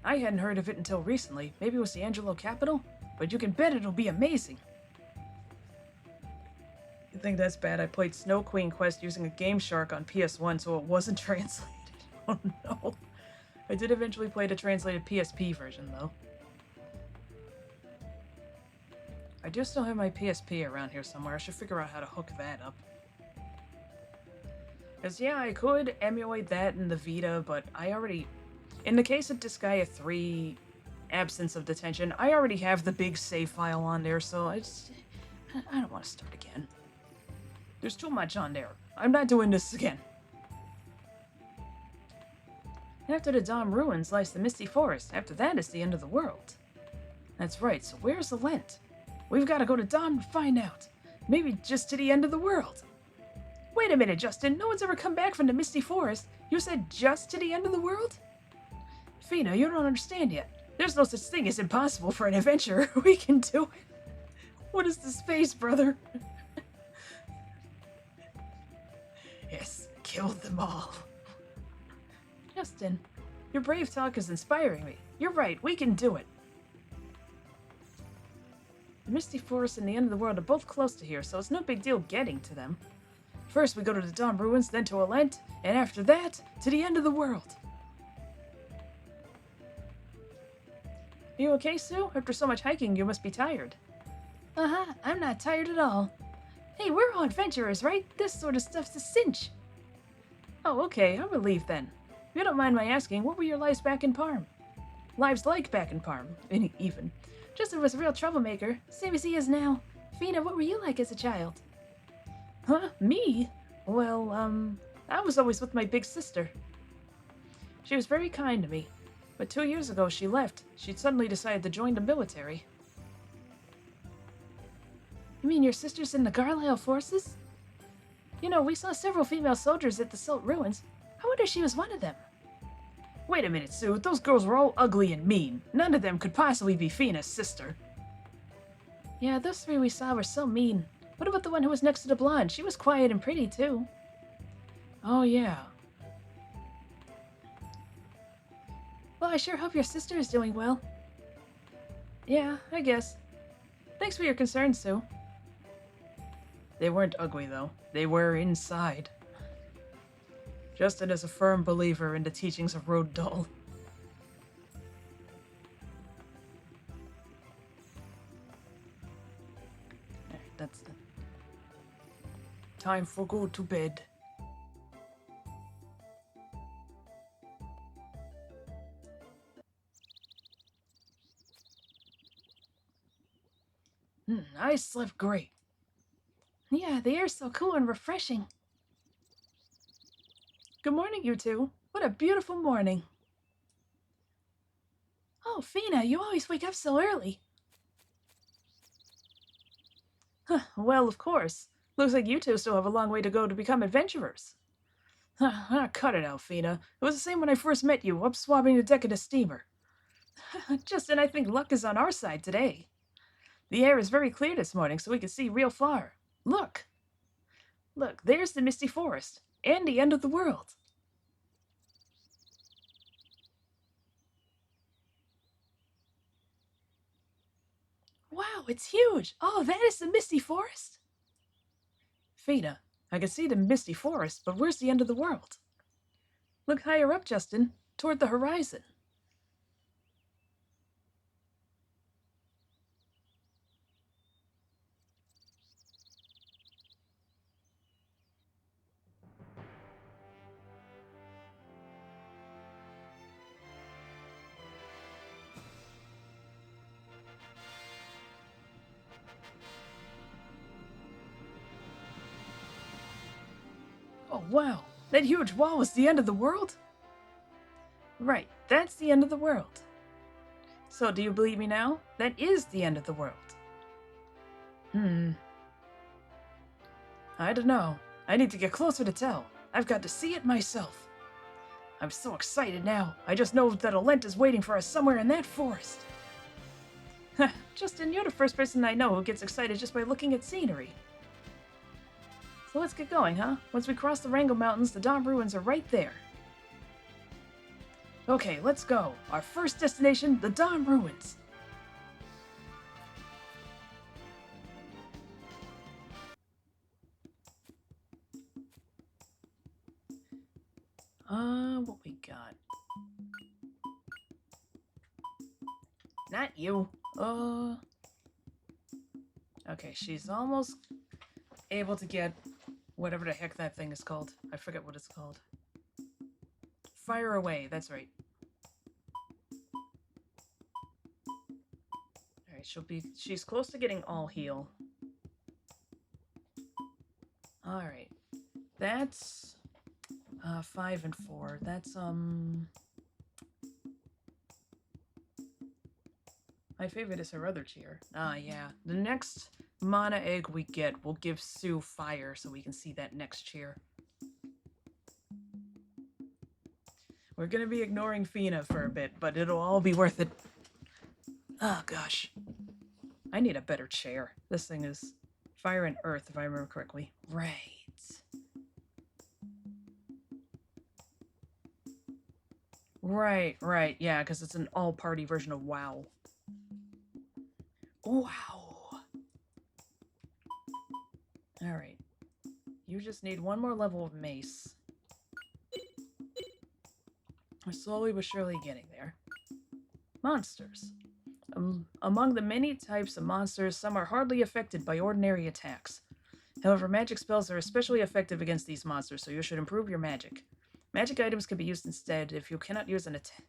Speaker 1: I hadn't heard of it until recently. Maybe it was the Angelo capital? But you can bet it'll be amazing. You think that's bad? I played Snow Queen Quest using a Game Shark on PS1, so it wasn't translated. Oh no. I did eventually play the translated PSP version, though. I do still have my PSP around here somewhere. I should figure out how to hook that up. Because, yeah, I could emulate that in the Vita, but I already... In the case of Disgaea 3, Absence of Detention, I already have the big save file on there, so I don't want to start again. There's too much on there. I'm not doing this again. After the Dom Ruins lies the Misty Forest. After that is the end of the world. That's right, so where's the Lent? We've got to go to Dom to find out. Maybe just to the end of the world. Wait a minute, Justin. No one's ever come back from the Misty Forest. You said just to the end of the world? Fina, you don't understand yet. There's no such thing as impossible for an adventurer. We can do it. What is this face, brother? Yes, kill them all. Justin, your brave talk is inspiring me. You're right, we can do it. The Misty Forest and the end of the world are both close to here, so it's no big deal getting to them. First we go to the Dom Ruins, then to a Lent, and after that, to the end of the world. You okay, Sue? After so much hiking, you must be tired.
Speaker 4: Uh-huh, I'm not tired at all. Hey, we're all adventurers, right? This sort of stuff's a cinch.
Speaker 1: Oh, okay, I'm relieved then. If you don't mind my asking, what were your lives back in Parm? Lives like back in Parm, even.
Speaker 4: Justin was a real troublemaker, same as he is now. Fina, what were you like as a child?
Speaker 1: Huh? Me? Well, I was always with my big sister. She was very kind to me, but 2 years ago she left. She'd suddenly decided to join the military.
Speaker 4: You mean your sister's in the Garlisle forces? You know, we saw several female soldiers at the Silt Ruins. I wonder if she was one of them.
Speaker 1: Wait a minute, Sue. Those girls were all ugly and mean. None of them could possibly be Fina's sister.
Speaker 4: Yeah, those three we saw were so mean. What about the one who was next to the blonde? She was quiet and pretty, too.
Speaker 1: Oh, yeah.
Speaker 4: Well, I sure hope your sister is doing well.
Speaker 1: Yeah, I guess. Thanks for your concern, Sue. They weren't ugly, though. They were inside. Justin is a firm believer in the teachings of Road Dull. Alright, that's the time for go to bed. I slept great.
Speaker 4: Yeah, the air's so cool and refreshing.
Speaker 1: Good morning, you two. What a beautiful morning.
Speaker 4: Oh, Fina, you always wake up so early.
Speaker 1: Well, of course. Looks like you two still have a long way to go to become adventurers. Cut it out, Fina. It was the same when I first met you, up swabbing the deck of the steamer. Justin, I think luck is on our side today. The air is very clear this morning, so we can see real far. Look! Look, there's the Misty Forest, and the end of the world.
Speaker 4: Wow, it's huge! Oh, that is the Misty Forest?
Speaker 1: Fina, I can see the Misty Forest, but where's the end of the world? Look higher up, Justin, toward the horizon. Oh, wow. That huge wall is the end of the world? Right, that's the end of the world. So, do you believe me now? That is the end of the world. I don't know. I need to get closer to tell. I've got to see it myself. I'm so excited now. I just know that Alent is waiting for us somewhere in that forest. Justin, you're the first person I know who gets excited just by looking at scenery. So let's get going, huh? Once we cross the Rangle Mountains, the Dom Ruins are right there. Okay, let's go. Our first destination, the Dom Ruins. What we got? Not you. Okay, she's almost able to get whatever the heck that thing is called. I forget what it's called. Fire away, that's right. Alright, she's close to getting all heal. Alright. That's 5 and 4. That's my favorite is her other cheer. Yeah. The next mana egg we get will give Sue fire so we can see that next cheer. We're gonna be ignoring Fina for a bit, but it'll all be worth it. Oh gosh. I need a better chair. This thing is fire and earth, if I remember correctly. Right. Right, yeah, because it's an all-party version of WoW. Wow. Alright. You just need one more level of mace. We're slowly but surely getting there. Monsters. Among the many types of monsters, some are hardly affected by ordinary attacks. However, magic spells are especially effective against these monsters, so you should improve your magic. Magic items can be used instead if you cannot use an attack.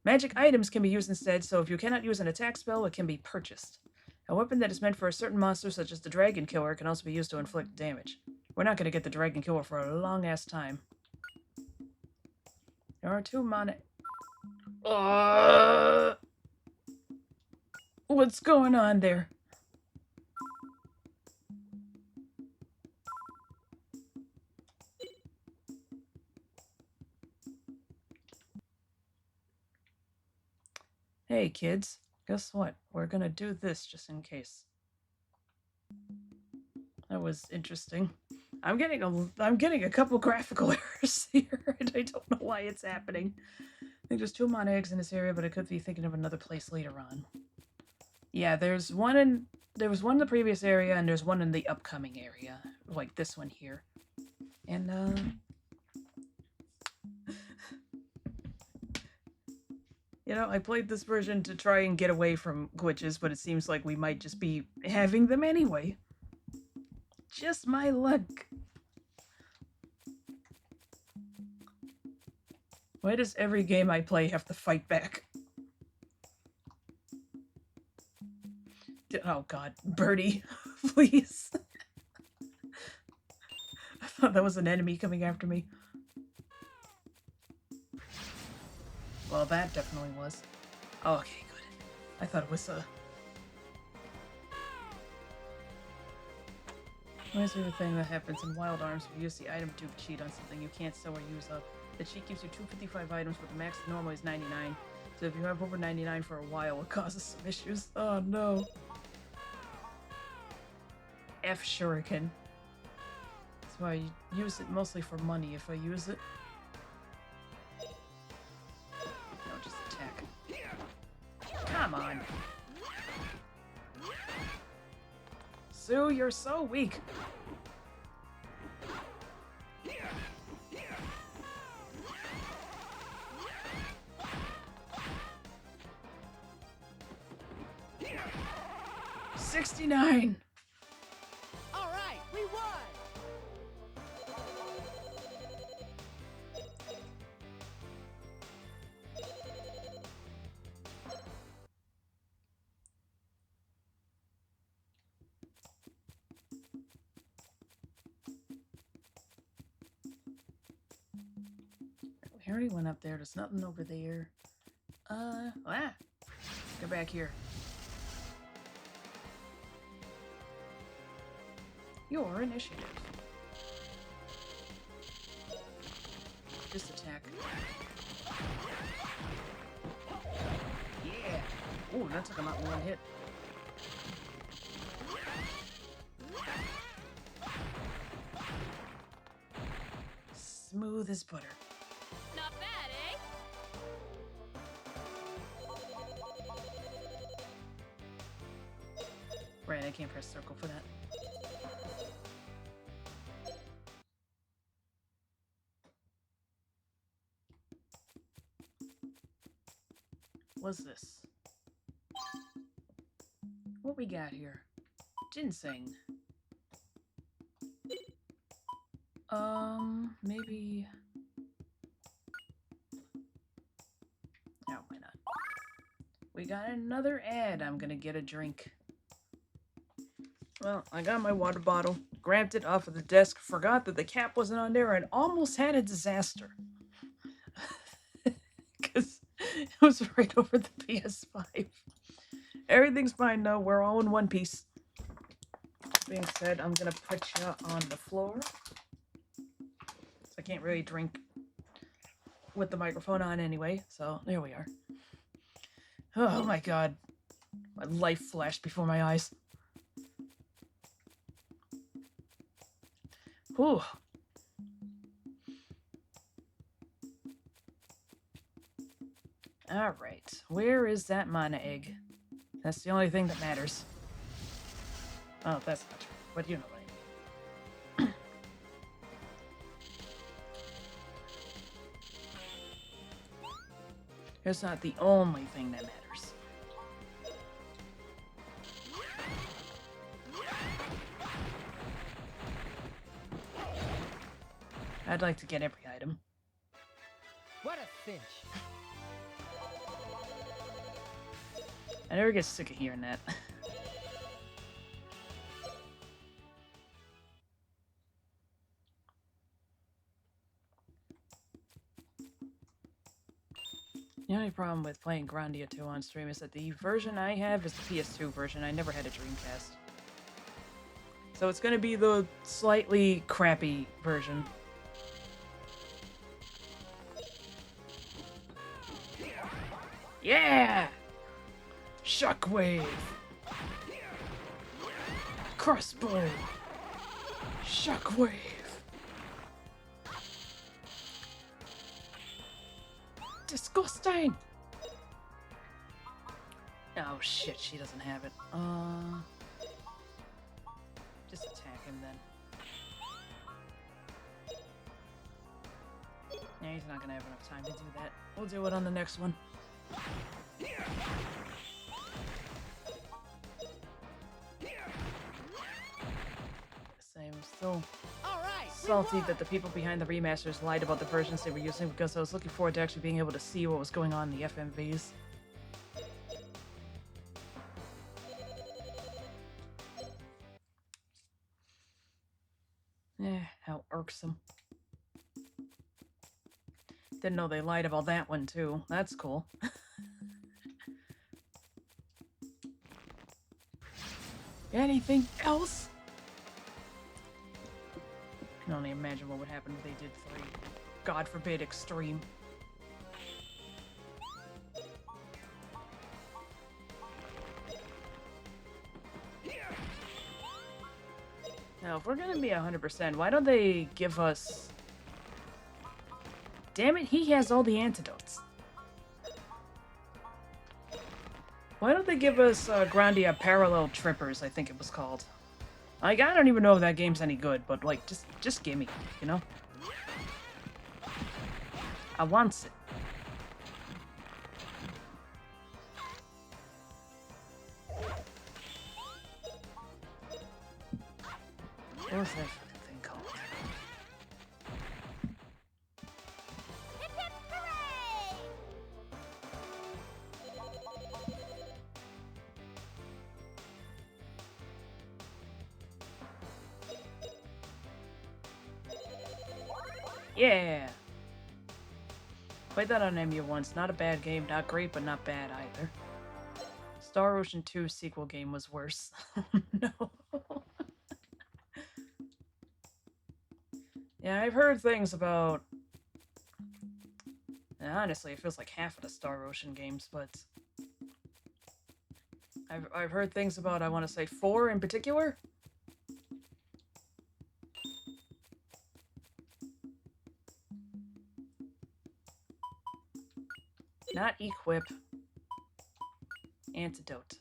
Speaker 1: Magic items can be used instead, so if you cannot use an attack spell, it can be purchased. A weapon that is meant for a certain monster, such as the Dragon Killer, can also be used to inflict damage. We're not going to get the Dragon Killer for a long-ass time. There are 2 mana... What's going on there? Hey kids, guess what? We're gonna do this just in case. That was interesting. I'm getting a couple graphical errors here, and I don't know why it's happening. I think there's 2 mana eggs in this area, but I could be thinking of another place later on. Yeah, there was one in the previous area, and there's one in the upcoming area, like this one here. And you know, I played this version to try and get away from glitches, but it seems like we might just be having them anyway. Just my luck. Why does every game I play have to fight back? Oh god, Birdie, please. I thought that was an enemy coming after me. Well, that definitely was. Oh, okay, good. I thought it was, My favorite thing that happens in Wild Arms if you use the item to cheat on something you can't sell or use up. The cheat gives you 255 items, but the max normally is 99. So if you have over 99 for a while, it causes some issues. Oh no. F Shuriken. So I use it mostly for money if I use it. No, just attack. Come on. Sue, you're so weak. $69.
Speaker 3: All right, we won.
Speaker 1: we already went up there. There's nothing over there. Get back here. Your initiative. Just attack. Yeah! Ooh, that took him out in one hit. Smooth as butter.
Speaker 2: Not bad, eh?
Speaker 1: Right, I can't press circle for that. What's this? What we got here? Ginseng. Maybe... Oh, why not? We got another ad. I'm gonna get a drink. Well, I got my water bottle, grabbed it off of the desk, forgot that the cap wasn't on there, and almost had a disaster. Because it was right over the PS5. Everything's fine though, we're all in one piece. Being said, I'm gonna put you on the floor. I can't really drink with the microphone on anyway, so there we are. Oh my god. My life flashed before my eyes. Whew. Alright, where is that mana egg? That's the only thing that matters. Oh, that's not true, but you know what I mean. It's not the only thing that matters. I'd like to get every item.
Speaker 3: What a cinch.
Speaker 1: I never get sick of hearing that. The only problem with playing Grandia 2 on stream is that the version I have is the PS2 version. I never had a Dreamcast. So it's gonna be the slightly crappy version. Yeah! Shockwave! Crossbow! Shockwave! Disgusting! Oh shit, she doesn't have it. Just attack him then. Yeah, he's not gonna have enough time to do that. We'll do it on the next one. I'm still salty that the people behind the remasters lied about the versions they were using because I was looking forward to actually being able to see what was going on in the FMVs. How irksome. Didn't know they lied about that one too. That's cool. Anything else? I can only imagine what would happen if they did 3. God forbid, extreme. Now, if we're gonna be 100%, why don't they give us... Damn it, he has all the antidotes. Why don't they give us Grandia Parallel Trippers, I think it was called. Like, I don't even know if that game's any good, but, like, just gimme, you know? I wants it. What was that fucking thing called?
Speaker 2: Hip hip hooray!
Speaker 1: Yeah! Played that on EMU once. Not a bad game. Not great, but not bad either. Star Ocean 2 sequel game was worse. No. Yeah, I've heard things about... And honestly, it feels like half of the Star Ocean games, but... I've heard things about, I want to say, 4 in particular. Not Equip. Antidote.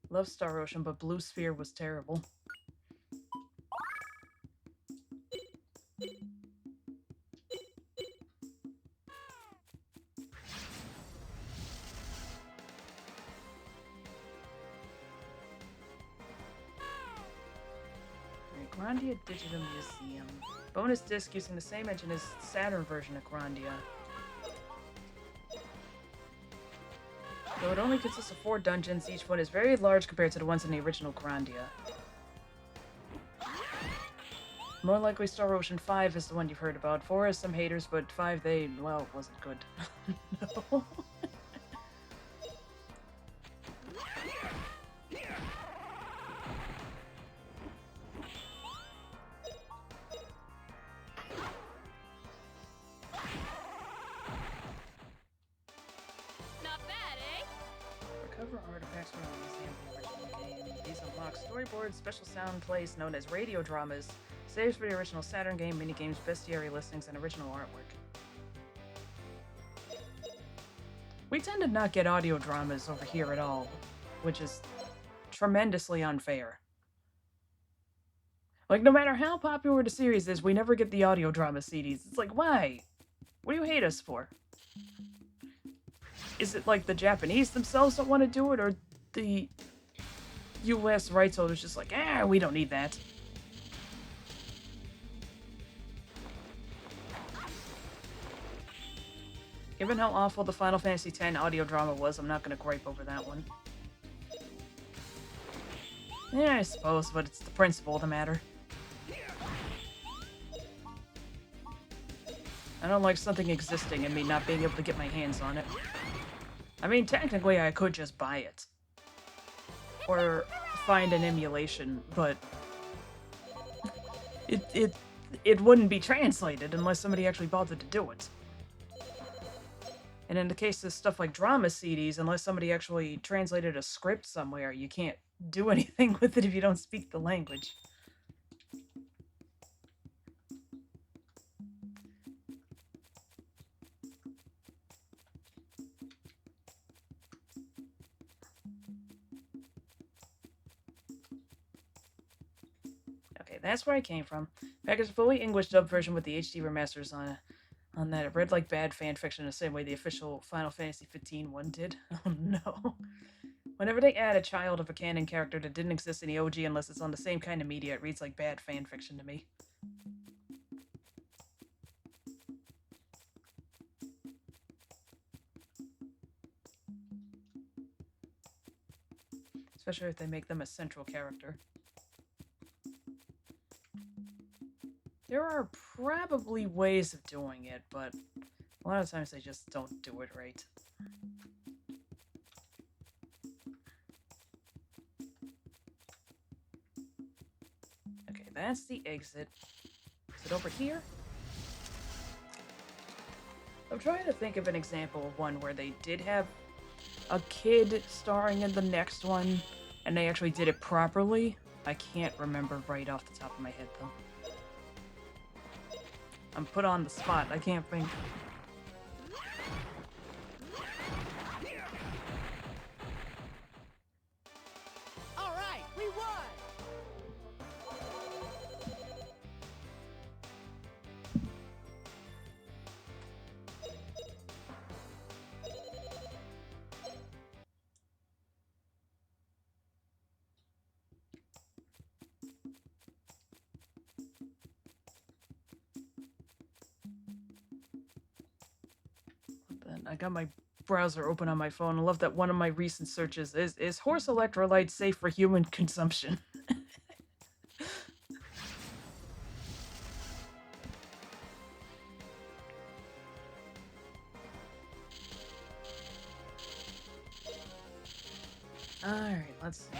Speaker 1: Love Star Ocean, but Blue Sphere was terrible. Grandia Digital Museum. Bonus disc using the same engine as Saturn version of Grandia. Though it only consists of 4 dungeons, each one is very large compared to the ones in the original Grandia. More likely Star Ocean 5 is the one you've heard about. 4 has some haters, but 5, well, wasn't good. No.
Speaker 2: Not bad, eh?
Speaker 1: Recover artifacts from the original game. These unlock storyboards, special sound plays known as radio dramas, saves for the original Saturn game, minigames, bestiary listings, and original artwork. We tend to not get audio dramas over here at all, which is tremendously unfair. Like, no matter how popular the series is, we never get the audio drama CDs. It's like, why? What do you hate us for? Is it like the Japanese themselves don't want to do it, or the US rights holders just like, we don't need that? Given how awful the Final Fantasy X audio drama was, I'm not going to gripe over that one. Yeah, I suppose, but it's the principle of the matter. I don't like something existing and me not being able to get my hands on it. I mean, technically I could just buy it. Or find an emulation, but... It wouldn't be translated unless somebody actually bothered to do it. And in the case of stuff like drama CDs, unless somebody actually translated a script somewhere, you can't do anything with it if you don't speak the language. Okay, that's where I came from. Packaged a fully English dub version with the HD remasters on that. It read like bad fanfiction the same way the official Final Fantasy 15 one did. Oh no. Whenever they add a child of a canon character that didn't exist in the OG unless it's on the same kind of media, it reads like bad fanfiction to me. Especially if they make them a central character. There are probably ways of doing it, but a lot of times they just don't do it right. Okay, that's the exit. Is it over here? I'm trying to think of an example of one where they did have a kid starring in the next one, and they actually did it properly. I can't remember right off the top of my head, though. I'm put on the spot. I can't think.
Speaker 3: All right, we won.
Speaker 1: I got my browser open on my phone. I love that one of my recent searches is horse electrolyte safe for human consumption? Alright, let's see.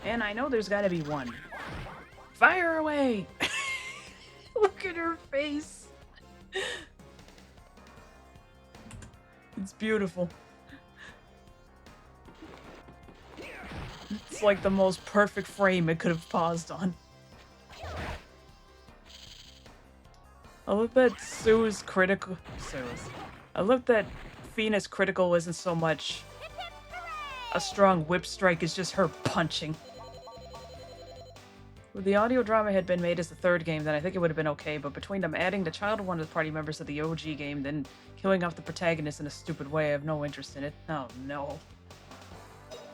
Speaker 1: And I know there's gotta be one. Fire away! Look at her face! It's beautiful. It's like the most perfect frame it could have paused on. I love that Sue's critical. I love that Fina's critical isn't so much a strong whip strike, it's just her punching. If the audio drama had been made as the third game, then I think it would have been okay, but between them adding the child of one of the party members of the OG game, then killing off the protagonist in a stupid way, I have no interest in it. Oh no.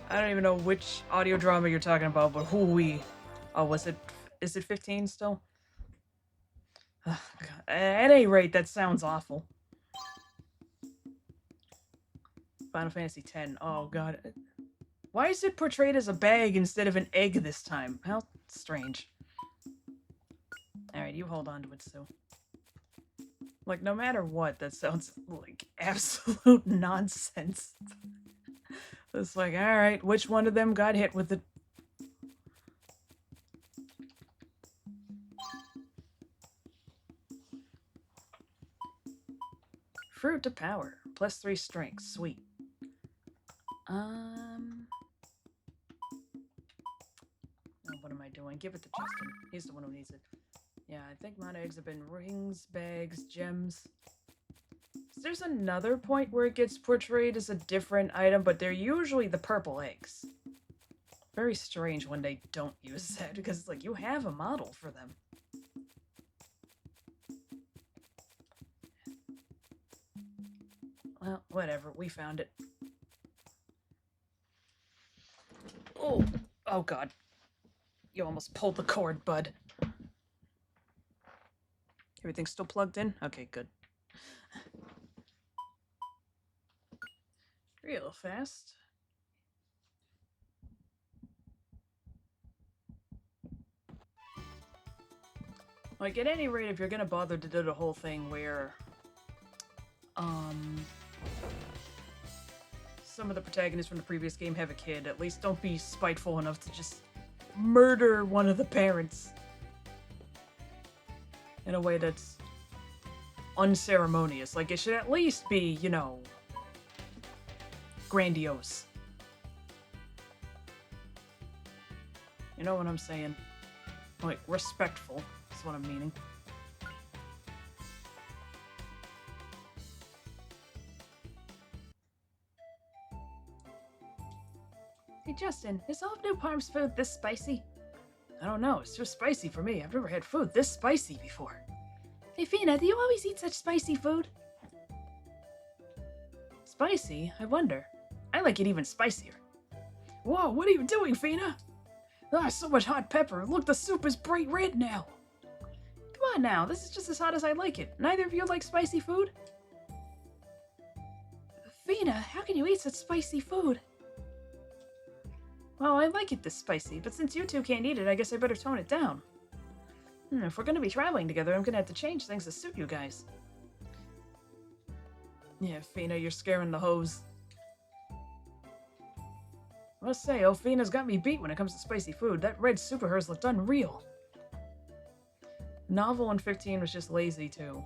Speaker 1: I don't even know which audio drama you're talking about, but hoo-wee. Oh, is it 15 still? Oh, God. At any rate, that sounds awful. Final Fantasy X. Oh, God. Why is it portrayed as a bag instead of an egg this time? How strange. Alright, you hold on to it, Sue. Like, no matter what, that sounds like absolute nonsense. It's like, alright, which one of them got hit with it? Fruit to power. +3 strength. Sweet. What am I doing? Give it to Justin. He's the one who needs it. Yeah, I think mana eggs have been rings, bags, gems. There's another point where it gets portrayed as a different item, but they're usually the purple eggs. Very strange when they don't use that, because it's like, you have a model for them. Well, whatever. We found it. Oh! Oh, God. You almost pulled the cord, bud. Everything's still plugged in? Okay, good. Real fast. Like, at any rate, if you're gonna bother to do the whole thing where, some of the protagonists from the previous game have a kid, at least don't be spiteful enough to just murder one of the parents. In a way that's unceremonious. Like, it should at least be, you know, grandiose. You know what I'm saying? Like, respectful is what I'm meaning. Hey Justin, is all of New Parm's food this spicy? I don't know, it's too spicy for me. I've never had food this spicy before. Hey Fina, do you always eat such spicy food? Spicy? I wonder. I like it even spicier. Whoa, what are you doing, Fina? Ah, so much hot pepper. Look, the soup is bright red now. Come on now, this is just as hot as I like it. Neither of you like spicy food? Fina, how can you eat such spicy food? Well, I like it this spicy, but since you two can't eat it, I guess I better tone it down. If we're gonna be traveling together, I'm gonna have to change things to suit you guys. Yeah, Fina, you're scaring the hose. I must say, oh, Fina's got me beat when it comes to spicy food. That red soup of hers looked unreal. Novel in 15 was just lazy, too.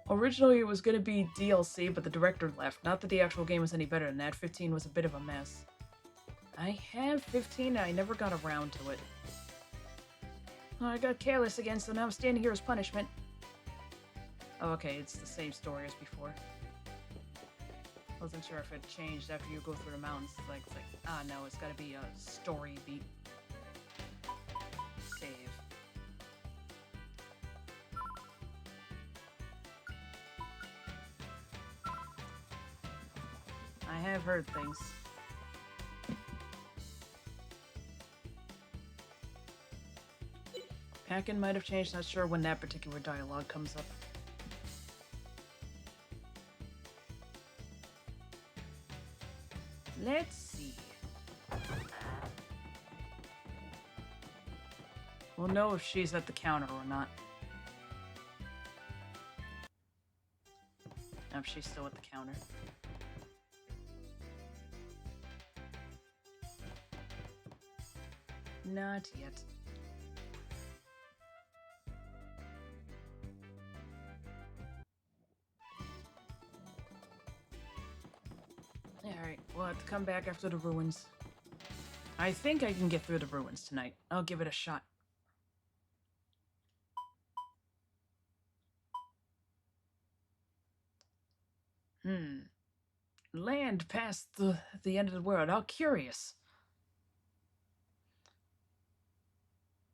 Speaker 1: Originally, it was gonna be DLC, but the director left. Not that the actual game was any better than that. 15 was a bit of a mess. I have 15 and I never got around to it. Oh, I got careless again, so now I'm standing here as punishment. Oh, okay, it's the same story as before. Wasn't sure if it changed after you go through the mountains. It's like, no, it's gotta be a story beat. Save. I have heard things. Pakon might have changed, not sure when that particular dialogue comes up. Let's see. We'll know if she's at the counter or not. If she's still at the counter. Not yet. Alright, we'll have to come back after the ruins. I think I can get through the ruins tonight. I'll give it a shot. Land past the end of the world. How curious.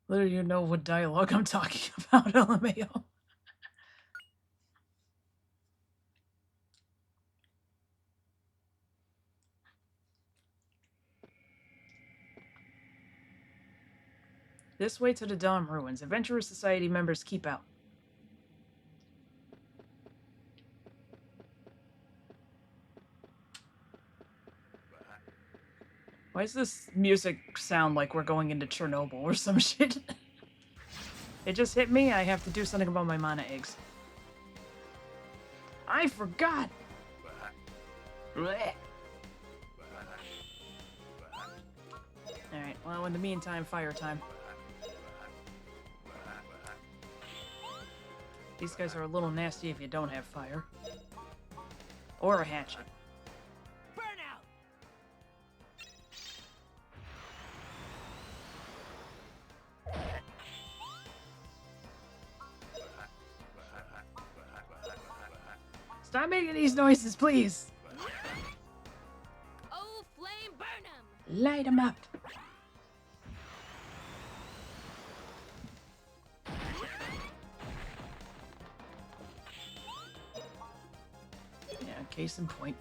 Speaker 1: Literally, you know what dialogue I'm talking about, LMAO. This way to the Dawn Ruins. Adventurers Society members keep out. Why does this music sound like we're going into Chernobyl or some shit? It just hit me. I have to do something about my mana eggs. I forgot! Alright, well, in the meantime, fire time. These guys are a little nasty if you don't have fire. Or a hatchet.
Speaker 3: Burnout!
Speaker 1: Stop making these noises, please!
Speaker 2: Oh, flame burn 'em!
Speaker 1: Light them up! Yeah, case in point.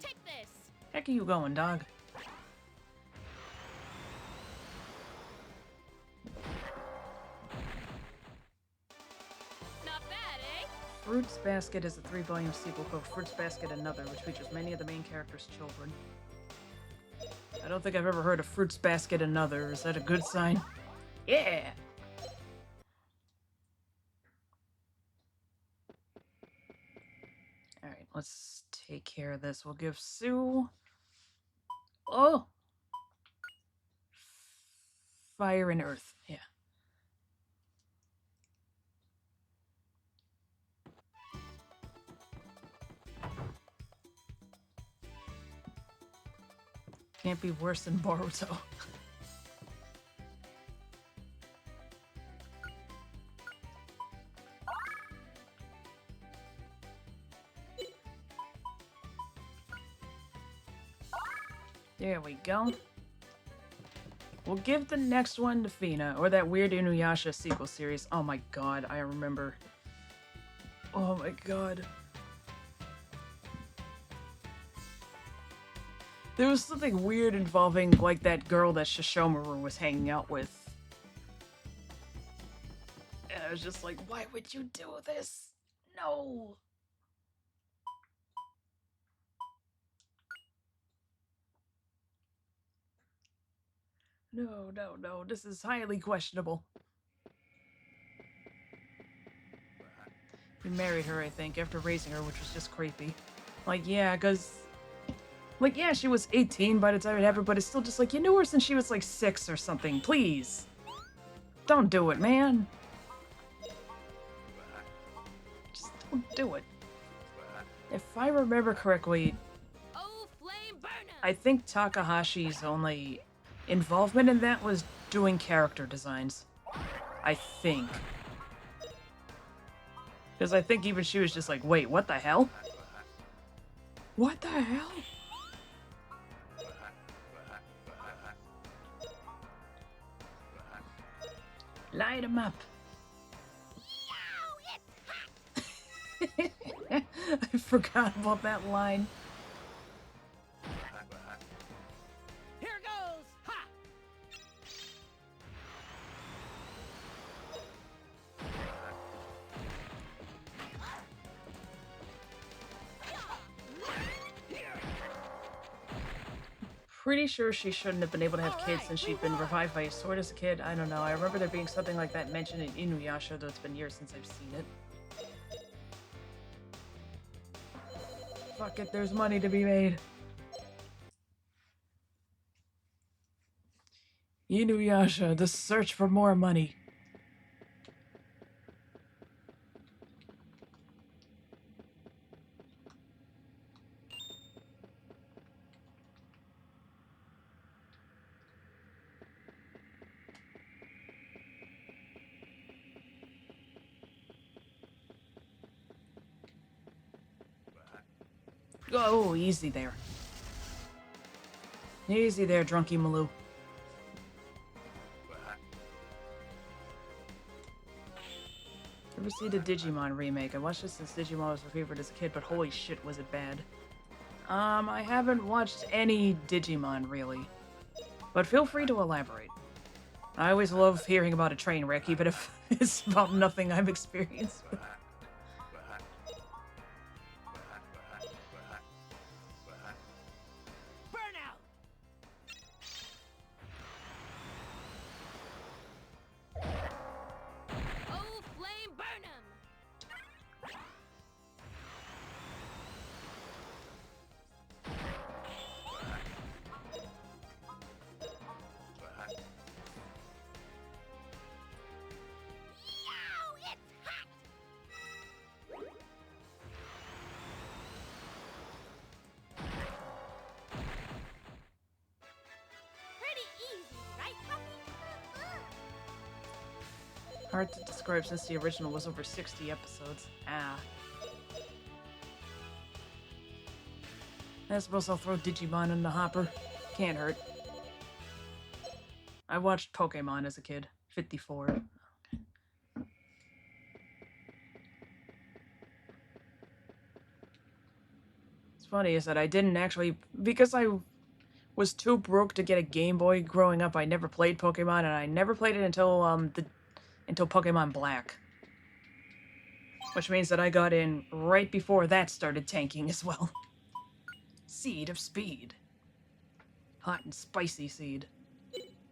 Speaker 2: Take this!
Speaker 1: Heck are you going, dog?
Speaker 2: Not bad, eh?
Speaker 1: Fruits Basket is a 3-volume sequel called Fruits Basket Another, which features many of the main characters' children. I don't think I've ever heard of Fruits Basket Another. Is that a good sign? Yeah! Alright, let's take care of this. We'll give Sue... Oh! Fire and Earth, yeah. Can't be worse than Boruto. There we go. We'll give the next one to Fina, or that weird Inuyasha sequel series. Oh my god, I remember. Oh my god. There was something weird involving, like, that girl that Shishomaru was hanging out with. And I was just like, why would you do this? No! No, no, no. This is highly questionable. He married her, I think, after raising her, which was just creepy. Like, yeah, because... Like, yeah, she was 18 by the time it happened, but it's still just like, you knew her since she was like 6 or something. Please. Don't do it, man. Just don't do it. If I remember correctly,
Speaker 2: Oh, flame burn 'em!
Speaker 1: I think Takahashi's only involvement in that was doing character designs. I think. Because I think even she was just like, wait, what the hell? What the hell? Light 'em up. I forgot about that line.
Speaker 3: Here goes! Ha!
Speaker 1: Pretty sure she shouldn't have been able to have kids since she'd been revived by a sword as a kid. I don't know. I remember there being something like that mentioned in Inuyasha, though it's been years since I've seen it. Fuck it, there's money to be made. Inuyasha, the search for more money. Oh, easy there. Easy there, Drunky Maloo. Ever see the Digimon remake? I watched this since Digimon was my favorite as a kid, but holy shit, was it bad. I haven't watched any Digimon, really. But feel free to elaborate. I always love hearing about a train wreck, even if it's about nothing I've experienced.
Speaker 3: Burnout!
Speaker 2: Oh, flame burn 'em! Yow, it's hot! Pretty easy, right, puppy?
Speaker 1: Hard to describe since the original was over 60 episodes. Ah. I suppose I'll throw Digimon in the hopper. Can't hurt. I watched Pokemon as a kid. 54. What's funny is that I didn't actually... Because I was too broke to get a Game Boy growing up, I never played Pokemon, and I never played it until Pokemon Black. Which means that I got in right before that started tanking as well. Seed of Speed. Hot and spicy seed.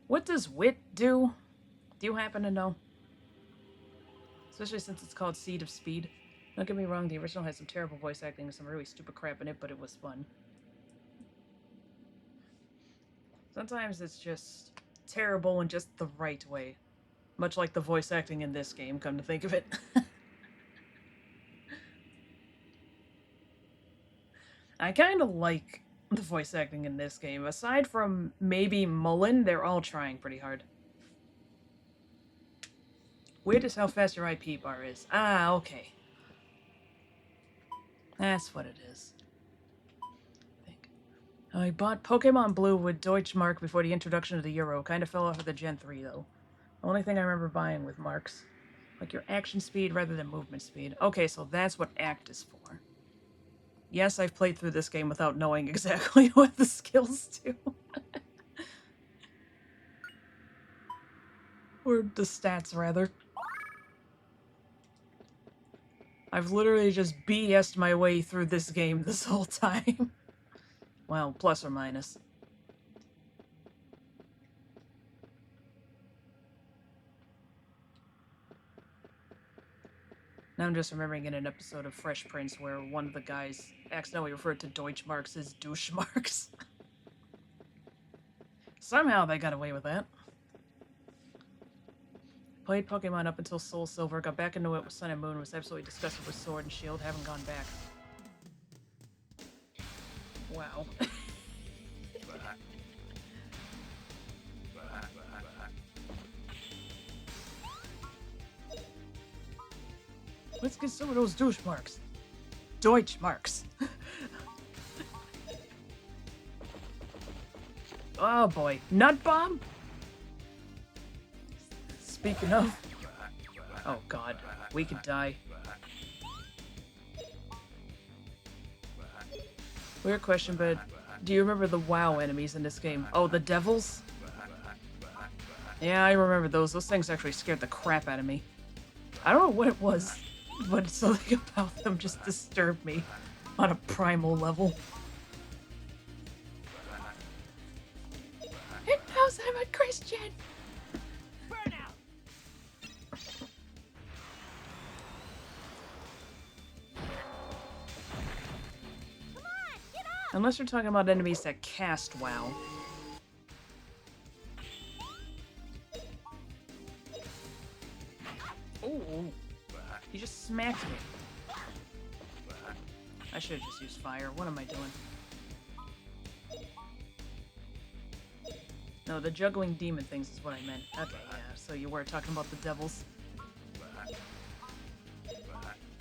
Speaker 1: What does wit do? Do you happen to know? Especially since it's called Seed of Speed. Don't get me wrong, the original had some terrible voice acting and some really stupid crap in it, but it was fun. Sometimes it's just terrible in just the right way. Much like the voice acting in this game, come to think of it. I kind of like the voice acting in this game. Aside from maybe Mullen, they're all trying pretty hard. Weird is how fast your IP bar is. Ah, okay. That's what it is. I bought Pokemon Blue with Deutschmark before the introduction of the Euro. Kind of fell off of the Gen 3, though. Only thing I remember buying with marks. Like your action speed rather than movement speed. Okay, so that's what ACT is for. Yes, I've played through this game without knowing exactly what the skills do. Or the stats, rather. I've literally just BS'd my way through this game this whole time. Well, plus or minus. Now I'm just remembering in an episode of Fresh Prince where one of the guys accidentally referred to Deutschmarks as douchemarks. Somehow they got away with that. Played Pokemon up until Soul Silver, got back into it with Sun and Moon, was absolutely disgusted with Sword and Shield, haven't gone back. Wow. Let's get some of those douchemarks. Deutschmarks. Oh boy. Nut bomb? Speaking of... Oh god. We could die. Weird question, but do you remember the WoW enemies in this game? Oh, the devils? Yeah, I remember those. Those things actually scared the crap out of me. I don't know what it was, but something about them just disturbed me on a primal level. It knows I'm a Christian!
Speaker 3: Burnout!
Speaker 1: Unless you're talking about enemies that cast WoW. Oh, he just smacked me. I should have just used fire. What am I doing? No, the juggling demon things is what I meant. Okay, yeah, so you were talking about the devils.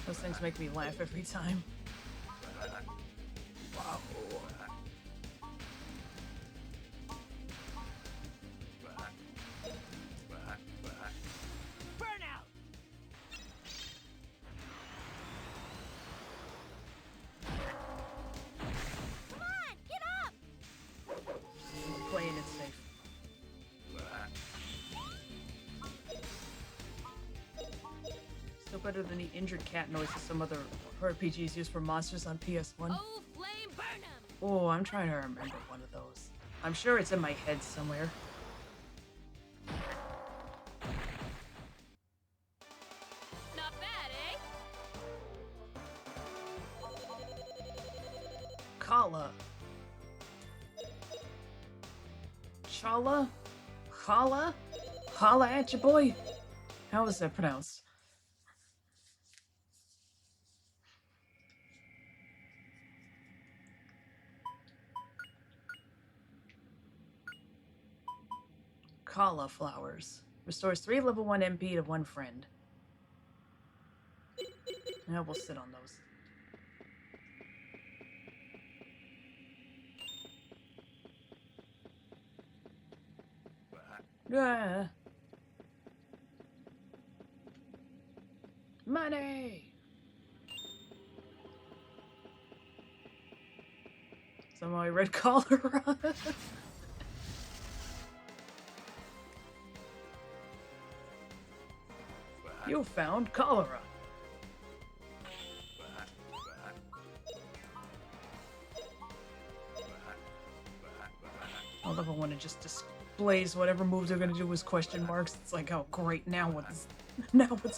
Speaker 1: Those things make me laugh every time. Wow.
Speaker 3: Burnout!
Speaker 2: Come on, get up!
Speaker 1: I'm playing it safe. Still better than the injured cat noises some other RPGs use for monsters on PS1.
Speaker 2: Oh, flame burn 'em!
Speaker 1: Oh, I'm trying to remember one of those. I'm sure it's in my head somewhere.
Speaker 2: Not bad, eh?
Speaker 1: Kala. Chala? Kala? Holla at ya, boy? How is that pronounced? Kala flowers. Restores 3 level 1 MP to 1 friend. Now we'll sit on those. Ah. Money! Somehow I read cholera. You found cholera. I love it when it just displays whatever moves they're gonna do with question marks. It's like, oh great, now what's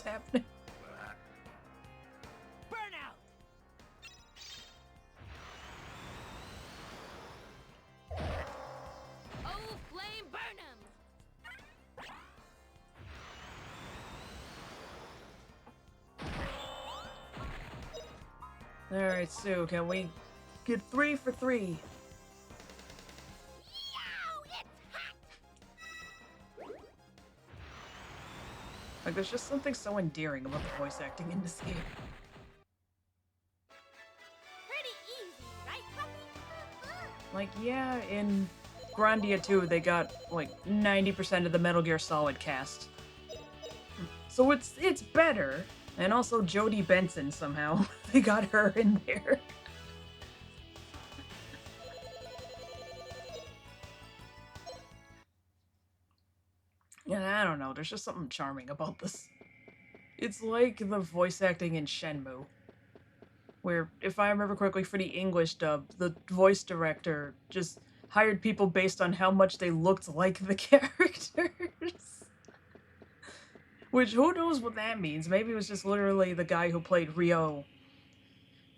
Speaker 1: happening?
Speaker 3: Burnout!
Speaker 2: Oh, flame burn 'em!
Speaker 1: Alright, Sue, can we get 3 for 3?
Speaker 2: Yow, it's hot!
Speaker 1: Like, there's just something so endearing about the voice acting in this game.
Speaker 2: Pretty easy, right, puppy?
Speaker 1: Like, yeah, in Grandia 2, they got, like, 90% of the Metal Gear Solid cast. So it's better. And also Jodie Benson, somehow. They got her in there. Yeah, I don't know, there's just something charming about this. It's like the voice acting in Shenmue. Where, if I remember correctly, for the English dub, the voice director just hired people based on how much they looked like the characters. Which, who knows what that means? Maybe it was just literally the guy who played Ryo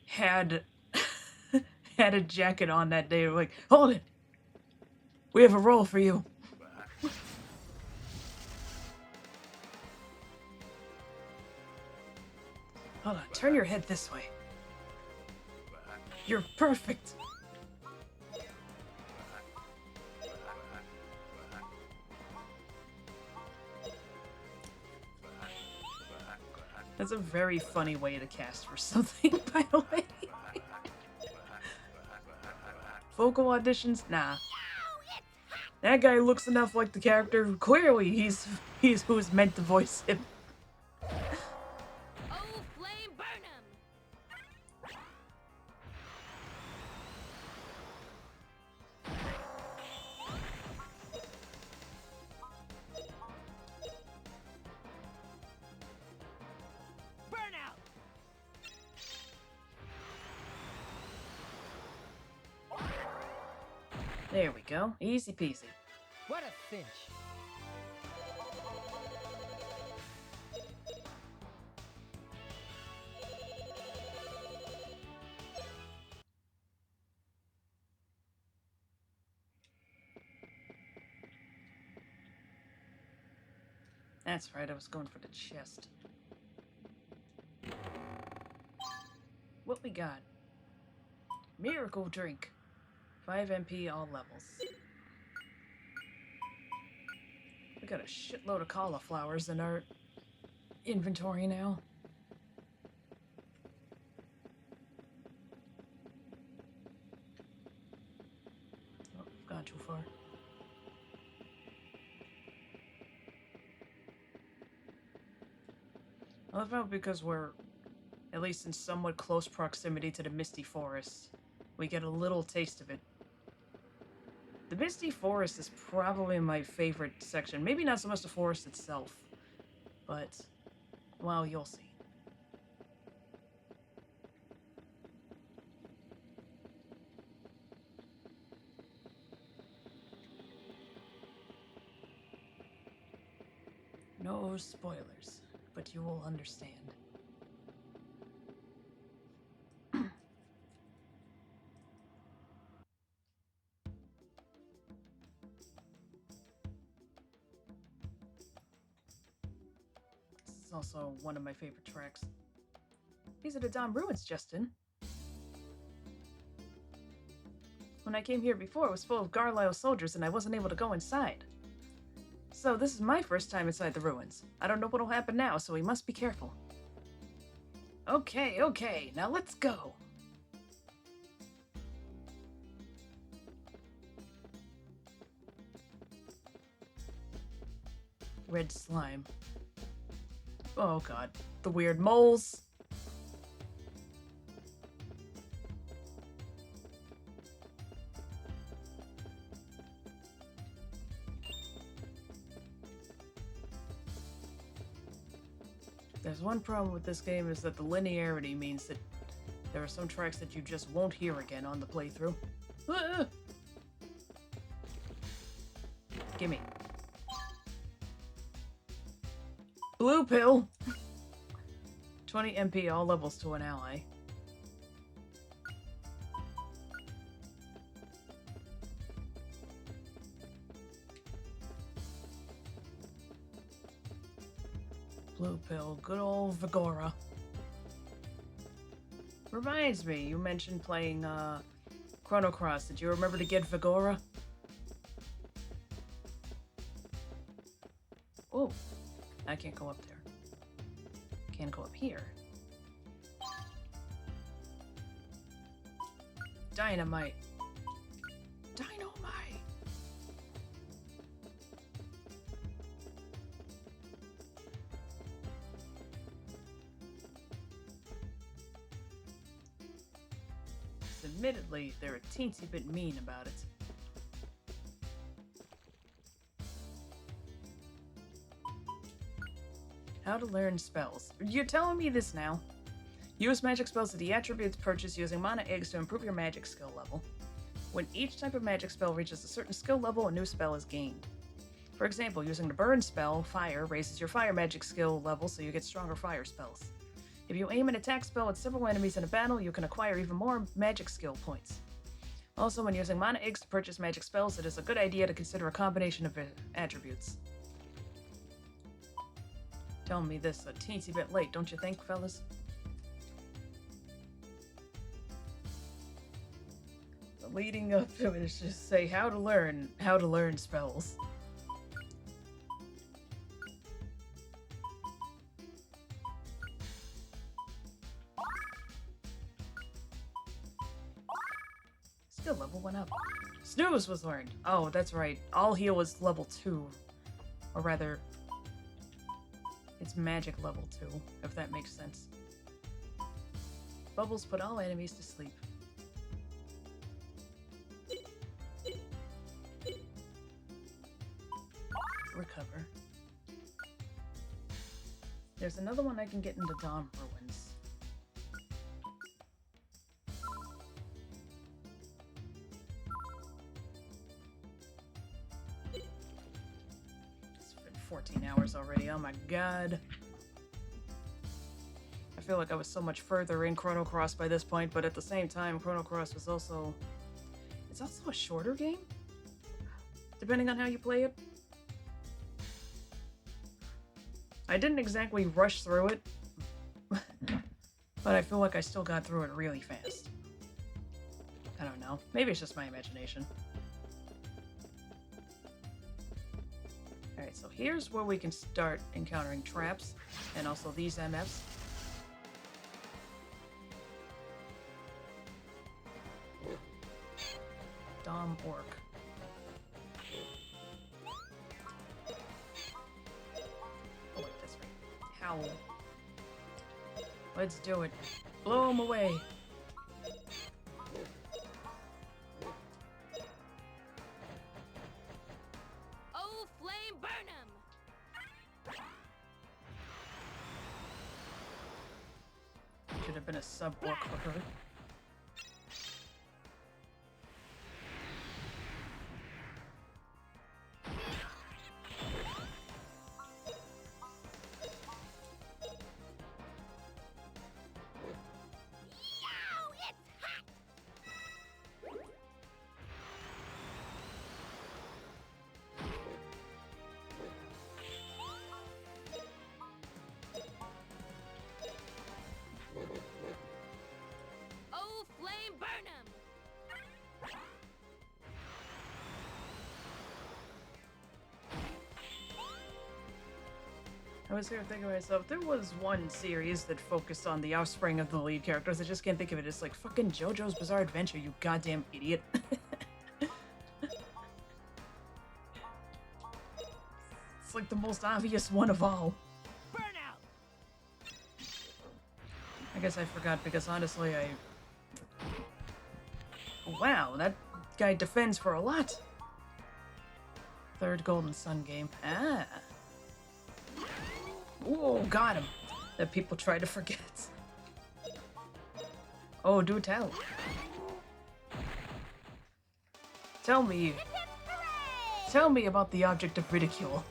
Speaker 1: had had a jacket on that day. Like, hold it! We have a role for you. Hold on, turn your head this way. You're perfect! That's a very funny way to cast for something, by the way. Vocal auditions? Nah. That guy looks enough like the character. Clearly, he's who's meant to voice him.
Speaker 2: Oh, flame burn 'em!
Speaker 3: Burnout!
Speaker 1: There we go. Easy peasy.
Speaker 3: What a cinch!
Speaker 1: That's right, I was going for the chest. What we got? Miracle drink. 5 MP all levels. We got a shitload of cauliflowers in our inventory now. Oh, I've gone too far. I love how because we're at least in somewhat close proximity to the Misty Forest, we get a little taste of it. The Misty Forest is probably my favorite section. Maybe not so much the forest itself, but, well, you'll see. No spoilers, but you will understand. This is also one of my favorite tracks. These are the Dom Ruins, Justin. When I came here before, it was full of Garlisle soldiers and I wasn't able to go inside. So this is my first time inside the ruins. I don't know what'll happen now, so we must be careful. Okay, now let's go. Red slime. Oh god, the weird moles. There's one problem with this game is that the linearity means that there are some tracks that you just won't hear again on the playthrough. Ah! Gimme. Blue pill! 20 MP, all levels to an ally. Blue pill, good old Vigora. Reminds me, you mentioned playing Chrono Cross. Did you remember to get Vigora? Oh, I can't go up there. Can't go up here. Dynamite. Dynamite! Admittedly, they're a teensy bit mean about it. How to learn spells. You're telling me this now? Use magic spells with the attributes purchased using mana eggs to improve your magic skill level. When each type of magic spell reaches a certain skill level, a new spell is gained. For example, using the burn spell, fire, raises your fire magic skill level so you get stronger fire spells. If you aim an attack spell at several enemies in a battle, you can acquire even more magic skill points. Also, when using mana eggs to purchase magic spells, it is a good idea to consider a combination of attributes. Telling me this a teensy bit late, don't you think, fellas? Leading up to it is just say how to learn spells. Skill level went up. Snooze was learned. Oh, that's right. All heal was level 2. Or rather, it's magic level 2, if that makes sense. Bubbles put all enemies to sleep. Recover. There's another one I can get into Dom Ruins. It's been 14 hours already, oh my god. I feel like I was so much further in Chrono Cross by this point, but at the same time, Chrono Cross was also... It's also a shorter game? Depending on how you play it. I didn't exactly rush through it, but I feel like I still got through it really fast. I don't know. Maybe it's just my imagination. Alright, so here's where we can start encountering traps, and also these MFs. Dumb orc. Oh wait, that's right. Howl. Let's do it. Blow him away.
Speaker 2: Oh, flame burn 'em!
Speaker 1: Should have been a sub-orc for her.
Speaker 2: Yow, it's hot! Oh, flame burn 'em!
Speaker 1: I was here thinking to myself, there was one series that focused on the offspring of the lead characters. I just can't think of it. It's like fucking JoJo's Bizarre Adventure, you goddamn idiot. It's like the most obvious one of all.
Speaker 3: Burn out!
Speaker 1: I guess I forgot because honestly Wow, that guy defends for a lot. Third Golden Sun game. Ah. Whoa, got him. That people try to forget. Oh, do tell. Tell me. Tell me about the object of ridicule.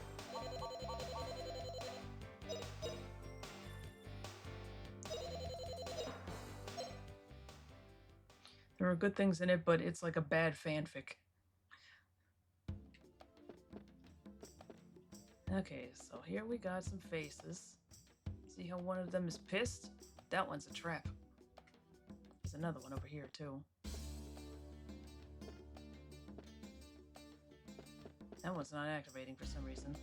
Speaker 1: There are good things in it, but it's like a bad fanfic. Okay, so here we got some faces. See how one of them is pissed? That one's a trap. There's another one over here, too. That one's not activating for some reason.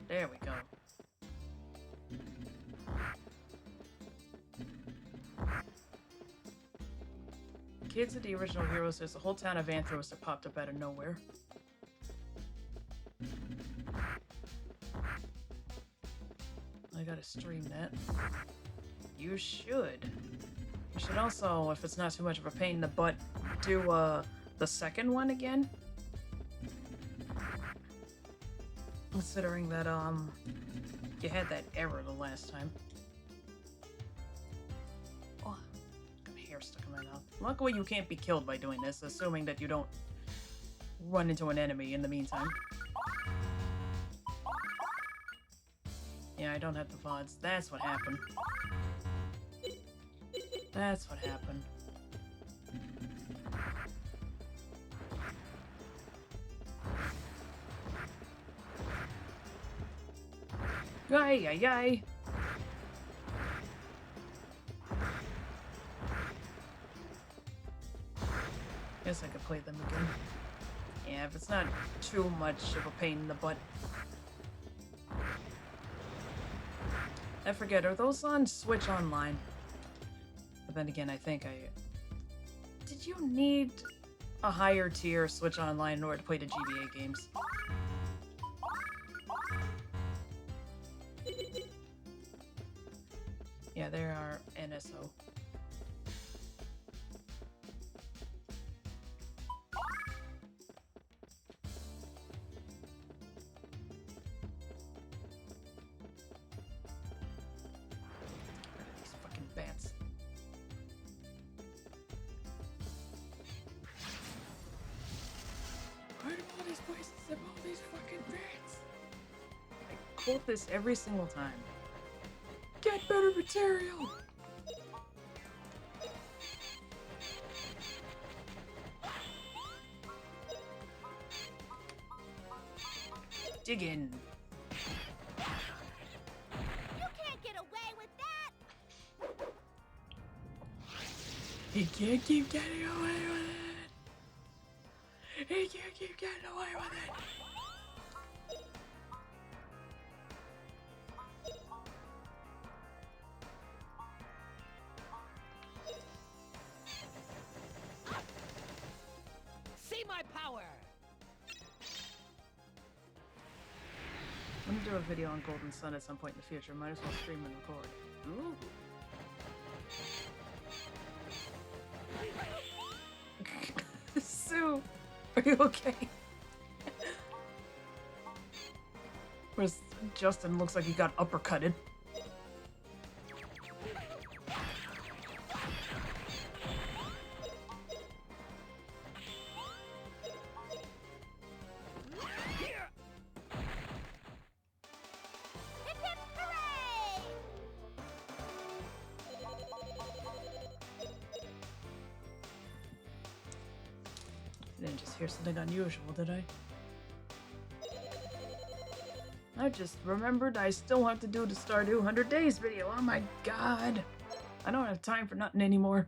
Speaker 1: There we go. Kids of the original heroes, there's a whole town of Anthros that popped up out of nowhere. I gotta stream that. You should. You should also, if it's not too much of a pain in the butt, do the second one again. Considering that you had that error the last time. Oh, got hair stuck in my mouth. Luckily you can't be killed by doing this, assuming that you don't run into an enemy in the meantime. Yeah, I don't have the VODs. That's what happened. That's what happened. Yay, yay, yay! Guess I could play them again. Yeah, if it's not too much of a pain in the butt. I forget, are those on Switch Online? But then again, I think did you need a higher tier Switch Online in order to play the GBA games? Yeah, there are NSO. These fucking bats. Why do all these places have all these fucking bats? I quote this every single time. Get better material! dig in.
Speaker 2: You can't get away with that!
Speaker 1: He can't keep getting away with it. He can't keep getting away with it.
Speaker 3: See my power!
Speaker 1: I'm gonna do a video on Golden Sun at some point in the future. Might as well stream and record. Ooh. Sue, are you okay? Whereas Justin looks like he got uppercutted.
Speaker 2: Hip hip hooray!
Speaker 1: I didn't just hear something unusual, did I? I just remembered I still have to do the Stardew 100 Days video. Oh my god. I don't have time for nothing anymore.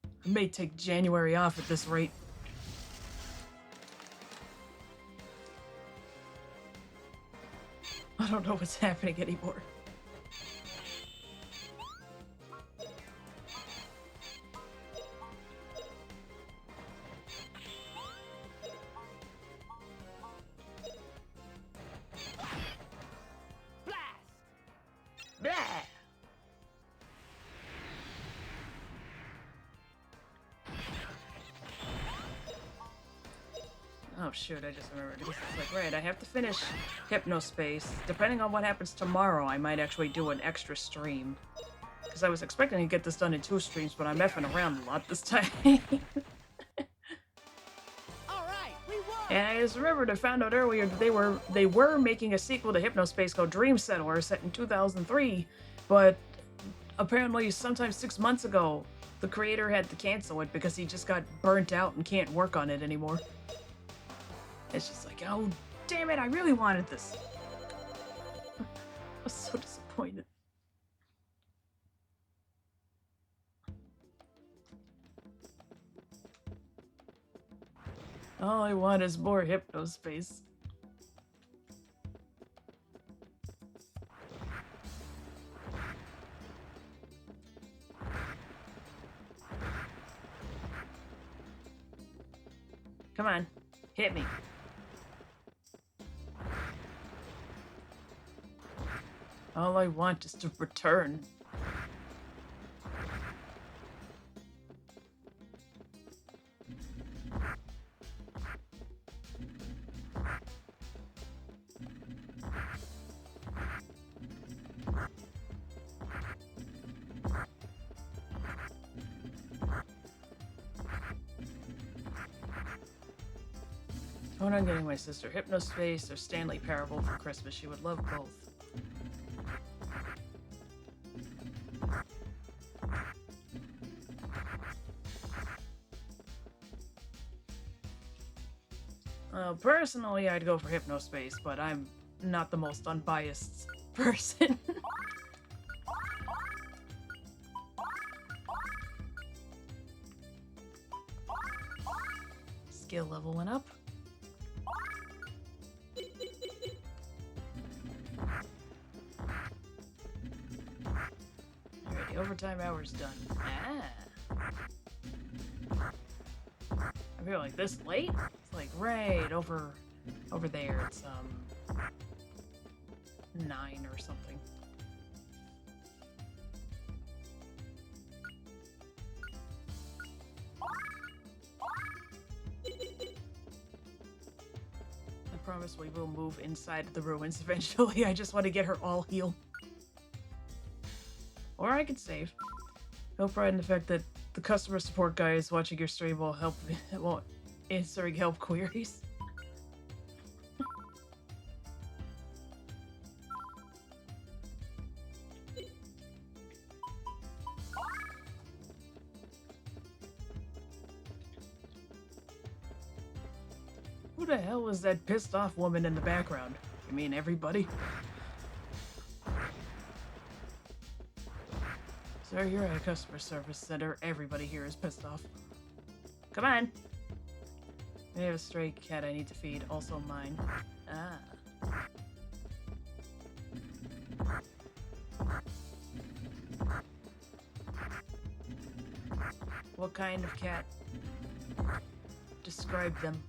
Speaker 1: I may take January off at this rate. I don't know what's happening anymore. Blah! Oh shoot, I just remembered. It's like, right, I have to finish Hypnospace. Depending on what happens tomorrow, I might actually do an extra stream. Because I was expecting to get this done in 2 streams, but I'm effing around a lot this time.
Speaker 3: Alright, we won!
Speaker 1: And I just remembered I found out earlier that they were making a sequel to Hypnospace called Dream Settler set in 2003, but apparently sometime 6 months ago, the creator had to cancel it because he just got burnt out and can't work on it anymore. It's just like, oh, damn it, I really wanted this. I was so disappointed. All I want is more Hypnospace. Come on, hit me. All I want is to return. When I'm getting my sister Hypnospace or Stanley Parable for Christmas, she would love both. Personally, I'd go for Hypnospace, but I'm not the most unbiased person. Skill level went up. Alright, the overtime hour's done. I feel like this late? It's like right over there. It's 9 or something. I promise we will move inside the ruins eventually. I just want to get her all healed. Or I could save. No pride in the fact that the customer support guy is watching your stream while answering help queries. Who the hell was that pissed off woman in the background? You mean everybody? Sir, you're at a customer service center. Everybody here is pissed off. Come on! I have a stray cat I need to feed. Also mine. Ah. What kind of cat? Describe them.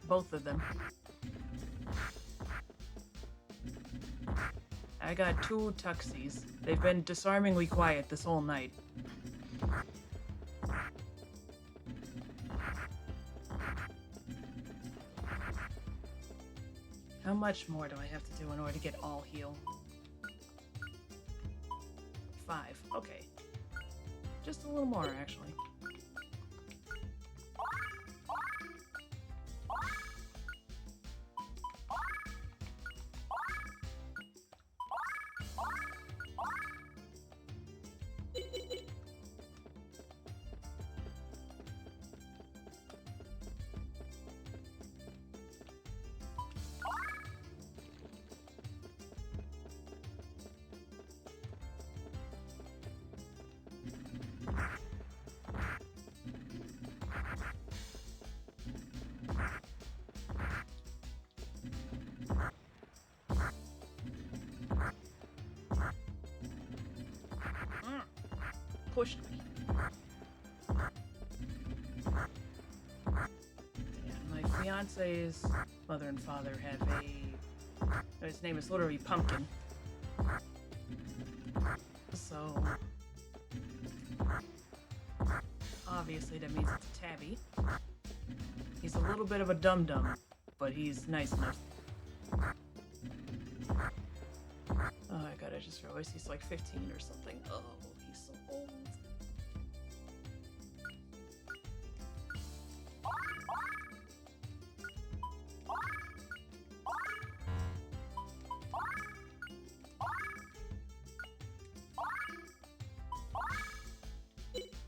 Speaker 1: Both of them. I got 2 tuxies. They've been disarmingly quiet this whole night. How much more do I have to do in order to get all heal? 5. Okay. Just a little more, actually. Pushed me. And my fiance's mother and father have his name is literally Pumpkin. So obviously that means it's a tabby. He's a little bit of a dum-dum, but he's nice enough. Oh my god, I just realized he's like 15 or something. Oh, he's so old.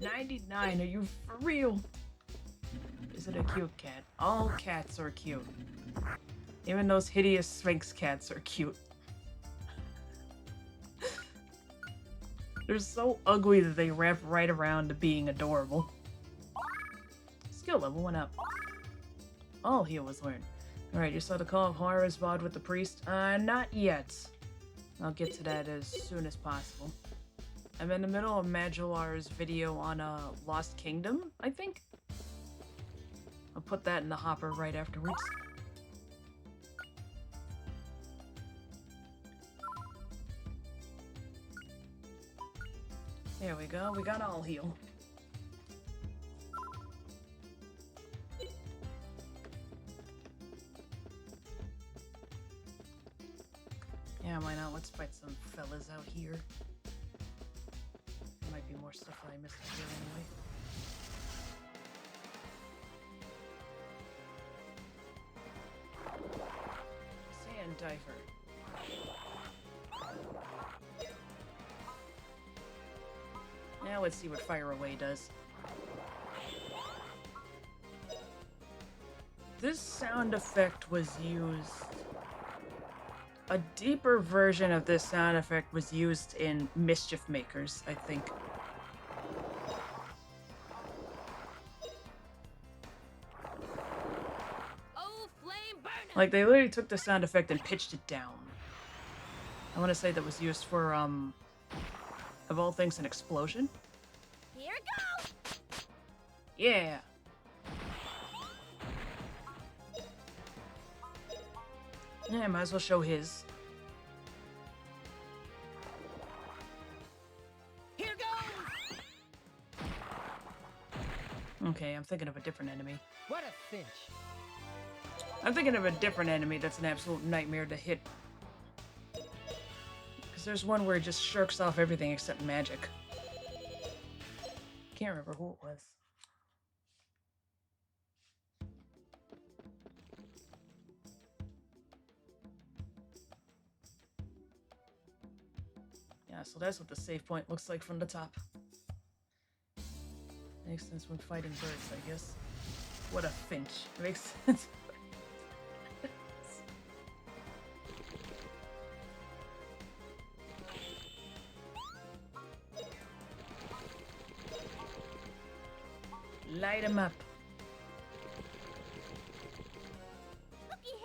Speaker 1: $99, are you for real? Is it a cute cat? All cats are cute. Even those hideous Sphinx cats are cute. They're so ugly that they wrap right around to being adorable. Skill level went up. All heal was learned. Alright, you saw the Call of Horrors VOD with the priest? Not yet. I'll get to that as soon as possible. I'm in the middle of Magellar's video on Lost Kingdom, I think? I'll put that in the hopper right afterwards. There we go, we got all heal. Yeah, why not? Let's fight some fellas out here. There might be more stuff that I missed here anyway. Sand diver. Now let's see what Fire Away does. This sound effect was used... A deeper version of this sound effect was used in Mischief Makers, I think.
Speaker 2: Oh, flame burner!
Speaker 1: Like, they literally took the sound effect and pitched it down. I want to say that was used for, of all things, an explosion?
Speaker 2: Here it goes!
Speaker 1: Yeah! Yeah, might as well show his.
Speaker 3: Here goes!
Speaker 1: Okay, I'm thinking of a different enemy.
Speaker 3: What a cinch.
Speaker 1: I'm thinking of a different enemy that's an absolute nightmare to hit. Because there's one where it just shirks off everything except magic. Can't remember who it was. Yeah, so that's what the save point looks like from the top. Makes sense when fighting birds, I guess. What a finch. It makes sense. Light him up.
Speaker 2: Looky here!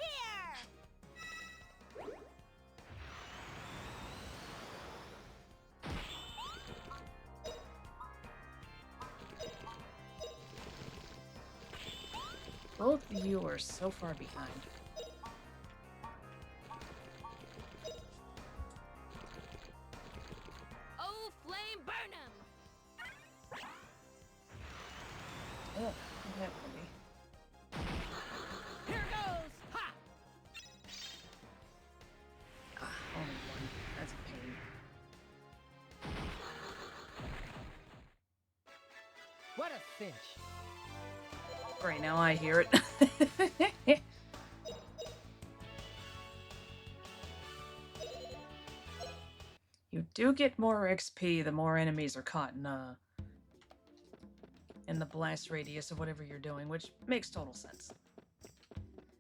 Speaker 1: Both of you are so far behind.
Speaker 2: Oh, flame burn 'em!
Speaker 1: Oh, what happened to me?
Speaker 3: Here goes! Ha!
Speaker 1: Ah, only one. That's a pain.
Speaker 3: What a finch!
Speaker 1: Right now I hear it. You do get more XP the more enemies are caught in the blast radius of whatever you're doing, which makes total sense.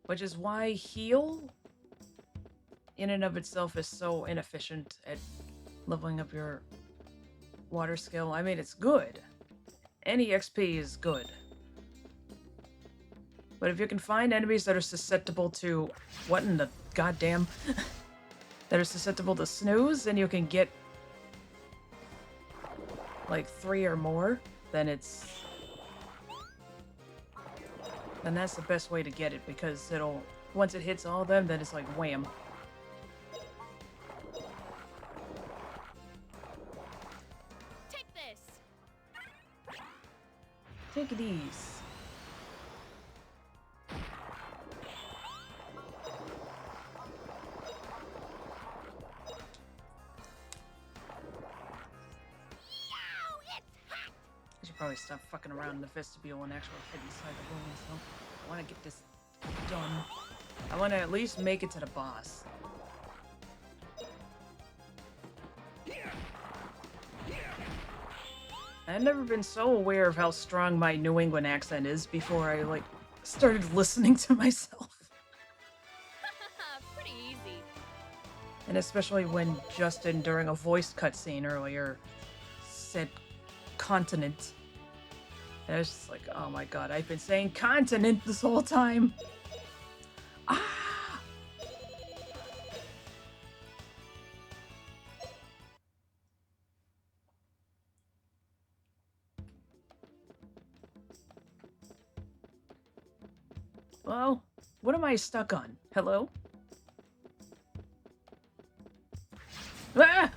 Speaker 1: Which is why heal in and of itself is so inefficient at leveling up your water skill. I mean, it's good. Any XP is good. But if you can find enemies that are susceptible to... What in the goddamn... that are susceptible to snooze, and you can get... like 3 or more, then it's... then that's the best way to get it, because it'll... once it hits all of them, then it's like wham.
Speaker 2: Take this!
Speaker 1: Take these. I should probably stop fucking around in the vestibule and actually head inside the ruins, though. I want to get this done. I want to at least make it to the boss. I've never been so aware of how strong my New England accent is before I, like, started listening to myself.
Speaker 2: Pretty easy.
Speaker 1: And especially when Justin, during a voice cutscene earlier, said continent. And I was just like, oh my god, I've been saying continent this whole time. Ah! Well, what am I stuck on? Hello? Ah!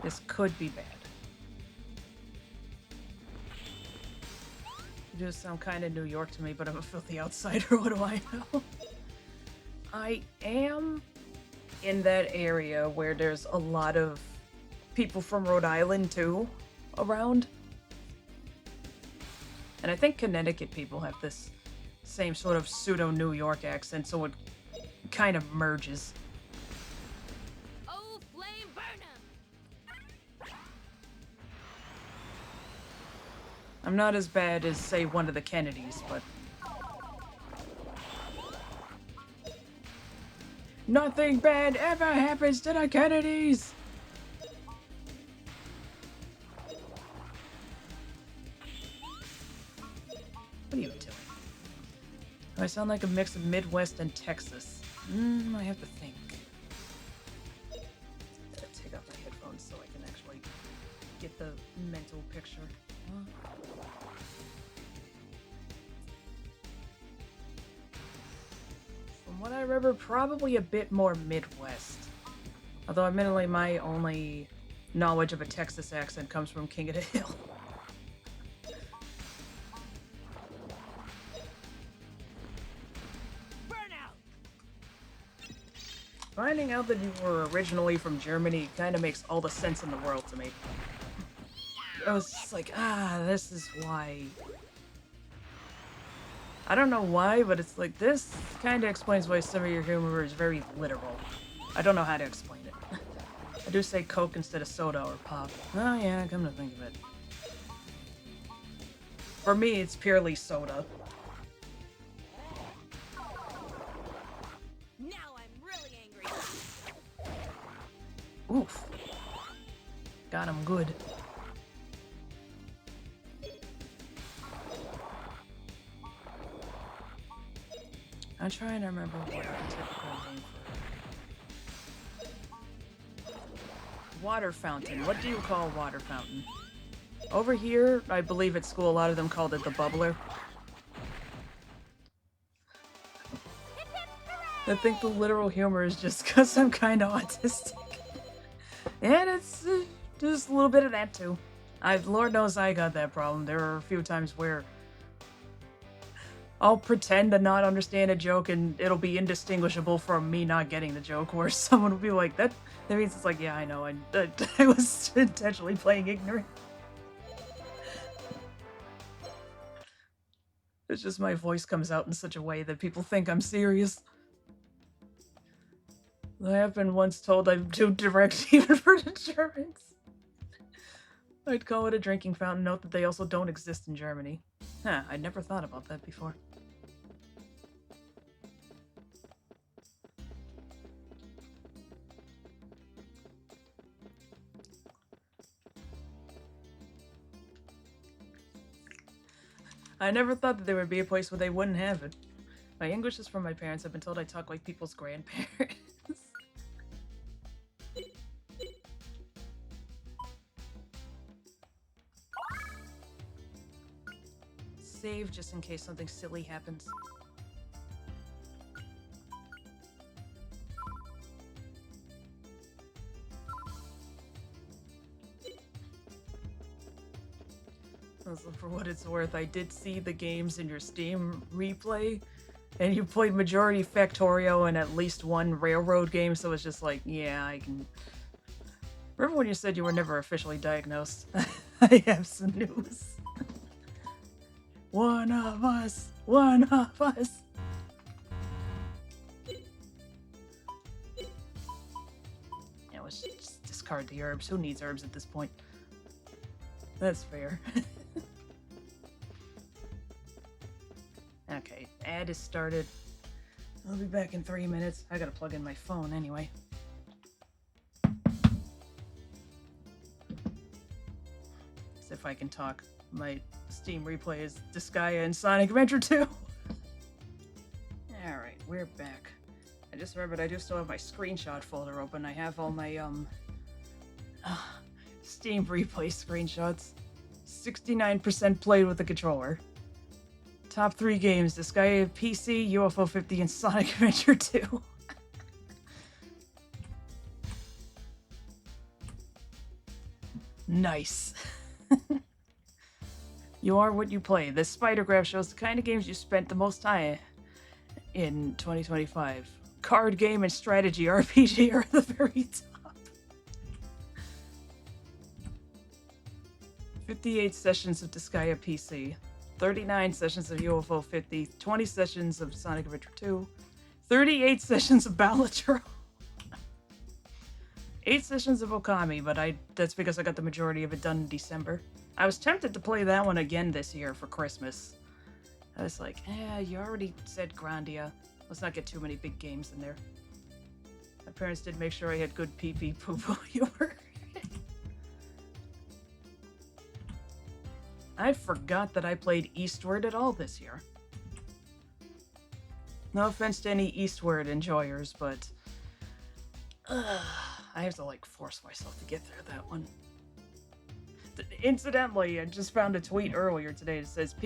Speaker 1: This could be bad. You just sound kind of New York to me, but I'm a filthy outsider. What do I know? I am in that area where there's a lot of people from Rhode Island, too, around. And I think Connecticut people have this same sort of pseudo-New York accent, so it kind of merges.
Speaker 2: Oh, flame burn 'em!
Speaker 1: I'm not as bad as, say, one of the Kennedys, but... nothing bad ever happens to the Kennedys! What are you doing? Do I sound like a mix of Midwest and Texas? I have to think. Take off my headphones so I can actually get the mental picture. From what I remember, probably a bit more Midwest. Although admittedly my only knowledge of a Texas accent comes from King of the Hill. Finding out that you were originally from Germany kind of makes all the sense in the world to me. I was just like, this is why. I don't know why, but it's like, this kind of explains why some of your humor is very literal. I don't know how to explain it. I do say Coke instead of soda or pop. Oh yeah, come to think of it. For me, it's purely soda.
Speaker 2: Now I'm really angry.
Speaker 1: Oof. Got him good. I'm trying to remember what the typical name for water fountain. What do you call a water fountain? Over here, I believe at school, a lot of them called it the bubbler. I think the literal humor is just because I'm kind of autistic. And it's just a little bit of that too. Lord knows I got that problem. There are a few times where I'll pretend to not understand a joke and it'll be indistinguishable from me not getting the joke, where someone will be like, that means it's like, yeah, I know, I was intentionally playing ignorant. It's just my voice comes out in such a way that people think I'm serious. I have been once told I'm too direct even for the Germans. I'd call it a drinking fountain, note that they also don't exist in Germany. Huh, I'd never thought about that before. I never thought that there would be a place where they wouldn't have it. My English is from my parents. I've been told I talk like people's grandparents. Save just in case something silly happens. Also, for what it's worth, I did see the games in your Steam replay, and you played majority Factorio and at least one railroad game, so it's just like, yeah, I can... Remember when you said you were never officially diagnosed? I have some news. One of us! One of us! Yeah, let's just discard the herbs. Who needs herbs at this point? That's fair. Okay, ad is started. I'll be back in 3 minutes. I gotta plug in my phone anyway. As if I can talk. My Steam replay is Disgaea and Sonic Adventure 2. Alright, we're back. I just remembered I do still have my screenshot folder open. I have all my, Steam replay screenshots. 69% played with the controller. Top 3 games, Disgaea PC, UFO 50, and Sonic Adventure 2. Nice. You are what you play. This spider graph shows the kind of games you spent the most time in 2025. Card game and strategy RPG are at the very top. 58 sessions of Disgaea PC. 39 sessions of UFO 50, 20 sessions of Sonic Adventure 2, 38 sessions of Balatro, 8 sessions of Okami, but that's because I got the majority of it done in December. I was tempted to play that one again this year for Christmas. I was like, you already said Grandia. Let's not get too many big games in there. My parents did make sure I had good pee-pee poo-poo humor. I forgot that I played Eastward at all this year. No offense to any Eastward enjoyers, but I have to like force myself to get through that one. Incidentally, I just found a tweet earlier today that says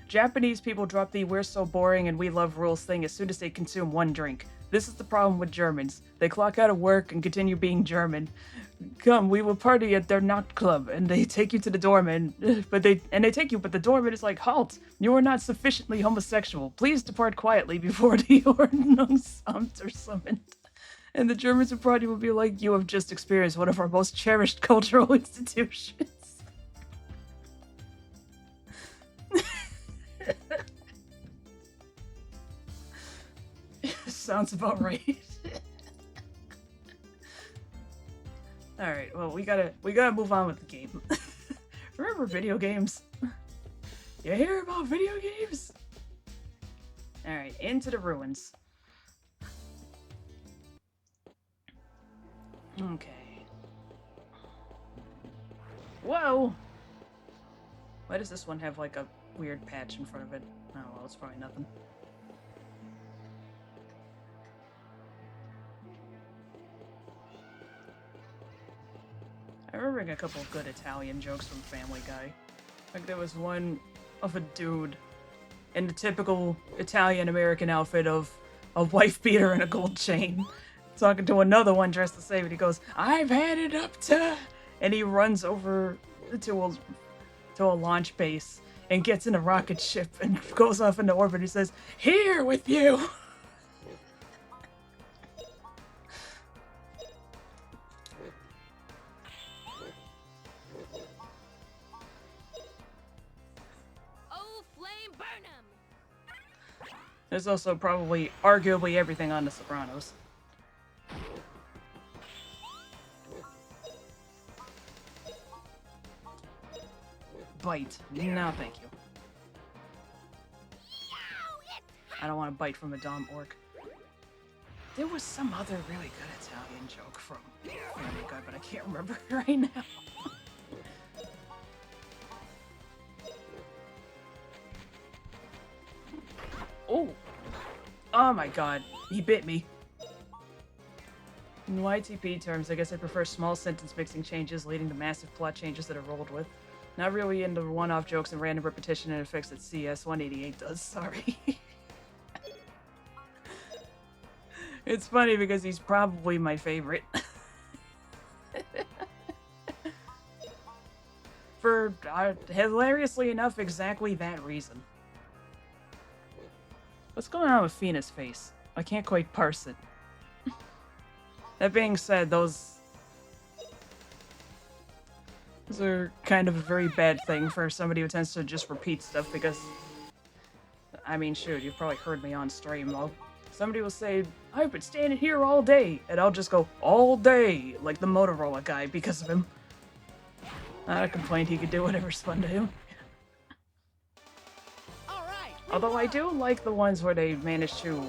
Speaker 1: Japanese people drop the "we're so boring and we love rules" thing as soon as they consume one drink. This is the problem with Germans. They clock out of work and continue being German. Come, we will party at their Nacht Club, and they take you to the doorman, but the doorman is like, halt, you are not sufficiently homosexual. Please depart quietly before the Ordnungsamt are summoned. And the Germans who brought you will be like, you have just experienced one of our most cherished cultural institutions. Sounds about right. Alright, well, we gotta move on with the game. Remember video games? You hear about video games? Alright, into the ruins. Okay. Whoa! Why does this one have like a weird patch in front of it? Oh well, it's probably nothing. I remember a couple of good Italian jokes from Family Guy. Like there was one of a dude in the typical Italian-American outfit of a wife beater and a gold chain, talking to another one dressed the same, and he goes, "I've had it up to," and he runs over to a launch base and gets in a rocket ship and goes off into orbit. He says, "Here with you."
Speaker 2: Oh, flame burn 'em!
Speaker 1: There's also probably, arguably, everything on The Sopranos. Bite. No, thank you. I don't want to bite from a dumb orc. There was some other really good Italian joke from Family Guy, but I can't remember it right now. Oh! Oh my god, he bit me. In YTP terms, I guess I prefer small sentence mixing changes leading to massive plot changes that are rolled with. Not really into one-off jokes and random repetition and effects that CS 188 does, sorry. It's funny because he's probably my favorite. For, hilariously enough, exactly that reason. What's going on with Fina's face? I can't quite parse it. That being said, those are kind of a very bad thing for somebody who tends to just repeat stuff because, I mean, shoot, you've probably heard me on stream. Somebody will say, "I've been standing here all day," and I'll just go, "all day," like the Motorola guy because of him. Not a complaint, he could do whatever's fun to him. Although I do like the ones where they manage to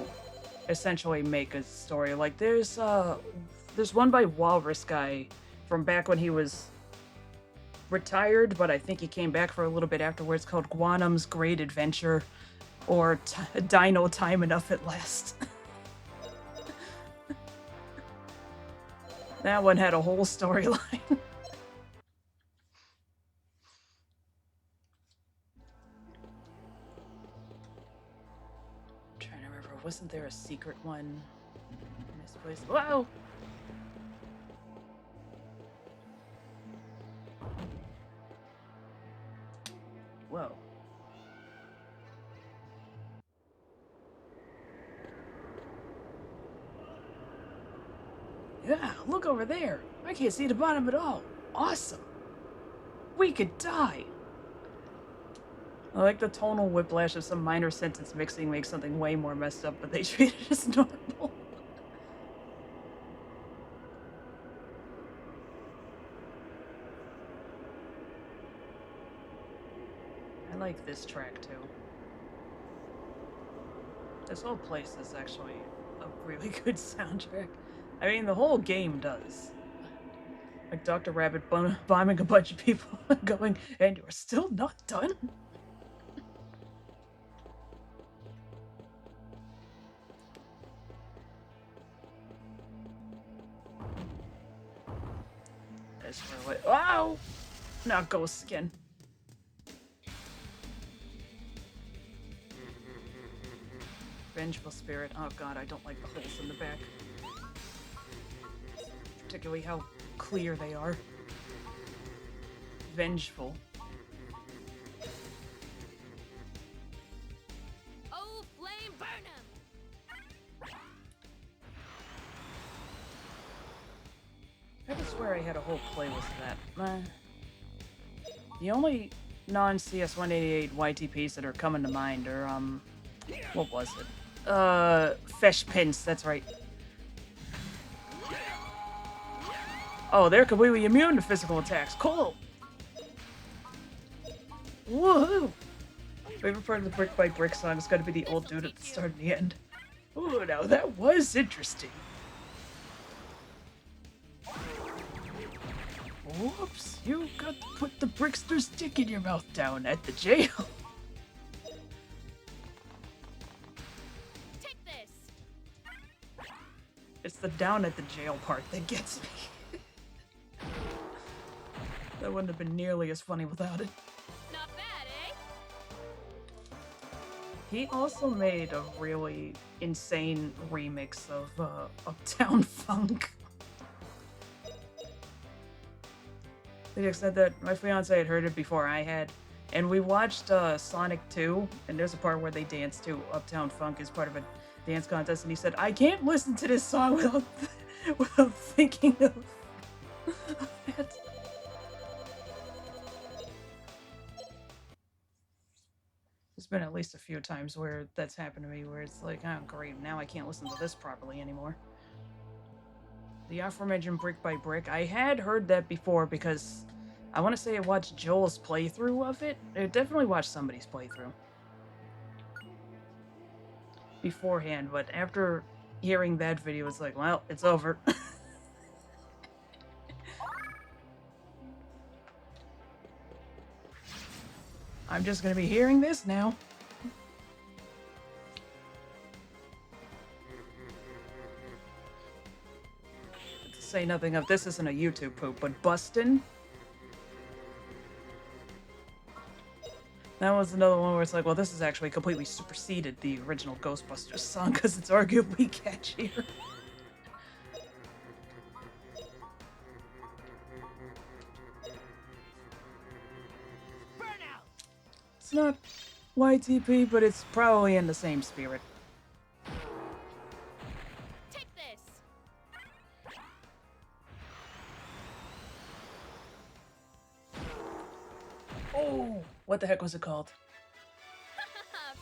Speaker 1: essentially make a story. Like there's one by Walrus Guy from back when he was retired, but I think he came back for a little bit afterwards, called Guanum's Great Adventure, or Dino Time Enough at Last. That one had a whole storyline. Trying to remember, wasn't there a secret one in this place? Whoa! Whoa. Yeah, look over there. I can't see the bottom at all. Awesome. We could die. I like the tonal whiplash of some minor sentence mixing makes something way more messed up, but they treat it as normal. I like this track too. This whole place is actually a really good soundtrack. I mean, the whole game does. Like Dr. Rabbit bombing a bunch of people going, "And you're still not done?" That's really... Wow! Not ghosts again. Vengeful spirit. Oh god, I don't like the holes in the back. Particularly how clear they are. Vengeful.
Speaker 2: Oh, flame burn 'em!
Speaker 1: I could swear I had a whole playlist of that. The only non-CS 188 YTPs that are coming to mind are, what was it? Fesh Pins, that's right. Oh, they're completely immune to physical attacks. Cool. Woohoo! Favorite part of the Brick by Brick song has got to be the old dude at the start and the end. Ooh, now that was interesting. Whoops, you got to put the Brickster's dick in your mouth down at the jail.
Speaker 2: Take this.
Speaker 1: It's the down at the jail part that gets me. That wouldn't have been nearly as funny without it.
Speaker 2: Not bad, eh?
Speaker 1: He also made a really insane remix of Uptown Funk. To the extent that my fiance had heard it before I had. And we watched Sonic 2, and there's a part where they dance to Uptown Funk as part of a dance contest, and he said, I can't listen to this song without thinking of that. There's been at least a few times where that's happened to me, where it's like, oh great, now I can't listen to this properly anymore. The aforementioned Brick by Brick, I had heard that before because I want to say I watched Joel's playthrough of it. I definitely watched somebody's playthrough beforehand, but after hearing that video, it's like, well, it's over. I'm just gonna be hearing this now. To say nothing of, this isn't a YouTube poop, but Bustin'. That was another one where it's like, well, this has actually completely superseded the original Ghostbusters song because it's arguably catchier.
Speaker 3: Burnout!
Speaker 1: It's not YTP, but it's probably in the same spirit.
Speaker 2: Take this.
Speaker 1: Oh, what the heck was it called?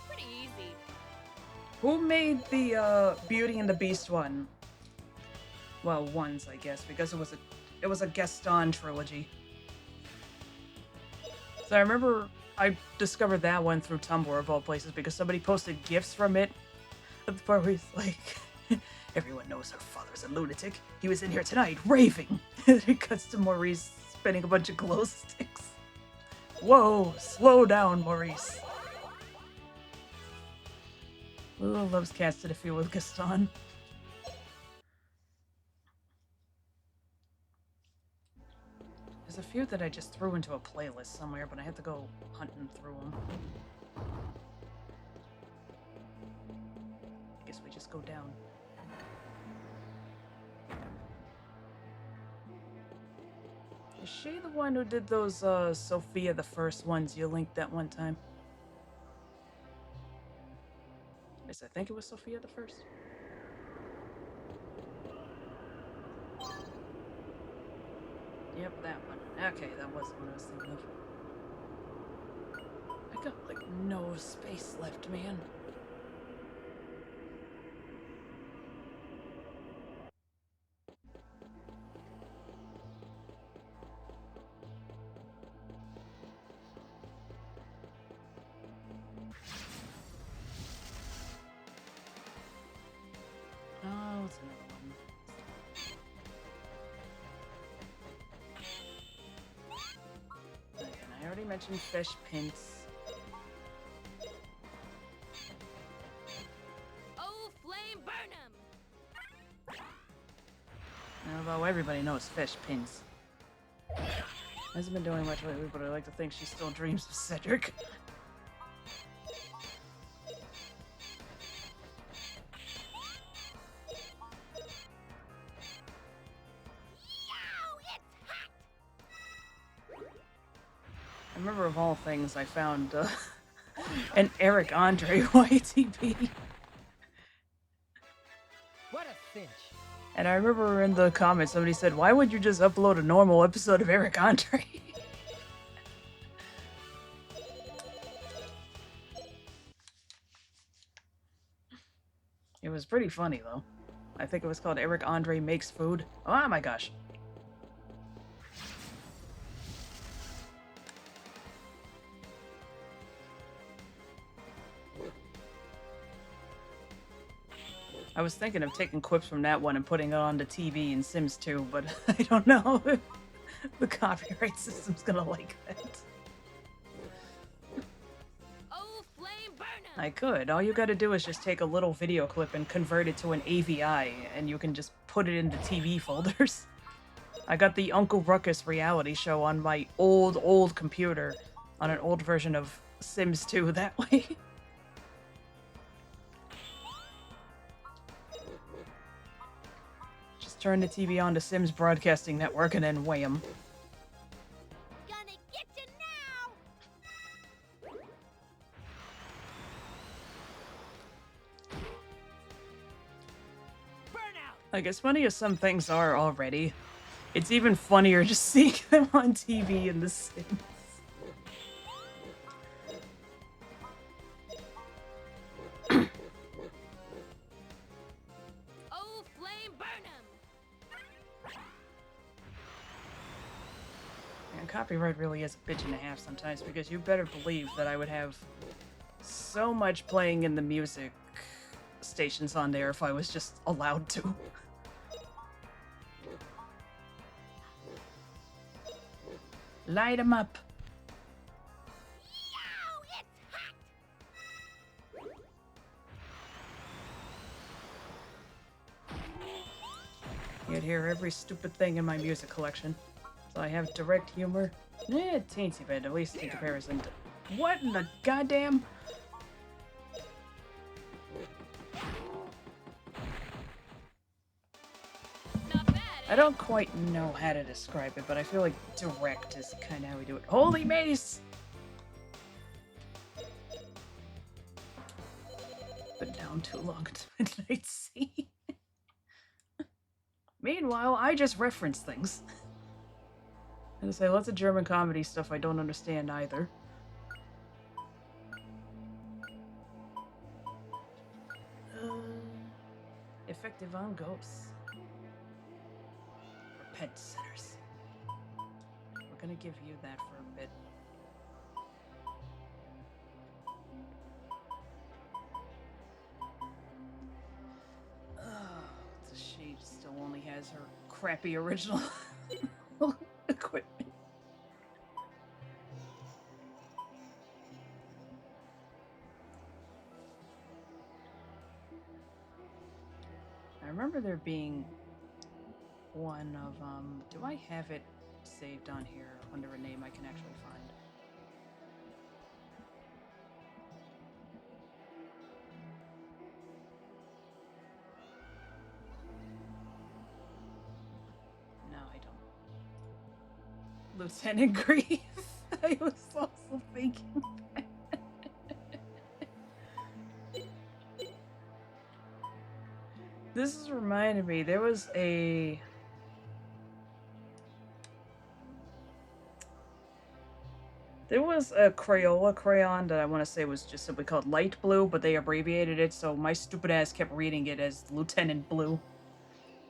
Speaker 2: Pretty easy.
Speaker 1: Who made the Beauty and the Beast one? Well, ones, I guess, because it was a Gaston trilogy. So I remember I discovered that one through Tumblr of all places because somebody posted GIFs from it. At the part where he's like, everyone knows her father's a lunatic. He was in here tonight, raving. It cuts to Maurice spinning a bunch of glow sticks. Whoa, slow down, Maurice. Lulu loves Cats to the Field with Gaston. There's a few that I just threw into a playlist somewhere, but I have to go hunting through them. I guess we just go down. Is she the one who did those Sophia the First ones you linked that one time? At least I think it was Sophia the First. Yep, that one. Okay, that was the one I was thinking of. I got, like, no space left, man. Oh, it's another one. Again, I already mentioned fish pints.
Speaker 2: Oh, flame burn 'em!
Speaker 1: Although everybody knows fish pins. Hasn't been doing much lately, but I like to think she still dreams of Cedric. I remember of all things, I found an Eric Andre YTP.
Speaker 3: What a cinch.
Speaker 1: And I remember in the comments somebody said, why would you just upload a normal episode of Eric Andre? It was pretty funny though. I think it was called Eric Andre Makes Food. Oh my gosh. I was thinking of taking clips from that one and putting it on the TV in Sims 2, but I don't know if the copyright system's gonna like that.
Speaker 2: Oh, flame burn 'em!
Speaker 1: I could. All you gotta do is just take a little video clip and convert it to an AVI, and you can just put it into TV folders. I got the Uncle Ruckus reality show on my old computer on an old version of Sims 2 that way. Just turn the TV on to Sims Broadcasting Network and then wham.
Speaker 2: Gonna get you now!
Speaker 3: Burnout!
Speaker 1: Like, as funny as some things are already, it's even funnier just seeing them on TV in The Sims.
Speaker 2: Oh, flame burn 'em!
Speaker 1: And copyright really is a bitch and a half sometimes, because you better believe that I would have so much playing in the music stations on there if I was just allowed to. Light 'em up.
Speaker 2: Yow, it's hot!
Speaker 1: You'd hear every stupid thing in my music collection. So I have direct humor. Teensy bit, at least in comparison to... What in the goddamn...
Speaker 2: Not bad, eh?
Speaker 1: I don't quite know how to describe it, but I feel like direct is kind of how we do it. Holy mace! Been down too long to Midnight Sea. Meanwhile, I just reference things. And I say lots of German comedy stuff I don't understand either. Effective on ghosts. Or pet sitters. We're gonna give you that for a bit. Oh, she still only has her crappy original equipment. I remember there being one of, do I have it saved on here under a name I can actually find? No, I don't. Lieutenant Grief. I was also thinking that. This is reminding me, there was a... There was a Crayola crayon that I want to say was just simply called Light Blue, but they abbreviated it, so my stupid ass kept reading it as Lieutenant Blue.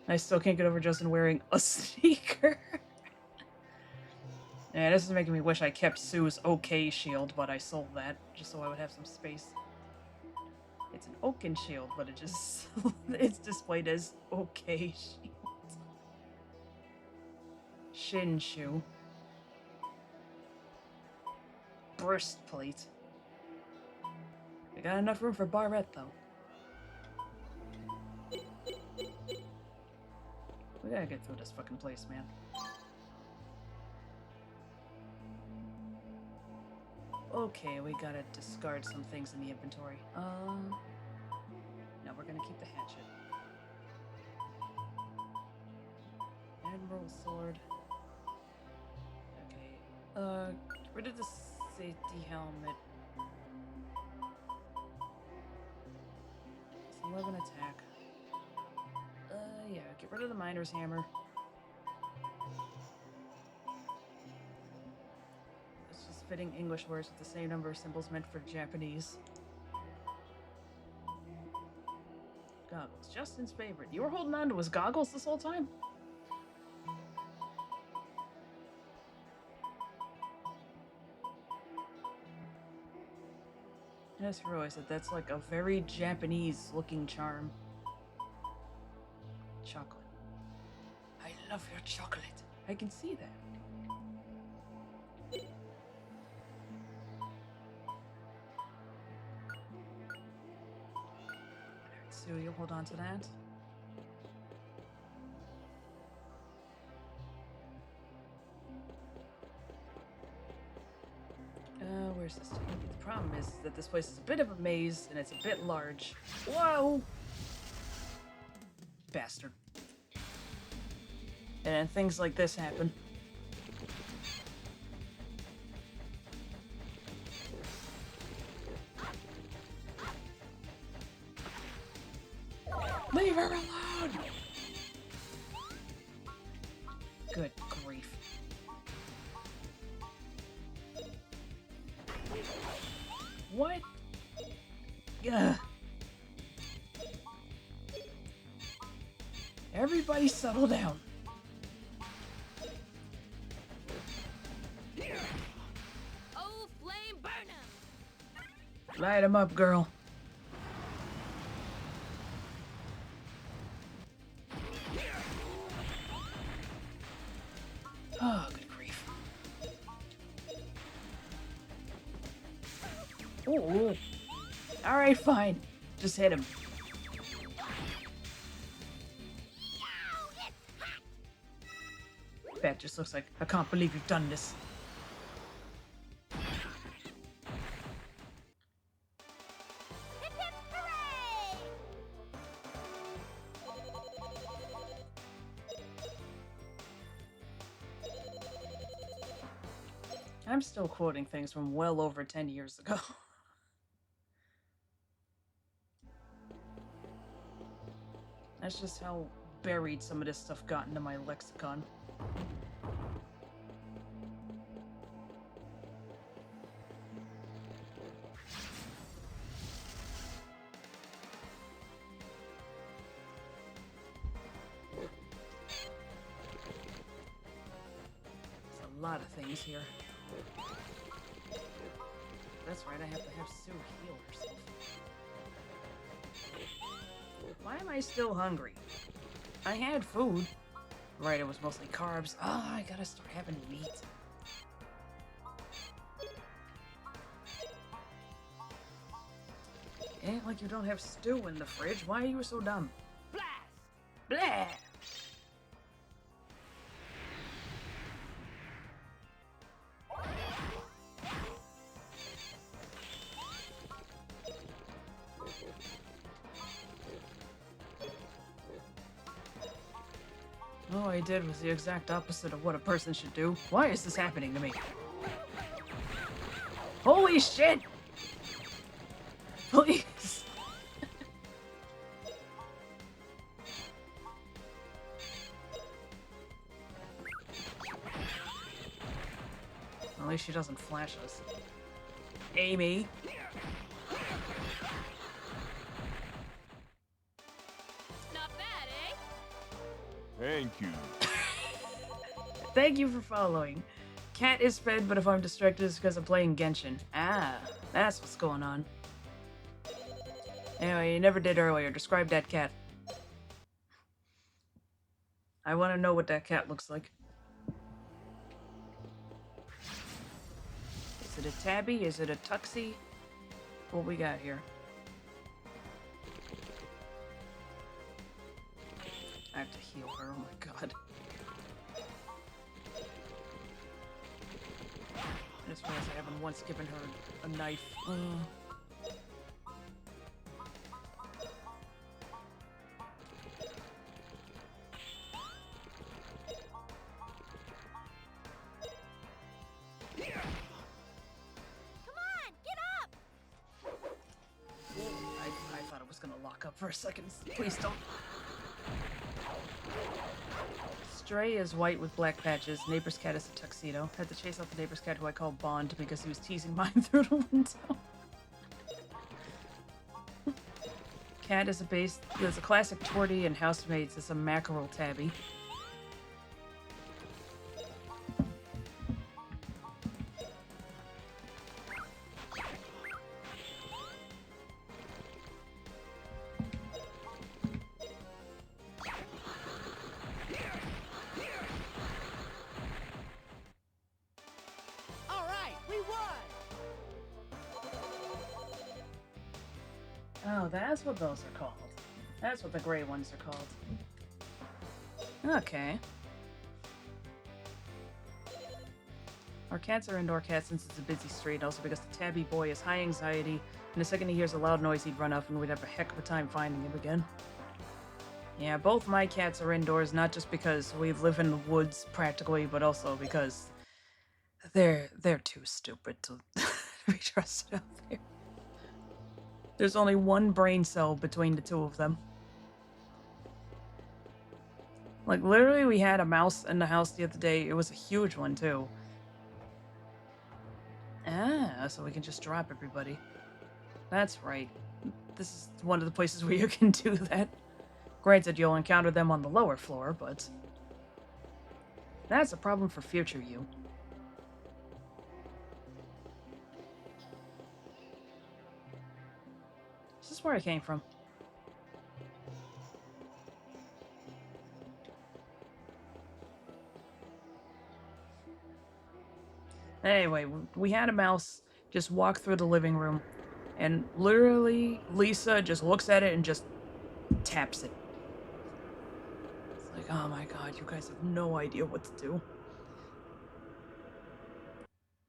Speaker 1: I still can't get over Justin wearing a sneaker. Yeah, this is making me wish I kept Sue's OK shield, but I sold that, just so I would have some space. It's an Oaken shield, but it just... it's displayed as OK shield. Shin shoe. Breastplate. We got enough room for Barrette, though. We gotta get through this fucking place, man. Okay, we gotta discard some things in the inventory. No, we're gonna keep the hatchet. Admiral sword. Okay. Get rid of the safety helmet. It's 11 attack. Yeah, get rid of the miner's hammer. It's just fitting English words with the same number of symbols meant for Japanese. Goggles. Justin's favorite. You were holding on to his goggles this whole time? I just realized that that's like a very Japanese looking charm. love your chocolate. I can see that. Alright, Sue, you'll hold on to that. Where's this taking me? The problem is that this place is a bit of a maze and it's a bit large. Whoa! Bastard. And things like this happen. Leave her alone! Good grief. What? Ugh. Everybody settle down.
Speaker 2: Oh, flame burn 'em!
Speaker 1: Light 'em up, girl. Oh, good grief. Ooh. Alright, fine. Just hit him. That just looks like, I can't believe you've done this.
Speaker 2: Hip hip hooray!
Speaker 1: I'm still quoting things from well over 10 years ago. That's just how buried some of this stuff got into my lexicon. There's a lot of things here. That's right, I have to have Sue heal herself. Why am I still hungry? I had food. Right, it was mostly carbs. Oh, I gotta start having meat. Ain't like you don't have stew in the fridge. Why are you so dumb?
Speaker 3: Blast!
Speaker 1: Blah! All I did was the exact opposite of what a person should do. Why is this happening to me? Holy shit! Please! At least she doesn't flash us. Amy!
Speaker 2: Not bad, eh?
Speaker 5: Thank you.
Speaker 1: Thank you for following. Cat is fed, but if I'm distracted, it's because I'm playing Genshin. Ah, that's what's going on. Anyway, you never did earlier. Describe that cat. I want to know what that cat looks like. Is it a tabby? Is it a tuxie? What we got here? I have to heal her. Oh my god. I just realized I haven't once given her a knife.
Speaker 2: Come on, get up!
Speaker 1: I thought it was gonna lock up for a second. Please don't. Stray is white with black patches. Neighbor's cat is a tuxedo. Had to chase out the neighbor's cat, who I call Bond, because he was teasing mine through the window. Cat is a base. There's a classic tortie, and housemates is a mackerel tabby. Oh, that's what those are called. That's what the gray ones are called. Okay. Our cats are indoor cats since it's a busy street, also because the tabby boy has high anxiety, and the second he hears a loud noise he'd run off and we'd have a heck of a time finding him again. Yeah, both my cats are indoors, not just because we live in the woods practically, but also because they're too stupid to be trusted out there. There's only one brain cell between the two of them. Like, literally, we had a mouse in the house the other day. It was a huge one, too. Ah, so we can just drop everybody. That's right. This is one of the places where you can do that. Granted, you'll encounter them on the lower floor, but that's a problem for future you. This is where I came from. Anyway, we had a mouse just walk through the living room, and literally Lisa just looks at it and just taps it. It's like, oh my god, you guys have no idea what to do.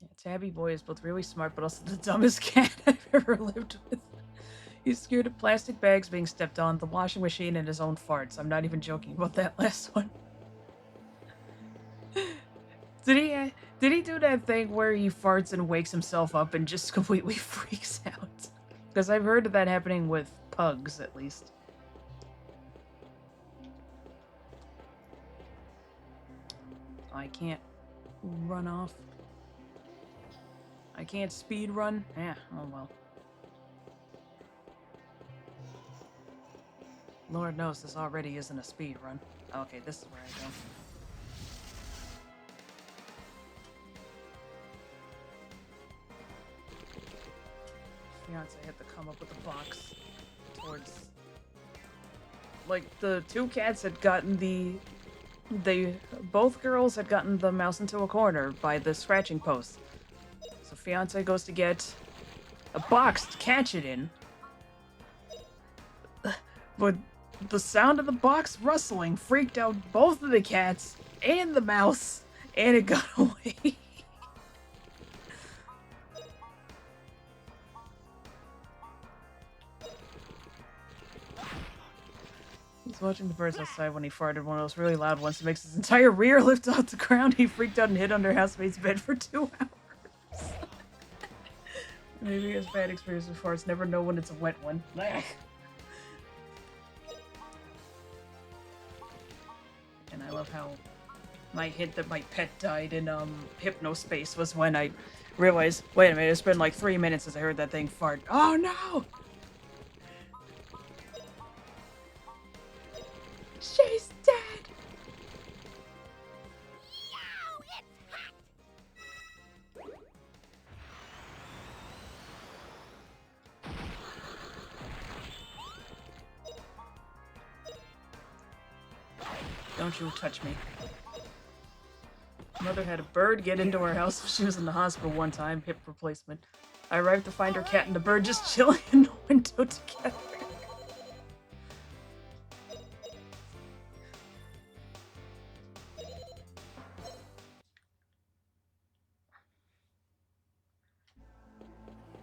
Speaker 1: Yeah, Tabby Boy is both really smart, but also the dumbest cat I've ever lived with. He's scared of plastic bags being stepped on, the washing machine, and his own farts. I'm not even joking about that last one. Did he do that thing where he farts and wakes himself up and just completely freaks out? Because I've heard of that happening with pugs, at least. I can't run off. I can't speed run? Yeah, oh well. Lord knows this already isn't a speed run. Okay, this is where I go. Fiance had to come up with a box towards... Like, the two cats had gotten both girls had gotten the mouse into a corner by the scratching post. So Fiance goes to get a box to catch it in. But the sound of the box rustling freaked out both of the cats and the mouse, and it got away. He's watching the birds outside when he farted, one of those really loud ones that makes his entire rear lift off the ground. He freaked out and hid under housemate's bed for 2 hours. Maybe he has bad experience with farts, never know when it's a wet one. And I love how my hint that my pet died in hypnospace was when I realized, wait a minute, it's been like 3 minutes since I heard that thing fart. Oh no! She's dead!
Speaker 2: Yow, it's hot!
Speaker 1: Don't you touch me. Mother had a bird get into her house when she was in the hospital one time, hip replacement. I arrived to find her cat and the bird just chilling in the window together.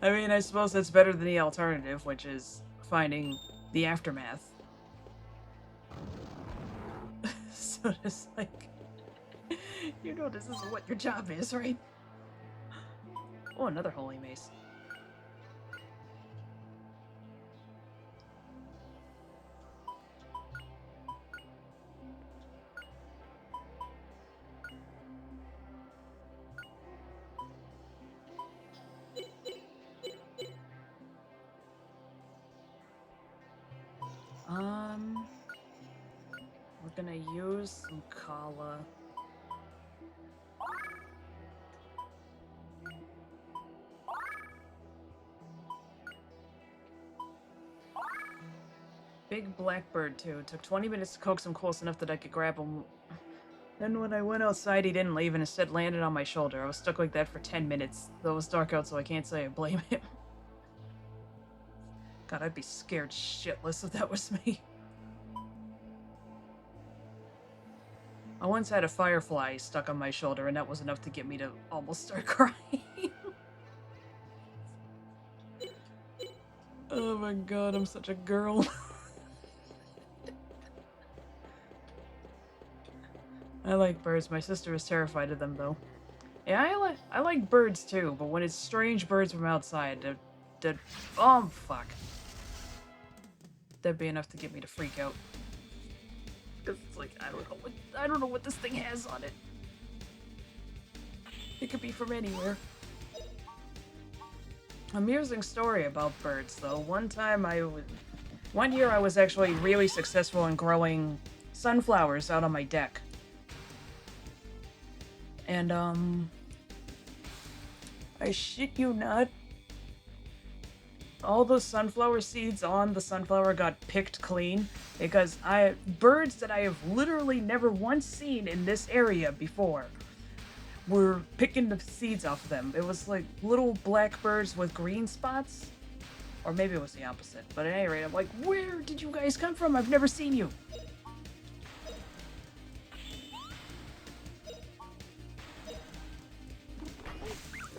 Speaker 1: I mean, I suppose that's better than the alternative, which is finding the aftermath. So it's like, you know this isn't what your job is, right? Oh, another holy mace. We're gonna use some kala. Big blackbird, too. It took 20 minutes to coax him close enough that I could grab him. Then when I went outside, he didn't leave and instead landed on my shoulder. I was stuck like that for 10 minutes. Though it was dark out, so I can't say I blame him. God, I'd be scared shitless if that was me. I once had a firefly stuck on my shoulder, and that was enough to get me to almost start crying. Oh my god, I'm such a girl. I like birds. My sister is terrified of them, though. Yeah, I like birds too, but when it's strange birds from outside, oh fuck, that'd be enough to get me to freak out. Cause it's like I don't know what this thing has on it. It could be from anywhere. Amusing story about birds, though. One year I was actually really successful in growing sunflowers out on my deck. And, I shit you not, all those sunflower seeds on the sunflower got picked clean because birds that I have literally never once seen in this area before were picking the seeds off of them. It was like little black birds with green spots. Or maybe it was the opposite. But at any rate, I'm like, where did you guys come from? I've never seen you.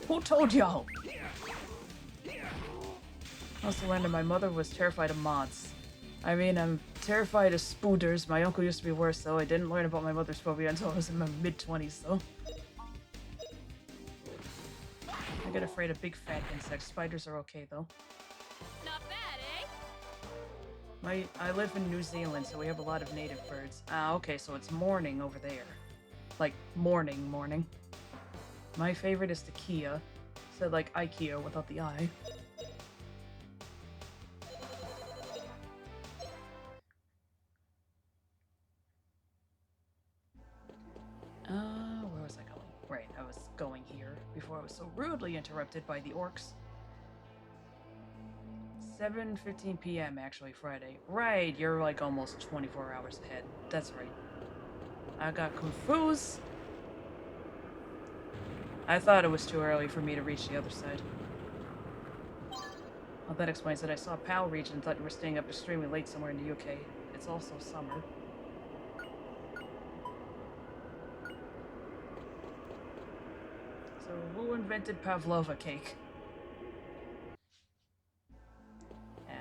Speaker 1: Who told y'all? Also learned that my mother was terrified of moths. I mean, I'm terrified of spooders. My uncle used to be worse, though. I didn't learn about my mother's phobia until I was in my mid-20s, though. I get afraid of big fat insects. Spiders are okay, though.
Speaker 2: Not bad, eh?
Speaker 1: I live in New Zealand, so we have a lot of native birds. Ah, okay, so it's morning over there. Like, morning. My favorite is the Kia. Said like IKEA without the I. Where was I going? Right, I was going here before I was so rudely interrupted by the orcs. 7:15 p.m. actually, Friday. Right, you're like almost 24 hours ahead. That's right. I got confused. I thought it was too early for me to reach the other side. Well, that explains it. I saw PAL reach and thought you were staying up extremely late somewhere in the UK. It's also summer. So, who invented pavlova cake?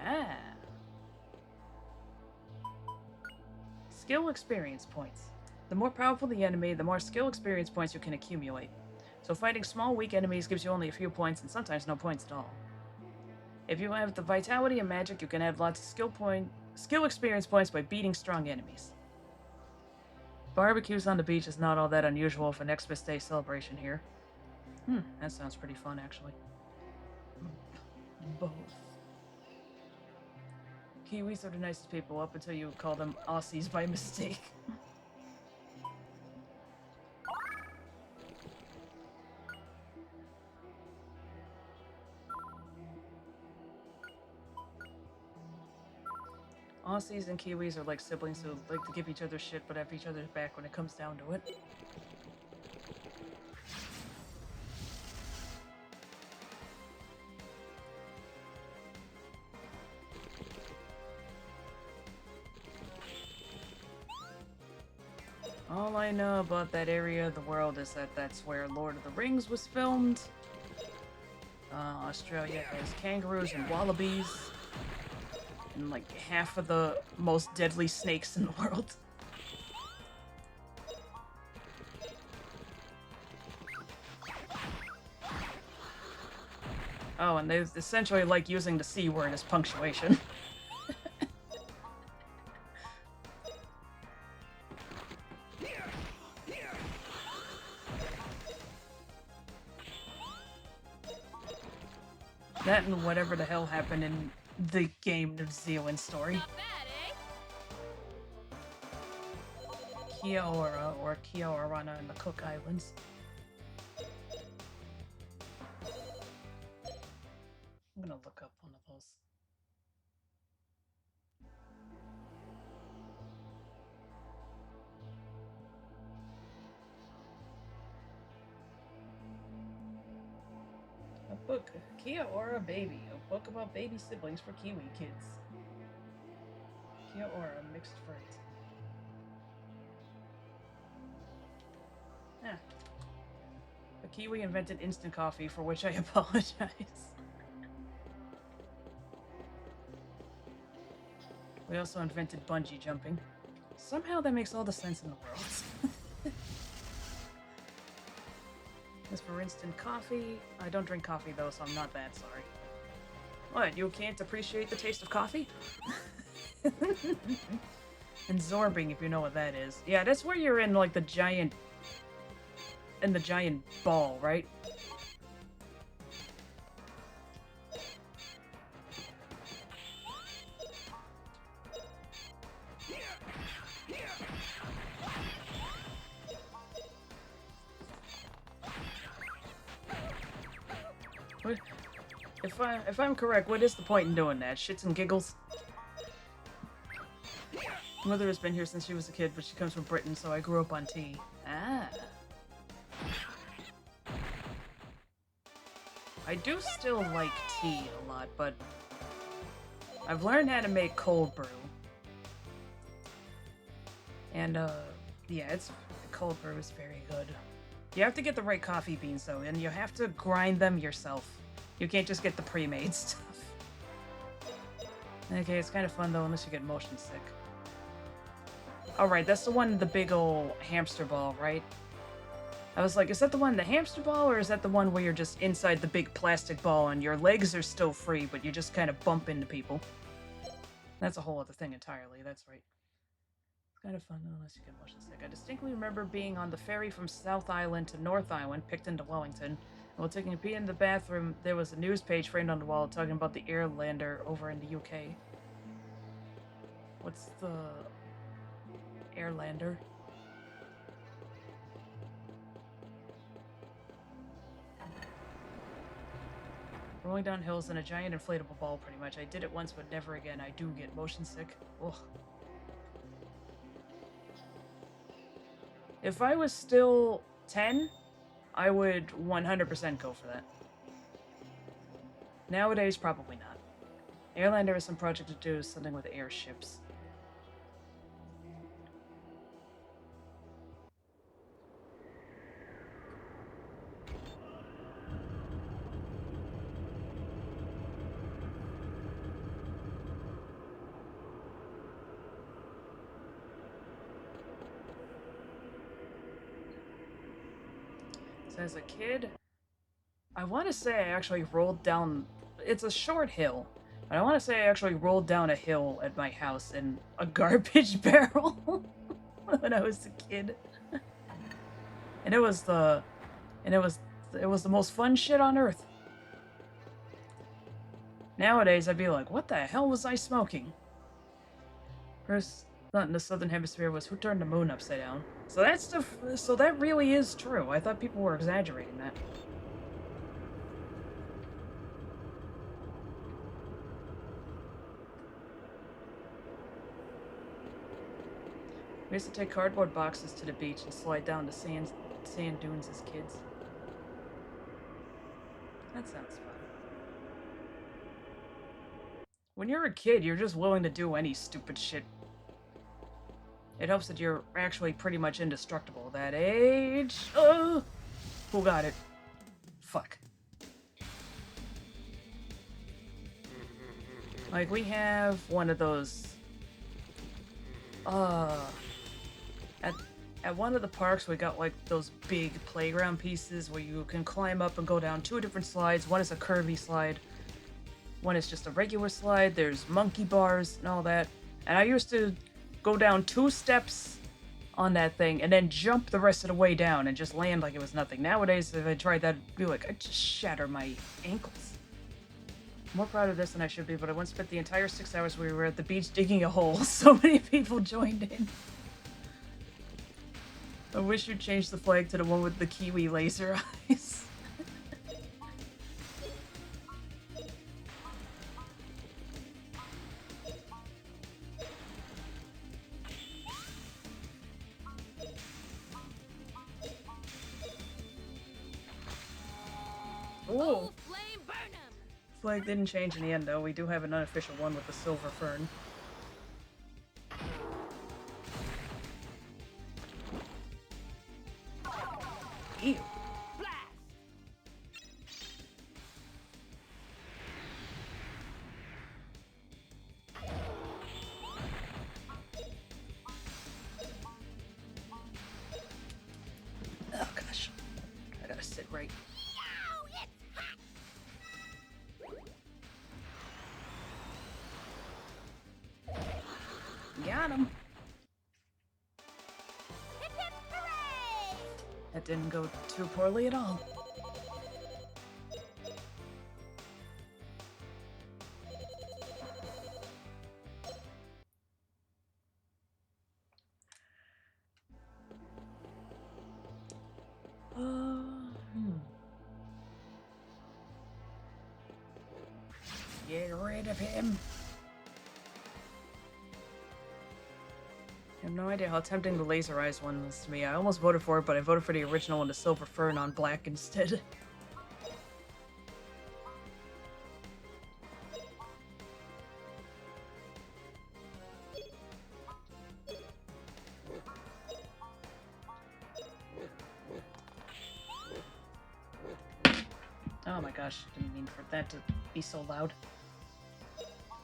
Speaker 1: Ah. Skill experience points. The more powerful the enemy, the more skill experience points you can accumulate. So fighting small, weak enemies gives you only a few points and sometimes no points at all. If you have the vitality and magic, you can have lots of skill experience points by beating strong enemies. Barbecues on the beach is not all that unusual for an Xmas Day celebration here. That sounds pretty fun, actually. Both. Kiwis are the nicest people up until you call them Aussies by mistake. Aussies and Kiwis are like siblings who like to give each other shit but have each other's back when it comes down to it. All I know about that area of the world is that that's where Lord of the Rings was filmed. Australia has kangaroos and wallabies. And like half of the most deadly snakes in the world. Oh, and they essentially like using the C word as punctuation. That and whatever the hell happened in the game New Zealand story.
Speaker 2: Not bad, eh?
Speaker 1: Kiora or Kiorana in the Cook Islands. I'm gonna look up one of those. book, Kia Ora Baby, a book about baby siblings for Kiwi kids. Kia Ora, mixed fruit. Yeah. A Kiwi invented instant coffee, for which I apologize. We also invented bungee jumping. Somehow that makes all the sense in the world. As for instant coffee, I don't drink coffee though, so I'm not that sorry. What, you can't appreciate the taste of coffee? And zorbing, if you know what that is. Yeah, that's where you're in like the giant ball, right? If I'm correct, what is the point in doing that? Shits and giggles? Mother has been here since she was a kid, but she comes from Britain, so I grew up on tea. Ah. I do still like tea a lot, but I've learned how to make cold brew. And, yeah, cold brew is very good. You have to get the right coffee beans, though, and you have to grind them yourself. You can't just get the pre-made stuff. Okay, it's kind of fun, though, unless you get motion sick. Alright, that's the one, the big ol' hamster ball, right? I was like, is that the one, the hamster ball, or is that the one where you're just inside the big plastic ball and your legs are still free, but you just kind of bump into people? That's a whole other thing entirely, that's right. It's kind of fun, unless you get motion sick. I distinctly remember being on the ferry from South Island to North Island, picked into Wellington. And while taking a pee in the bathroom, there was a news page framed on the wall talking about the Airlander over in the UK. What's the Airlander? Rolling down hills in a giant inflatable ball, pretty much. I did it once, but never again. I do get motion sick. Ugh. If I was still 10, I would 100% go for that. Nowadays, probably not. Airlander has some project to do, something with airships. So as a kid, I want to say I actually rolled down... It's a short hill, but I want to say I actually rolled down a hill at my house in a garbage barrel when I was a kid. And it was the most fun shit on earth. Nowadays, I'd be like, what the hell was I smoking? First thought in the southern hemisphere was who turned the moon upside down. So so that really is true. I thought people were exaggerating that. We used to take cardboard boxes to the beach and slide down the sand dunes as kids. That sounds fun. When you're a kid, you're just willing to do any stupid shit. It helps that you're actually pretty much indestructible at that age. Who got it? Fuck. Like, we have one of those... At one of the parks, we got, like, those big playground pieces where you can climb up and go down 2 different slides. One is a curvy slide. One is just a regular slide. There's monkey bars and all that. And I used to go down 2 steps on that thing and then jump the rest of the way down and just land like it was nothing. Nowadays, if I tried that, I'd be like, I just shatter my ankles. I'm more proud of this than I should be, but I once spent the entire 6 hours we were at the beach digging a hole. So many people joined in. I wish you'd change the flag to the one with the kiwi laser eyes.
Speaker 2: Oh, flame burn!
Speaker 1: flag didn't change in the end, though. We do have an unofficial one with the silver fern. Ew. Oh gosh. I gotta sit right. Got him.
Speaker 2: Hip hip hooray!
Speaker 1: That didn't go too poorly at all. Get rid of him. I have no idea how tempting the laser eyes one was to me. I almost voted for it, but I voted for the original and the silver fern on black instead. Oh my gosh, didn't mean for that to be so loud.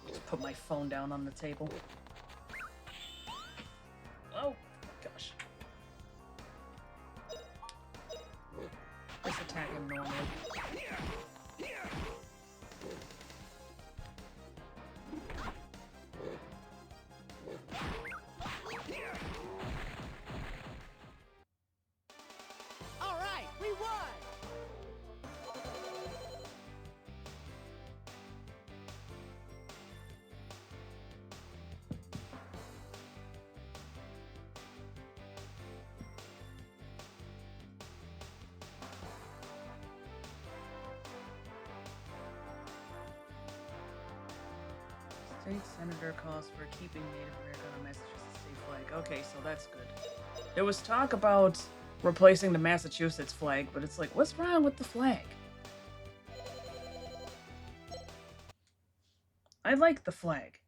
Speaker 1: Just put my phone down on the table. Oh gosh. Just attack him normally.
Speaker 3: All right, we won.
Speaker 1: State senator calls for keeping Native American on Massachusetts state flag. Okay, so that's good. There was talk about replacing the Massachusetts flag, but it's like, what's wrong with the flag? I like the flag.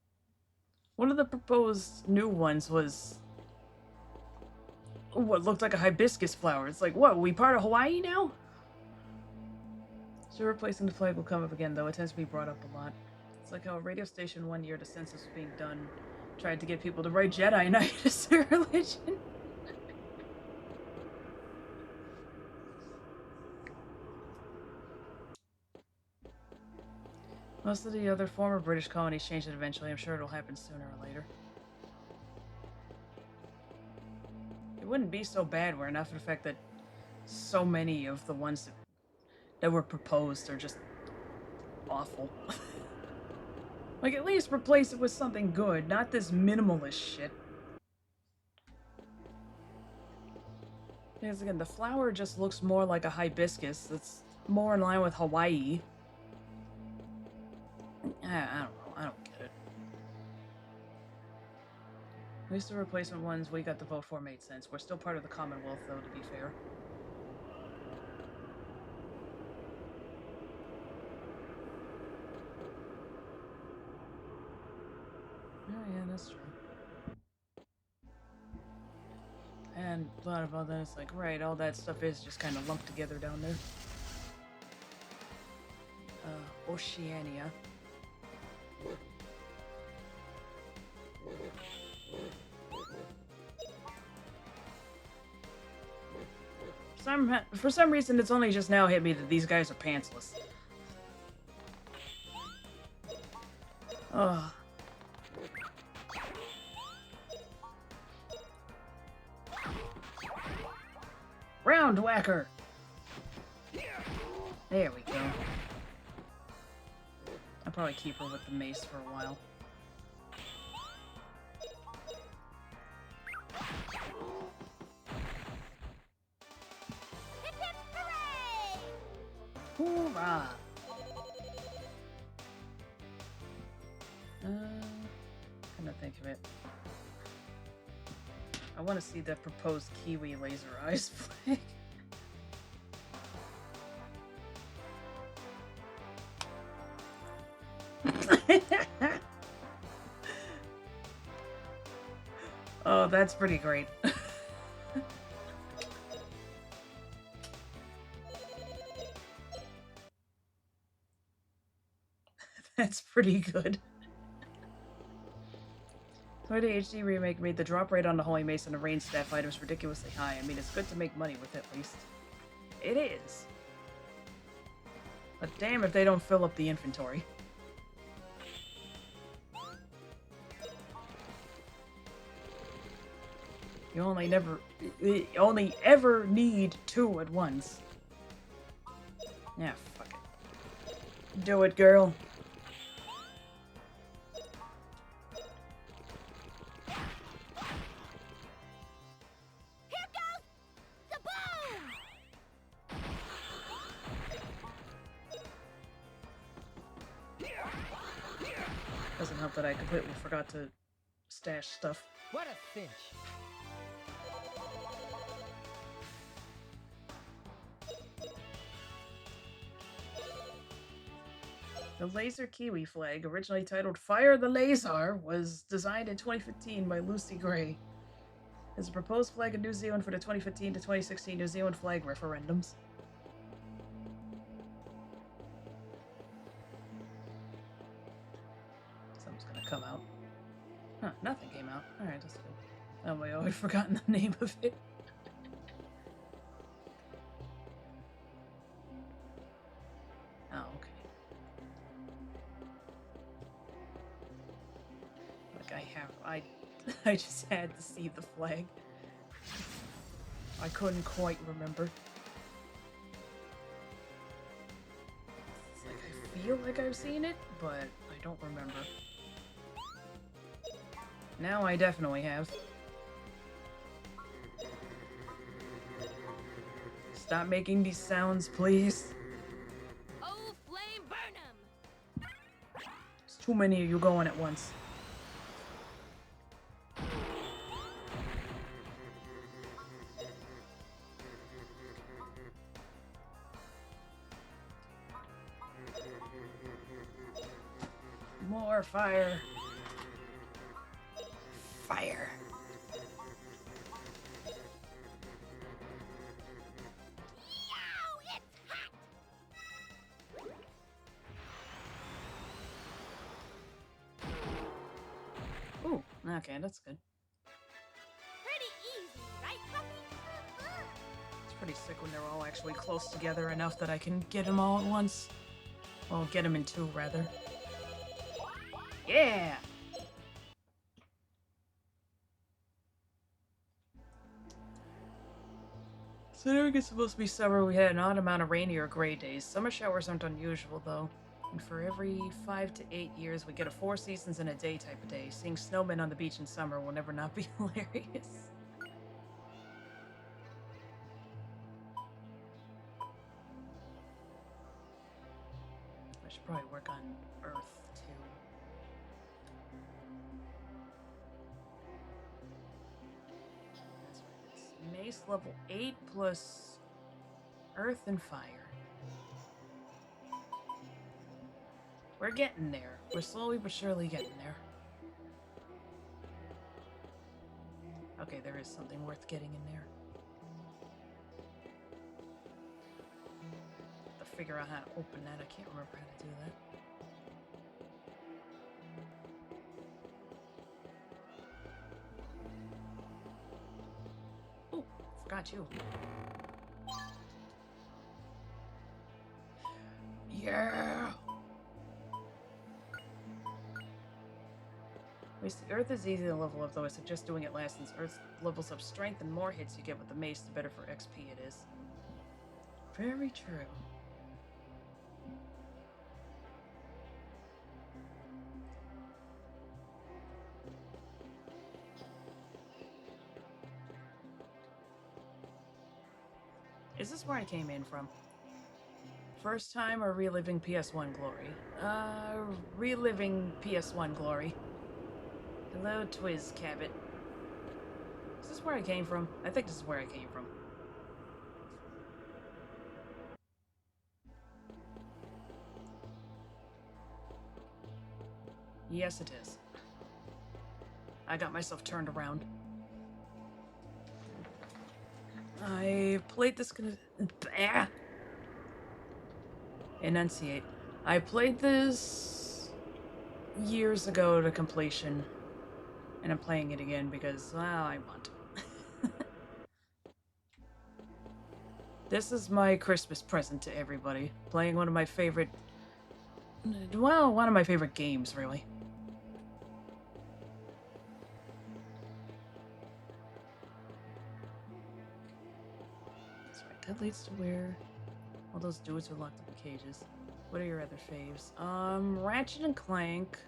Speaker 1: One of the proposed new ones was what looked like a hibiscus flower. It's like, what, are we part of Hawaii now? So replacing the flag will come up again, though. It tends to be brought up a lot. It's like how a radio station one year the census was being done tried to get people to write Jedi Knight as their religion. Most of the other former British colonies changed it eventually. I'm sure it'll happen sooner or later. It wouldn't be so bad were it not for the fact that so many of the ones that were proposed are just awful. Like, at least replace it with something good, not this minimalist shit. Because again, the flower just looks more like a hibiscus. It's more in line with Hawaii. I don't know. I don't get it. At least the replacement ones we got to vote for made sense. We're still part of the Commonwealth, though, to be fair. Oh yeah, that's true. And a lot of other, it's like, right, all that stuff is just kind of lumped together down there. Oceania. For some reason, it's only just now hit me that these guys are pantsless. Ugh. Round whacker! There we go. I'll probably keep her with the mace for a while.
Speaker 2: Hip hip hooray!
Speaker 1: Hoorah! Couldn't think of it. I want to see the proposed Kiwi laser eyes flag. Oh, that's pretty great. That's pretty good. 20 HD remake made the drop rate on the Holy Mace and the range staff items ridiculously high. I mean, it's good to make money with it, at least. It is. But damn if they don't fill up the inventory. You only ever need 2 at once. Yeah, fuck it. Do it, girl.
Speaker 2: Here goes the boom!
Speaker 1: Doesn't help that I completely forgot to stash stuff.
Speaker 3: What a cinch.
Speaker 1: The Laser Kiwi flag, originally titled Fire the Laser, was designed in 2015 by Lucy Gray. It's a proposed flag in New Zealand for the 2015 to 2016 New Zealand flag referendums. Something's gonna come out. Huh, nothing came out. Alright, that's good. Oh my god, I've forgotten the name of it. Oh, okay. Like I just had to see the flag. I couldn't quite remember. It's like I feel like I've seen it, but I don't remember. Now I definitely have. Stop making these sounds, please.
Speaker 2: Oh, flame burn 'em!
Speaker 1: There's too many of you going at once. More fire. Fire.
Speaker 2: Yow, it's hot!
Speaker 1: Ooh, okay, that's good.
Speaker 2: Pretty easy, right, puppy?
Speaker 1: It's pretty sick when they're all actually close together enough that I can get them all at once. Well, get them in 2, rather. Yeah! Considering it's supposed to be summer, we had an odd amount of rainy or gray days. Summer showers aren't unusual, though. And for every 5 to 8 years, we get a 4 seasons in a day type of day. Seeing snowmen on the beach in summer will never not be hilarious. I should probably work on Earth, too. That's what it is. Mace level 8 plus Earth and Fire. We're getting there. We're slowly but surely getting there. Okay, there is something worth getting in there. Have to figure out how to open that. I can't remember how to do that. Oh, forgot you. Yeah! At least the Earth is easy to level up, though I suggest doing it last, since Earth levels up strength and more hits you get with the mace, the better for XP it is. Very true. Is this where I came in from? First time or reliving PS1 glory? Reliving PS1 glory. Hello, Twiz Cabot. Is this where I came from? I think this is where I came from. Yes, it is. I got myself turned around. I played this Enunciate. I played this years ago to completion, and I'm playing it again because, well, I want to. This is my Christmas present to everybody. Playing one of my favorite... Well, one of my favorite games, really. That's right, that leads to where all those dudes are locked up in cages. What are your other faves? Ratchet and Clank.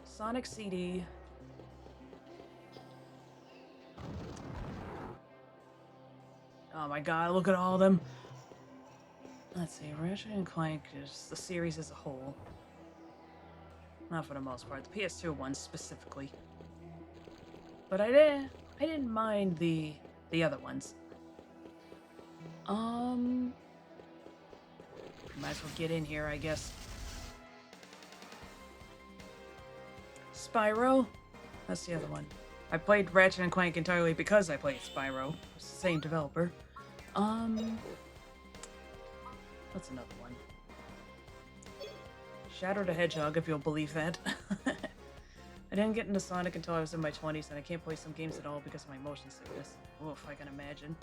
Speaker 1: Sonic CD. Oh my god, look at all of them. Let's see, Ratchet and Clank is the series as a whole. Not for the most part, the PS2 ones specifically. But I didn't mind the other ones. Might as well get in here, I guess. Spyro? That's the other one. I played Ratchet and Clank entirely because I played Spyro. It's the same developer. What's another one? Shadow the Hedgehog, if you'll believe that. I didn't get into Sonic until I was in my 20s, and I can't play some games at all because of my motion sickness. Oof, I can imagine.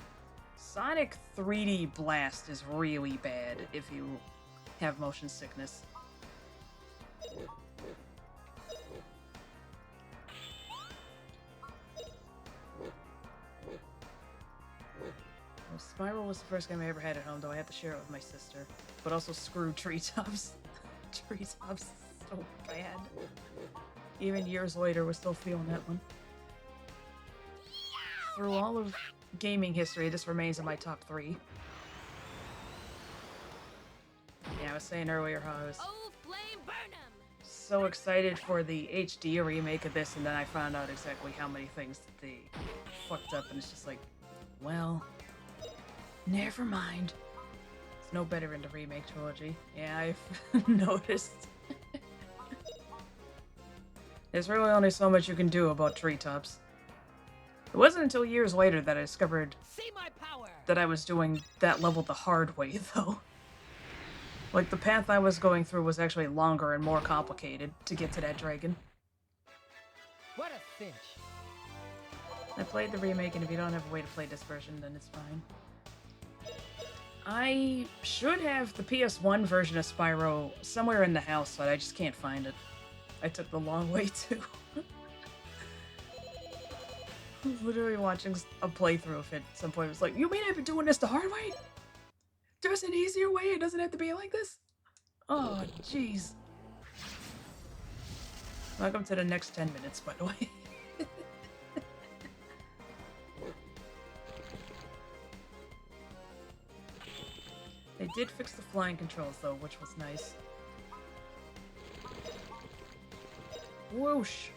Speaker 1: Sonic 3D Blast is really bad if you have motion sickness. Well, Spyro was the first game I ever had at home, though I had to share it with my sister. But also screw Treetops. Treetops is so bad. Even years later, we're still feeling that one. Through all of gaming history, this remains in my top 3. Yeah, I was saying earlier how I was so excited for the HD remake of this, and then I found out exactly how many things that they fucked up, and it's just like, well, never mind. It's no better in the remake trilogy. Yeah, I've noticed. There's really only so much you can do about Treetops. It wasn't until years later that I discovered that I was doing that level the hard way, though. Like, the path I was going through was actually longer and more complicated to get to that dragon.
Speaker 3: What a cinch.
Speaker 1: I played the remake, and if you don't have a way to play this version, then it's fine. I should have the PS1 version of Spyro somewhere in the house, but I just can't find it. I took the long way, too. I was literally watching a playthrough of it at some point. It was like, you mean I've been doing this the hard way? There's an easier way, it doesn't have to be like this? Oh, jeez. Welcome to the next 10 minutes, by the way. They did fix the flying controls, though, which was nice. Whoosh!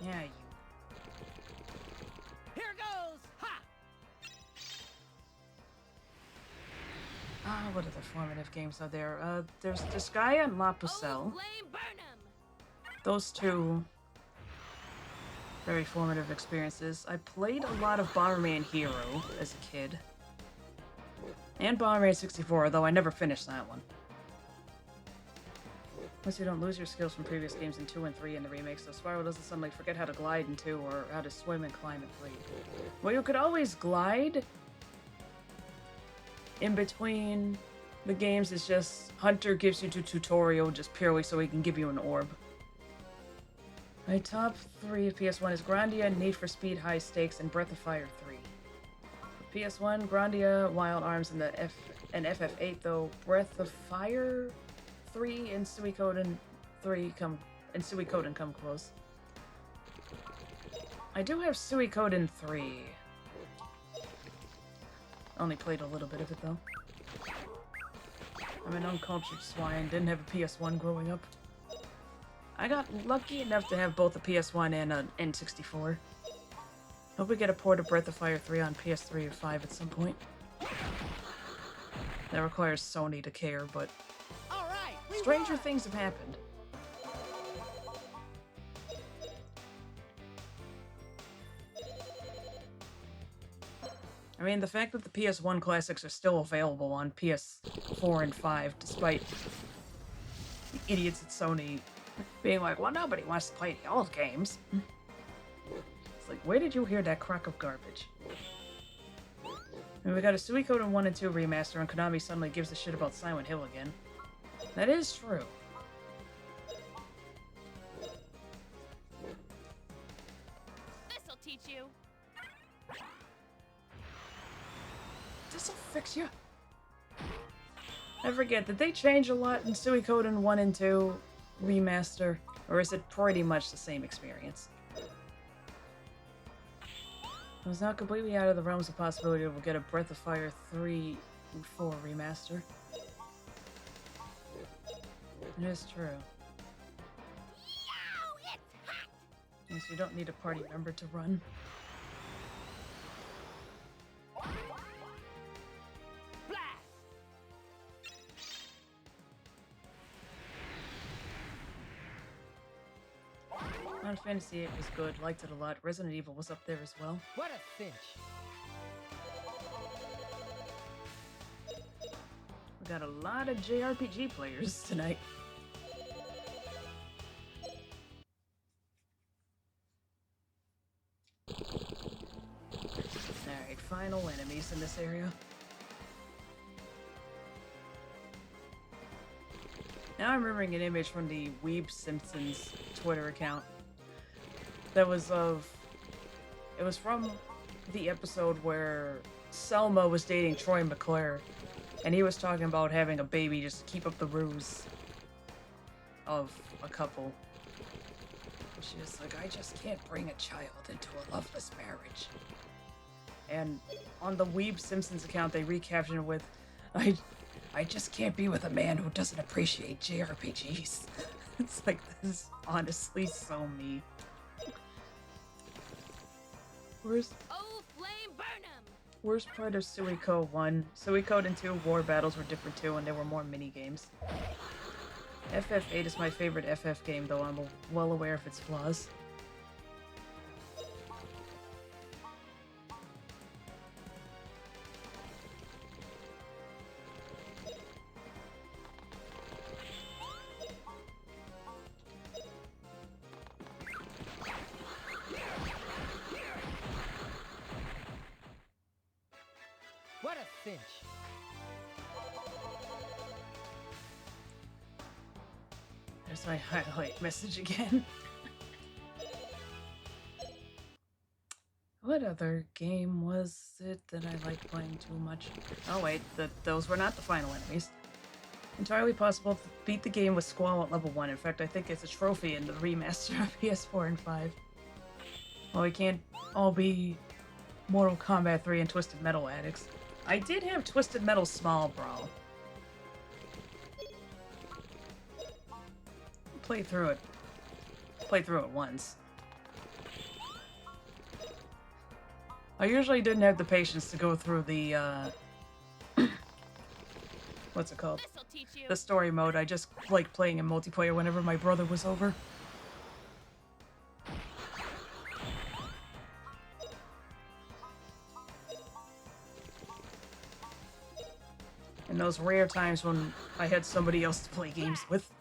Speaker 1: Yeah, you.
Speaker 3: Here goes! Ha!
Speaker 1: What other formative games are there? There's Disgaea and La Pucelle. Those two very formative experiences. I played a lot of Bomberman Hero as a kid. And Bomberman 64, though I never finished that one. Unless you don't lose your skills from previous games in 2 and 3 in the remake, so Spyro doesn't suddenly forget how to glide in 2 or how to swim and climb in 3. Well, you could always glide in between the games. It's just Hunter gives you the tutorial just purely so he can give you an orb. My top 3 of PS1 is Grandia, Need for Speed High Stakes, and Breath of Fire 3. For PS1, Grandia, Wild Arms, and FF8, though Breath of Fire 3 and Suikoden 3 come close. I do have Suikoden 3. Only played a little bit of it though. I'm an uncultured swine, didn't have a PS1 growing up. I got lucky enough to have both a PS1 and an N64. Hope we get a port of Breath of Fire 3 on PS3 or 5 at some point. That requires Sony to care, but
Speaker 3: All right, we
Speaker 1: stranger
Speaker 3: won.
Speaker 1: things have happened. I mean, the fact that the PS1 classics are still available on PS4 and 5, despite the idiots at Sony being like, well, nobody wants to play the old games. It's like, where did you hear that crock of garbage? And we got a Suikoden 1 and 2 remaster, and Konami suddenly gives a shit about Silent Hill again. That is true.
Speaker 2: This'll teach you.
Speaker 1: This'll fix you. I forget, did they change a lot in Suikoden 1 and 2 remaster? Or is it pretty much the same experience? I was not completely out of the realms of possibility we'll get a Breath of Fire 3 and 4 remaster. It is true.
Speaker 2: Yow, it's hot.
Speaker 1: Yes, you don't need a party member to run.
Speaker 3: Blast.
Speaker 1: Final Fantasy VIII was good, liked it a lot. Resident Evil was up there as well.
Speaker 3: What a cinch.
Speaker 1: We got a lot of JRPG players tonight. Alright, final enemies in this area. Now I'm remembering an image from the Weeb Simpsons Twitter account. That was of... It was from the episode where Selma was dating Troy McClure. And he was talking about having a baby just to keep up the ruse of a couple. And she's like, I just can't bring a child into a loveless marriage. And on the Weeb Simpsons account, they recaptioned it with, I just can't be with a man who doesn't appreciate JRPGs. It's like, this is honestly so me.
Speaker 2: Oh, flame burn 'em.
Speaker 1: Worst part of Suiko 1. Suikoden 2 war battles were different too, and there were more mini-games. FF8 is my favorite FF game, though I'm well aware of its flaws.
Speaker 3: What a cinch.
Speaker 1: There's my highlight message again. What other game was it that I liked playing too much? Oh wait, those were not the final enemies. Entirely possible to beat the game with Squall at level 1. In fact, I think it's a trophy in the remaster of PS4 and 5. Well, we can't all be Mortal Kombat 3 and Twisted Metal addicts. I did have Twisted Metal Small Brawl. Played through it. Played through it once. I usually didn't have the patience to go through the, what's it called?
Speaker 2: This'll teach you.
Speaker 1: The story mode. I just liked playing in multiplayer whenever my brother was over. In those rare times when I had somebody else to play games with.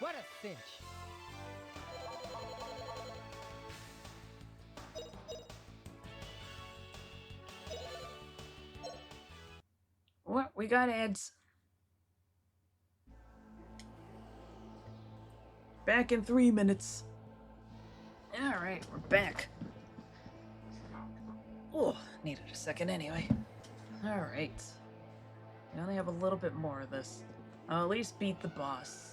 Speaker 3: What a cinch.
Speaker 1: What? We got ads. Back in 3 minutes. Alright, we're back. Oh, needed a second anyway. Alright. We only have a little bit more of this. I'll at least beat the boss.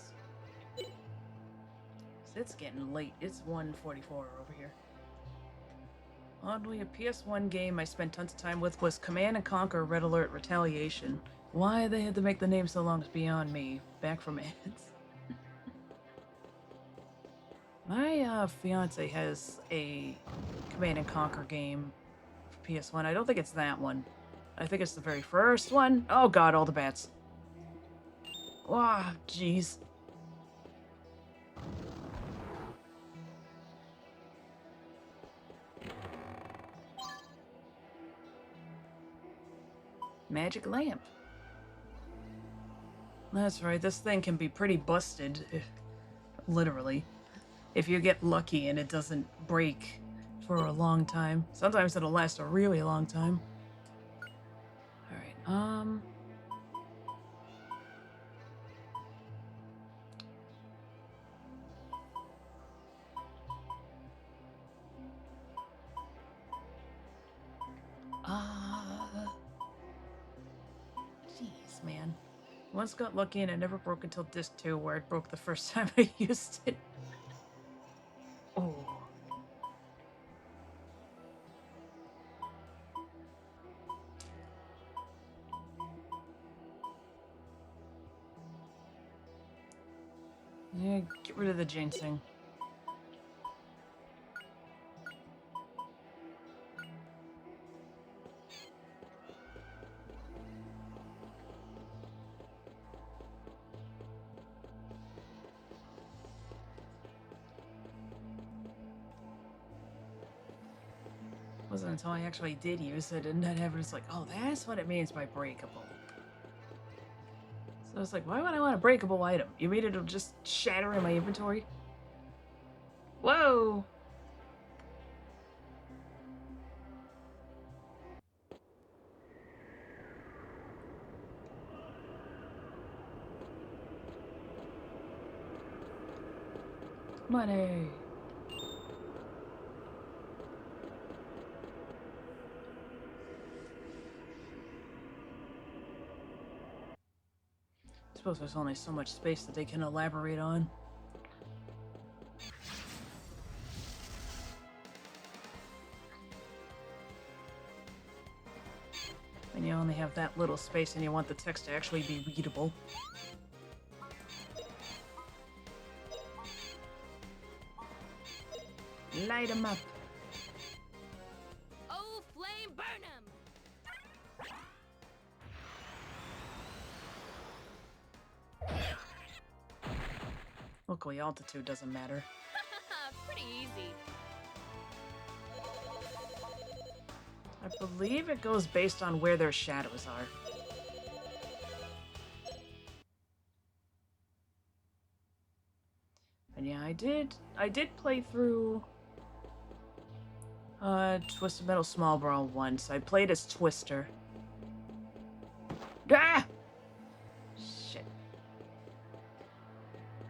Speaker 1: It's getting late. It's 1:44 over here. Oddly, a PS1 game I spent tons of time with was Command & Conquer Red Alert Retaliation. Why they had to make the name so long is beyond me. Back from ads. My fiance has a Command and Conquer game for PS1. I don't think it's that one. I think it's the very first one. Oh god, all the bats. Wow, jeez. Magic lamp. That's right, this thing can be pretty busted. Literally. If you get lucky and it doesn't break for a long time. Sometimes it'll last a really long time. Alright, jeez, man. Once got lucky and it never broke until disc 2, where it broke the first time I used it. Oh. Yeah, get rid of the ginseng. Wasn't until I actually did use it and then everyone's like, oh, that's what it means by breakable. So I was like, why would I want a breakable item? You mean it'll just shatter in my inventory? Whoa! Money! I suppose there's only so much space that they can elaborate on. And you only have that little space and you want the text to actually be readable. Light 'em up.
Speaker 2: Oh, flame burn 'em!
Speaker 1: Luckily, altitude doesn't matter.
Speaker 2: Pretty easy.
Speaker 1: I believe it goes based on where their shadows are. And yeah, I did play through Twisted Metal Small Brawl once. I played as Twister. Ah! Shit.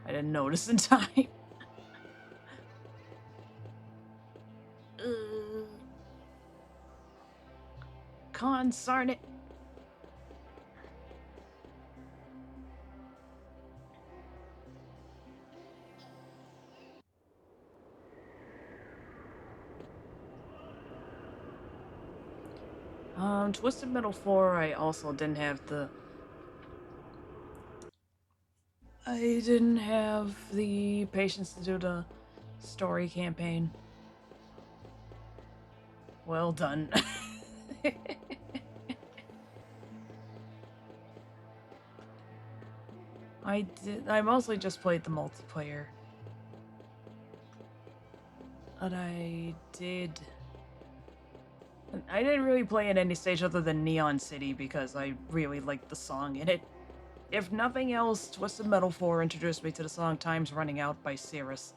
Speaker 1: I didn't notice in time. Consarn it. Twisted Metal 4, I also didn't have the... I didn't have the patience to do the story campaign. Well done. I mostly just played the multiplayer. But I didn't really play in any stage other than Neon City because I really liked the song in it. If nothing else, Twisted Metal 4 introduced me to the song Time's Running Out by Cirrus.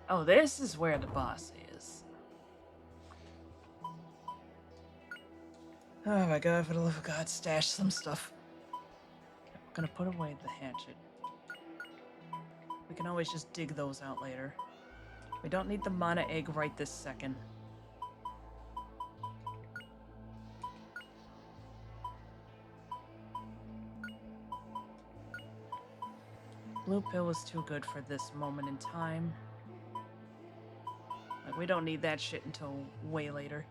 Speaker 1: Oh, this is where the boss is. Oh my god, for the love of God, stash some stuff. Okay, I'm gonna put away the hatchet. We can always just dig those out later. We don't need the mana egg right this second. Blue pill is too good for this moment in time. we don't need that shit until way later.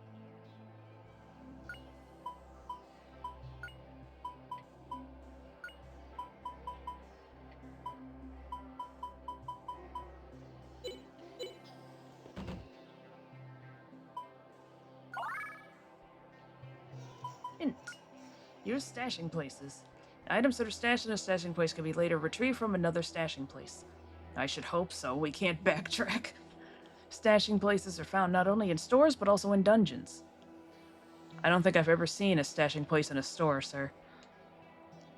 Speaker 1: Hint. Use stashing places. Items that are stashed in a stashing place can be later retrieved from another stashing place. I should hope so. We can't backtrack. Stashing places are found not only in stores, but also in dungeons. I don't think I've ever seen a stashing place in a store, sir.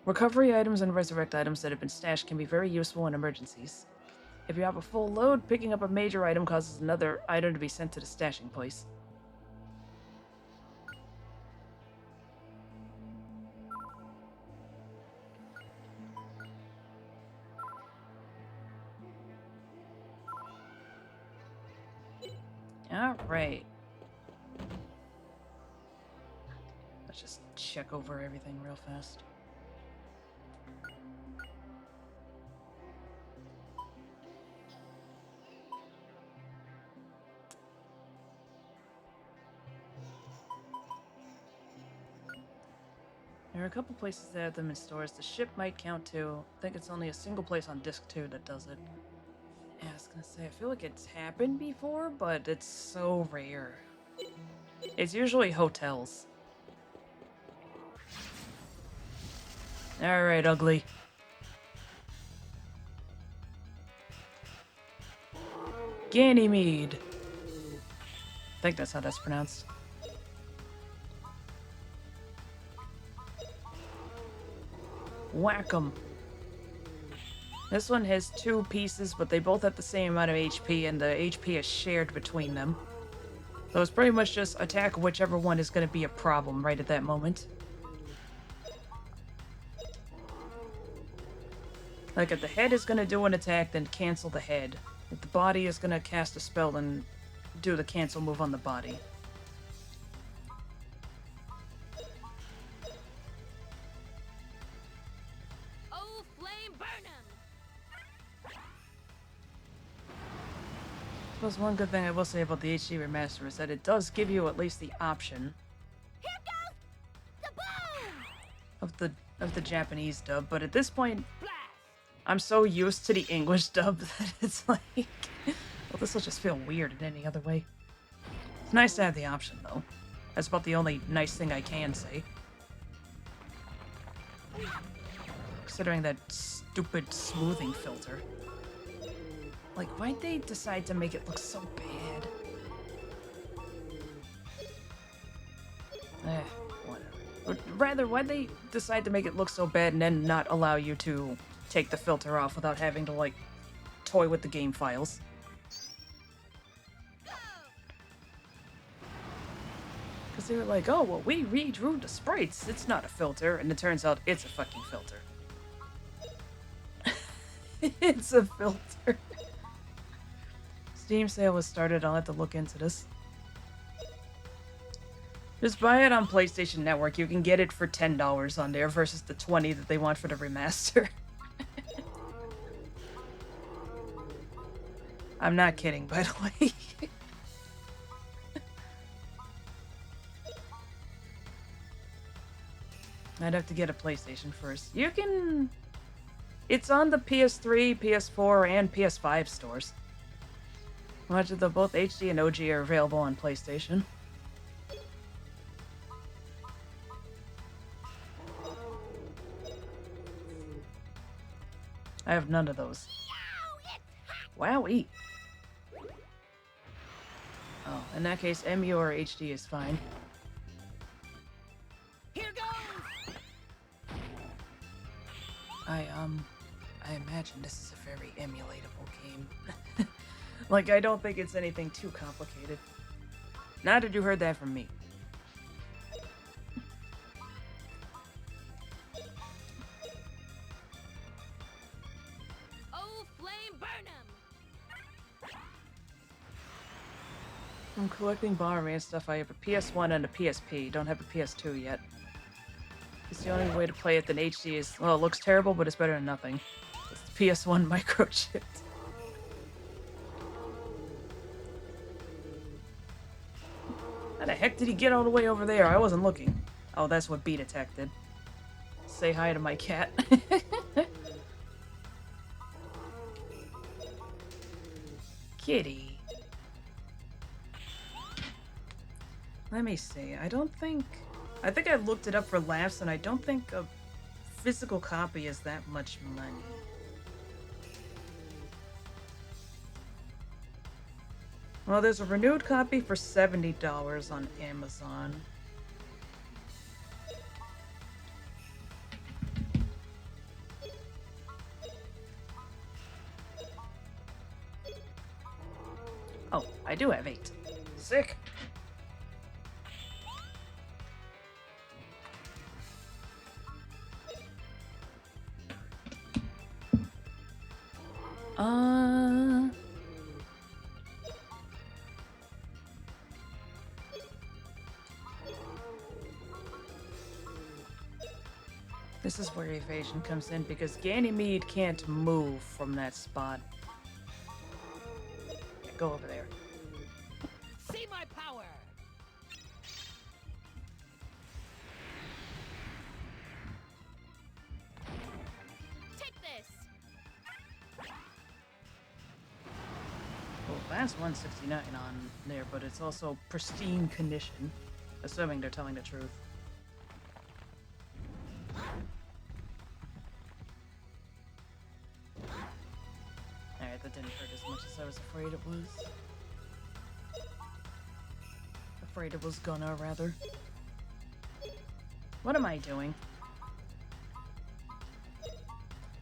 Speaker 1: Recovery items and resurrect items that have been stashed can be very useful in emergencies. If you have a full load, picking up a major item causes another item to be sent to the stashing place. Alright. Let's just check over everything real fast. There are a couple places that have them in stores. The ship might count too. I think it's only a single place on disc 2 that does it. Yeah, I was gonna say, I feel like it's happened before, but it's so rare. It's usually hotels. Alright, ugly. Ganymede. I think that's how that's pronounced. Whack 'em. This one has 2 pieces, but they both have the same amount of HP, and the HP is shared between them. So it's pretty much just attack whichever one is going to be a problem right at that moment. Like if the head is going to do an attack, then cancel the head. If the body is going to cast a spell, then do the cancel move on the body.
Speaker 2: Oh, flame burn 'em!
Speaker 1: I suppose one good thing I will say about the HD remaster is that it does give you at least the option
Speaker 2: Here goes the boom!
Speaker 1: of the Japanese dub, but at this point,
Speaker 3: Blast!
Speaker 1: I'm so used to the English dub that it's like, well, this will just feel weird in any other way. It's nice to have the option, though. That's about the only nice thing I can say. Considering that stupid smoothing filter. Like, why'd they decide to make it look so bad? Whatever. Rather, why'd they decide to make it look so bad and then not allow you to take the filter off without having to, like, toy with the game files? Because they were like, oh, well, we redrew the sprites. It's not a filter. And it turns out it's a fucking filter. It's a filter. Steam sale was started. I'll have to look into this. Just buy it on PlayStation Network. You can get it for $10 on there versus the $20 that they want for the remaster. I'm not kidding, by the way. I'd have to get a PlayStation first. You can... It's on the PS3, PS4, and PS5 stores. Much of the both HD and OG are available on PlayStation. I have none of those. Wowee! Oh, in that case, MU or HD is fine.
Speaker 3: Here goes!
Speaker 1: I imagine this is a very emulatable game. Like, I don't think it's anything too complicated. Now that you heard that from me.
Speaker 2: Oh, flame burn 'em!
Speaker 1: I'm collecting Bomberman stuff. I have a PS1 and a PSP. Don't have a PS2 yet. It's the only way to play it. Then HD is, well, it looks terrible, but it's better than nothing. It's the PS1 microchipped. How the heck did he get all the way over there? I wasn't looking. Oh, that's what Beat Attack did. Say hi to my cat. Kitty. Let me see. I think I looked it up for laughs, and I don't think a physical copy is that much money. Well, there's a renewed copy for $70 on Amazon. Oh, I do have 8. Sick. This is where evasion comes in because Ganymede can't move from that spot. Yeah, go over there.
Speaker 3: See my power.
Speaker 2: Take this.
Speaker 1: Well, that's 169 on there, but it's also pristine condition, assuming they're telling the truth. Alright, that didn't hurt as much as I was afraid it was. Afraid it was gonna, rather. What am I doing?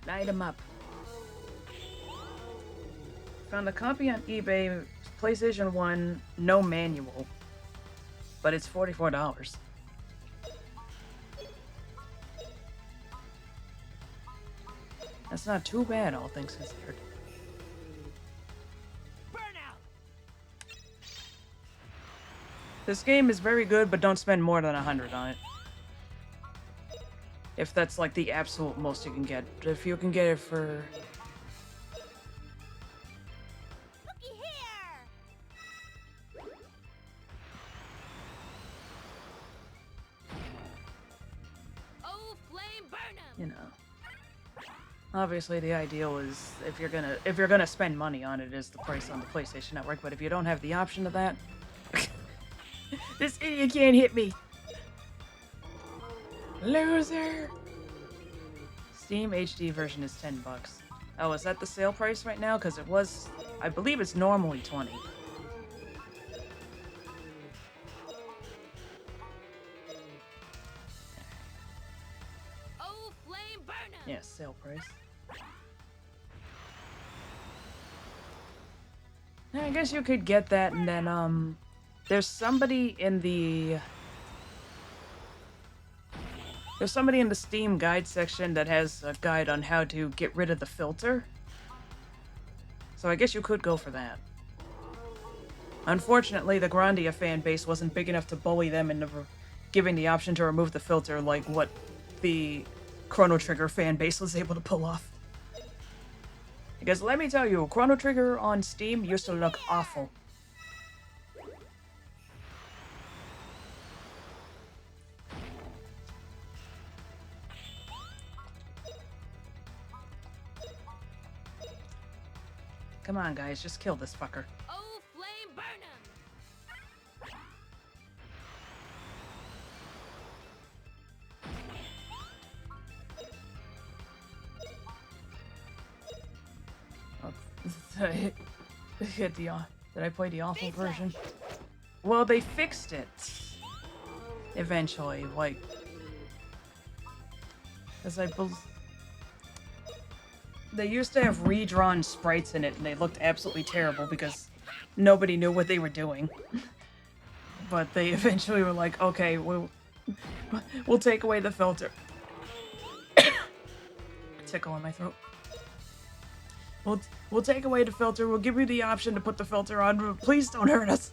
Speaker 1: Light 'em up. Found a copy on eBay, PlayStation 1, no manual. But it's $44. That's not too bad, all things considered.
Speaker 3: Burnout.
Speaker 1: This game is very good, but don't spend more than 100 on it. If that's like the absolute most you can get. If you can get it for...
Speaker 2: Looky here. Oh, flame burn 'em.
Speaker 1: you know. Obviously the ideal is if you're gonna spend money on it is the price on the PlayStation Network, but if you don't have the option of that, this idiot can't hit me. Loser. Steam HD version is $10. Oh, is that the sale price right now? Because it was, I believe it's normally 20.
Speaker 2: Oh, flame burn 'em.
Speaker 1: Yeah, sale price. Yeah, I guess you could get that, and then, there's somebody in the Steam guide section that has a guide on how to get rid of the filter. So I guess you could go for that. Unfortunately, the Grandia fan base wasn't big enough to bully them into giving the option to remove the filter like what the Chrono Trigger fan base was able to pull off. Because let me tell you, Chrono Trigger on Steam used to look awful. Come on, guys, just kill this fucker.
Speaker 2: Oh, flame burn 'em.
Speaker 1: Oh, did I play the awful version? Well, they fixed it. Eventually, like... As they used to have redrawn sprites in it, and they looked absolutely terrible because nobody knew what they were doing. But they eventually were like, okay, we'll take away the filter. Tickle in my throat. We'll take away the filter. We'll give you the option to put the filter on. Please don't hurt us.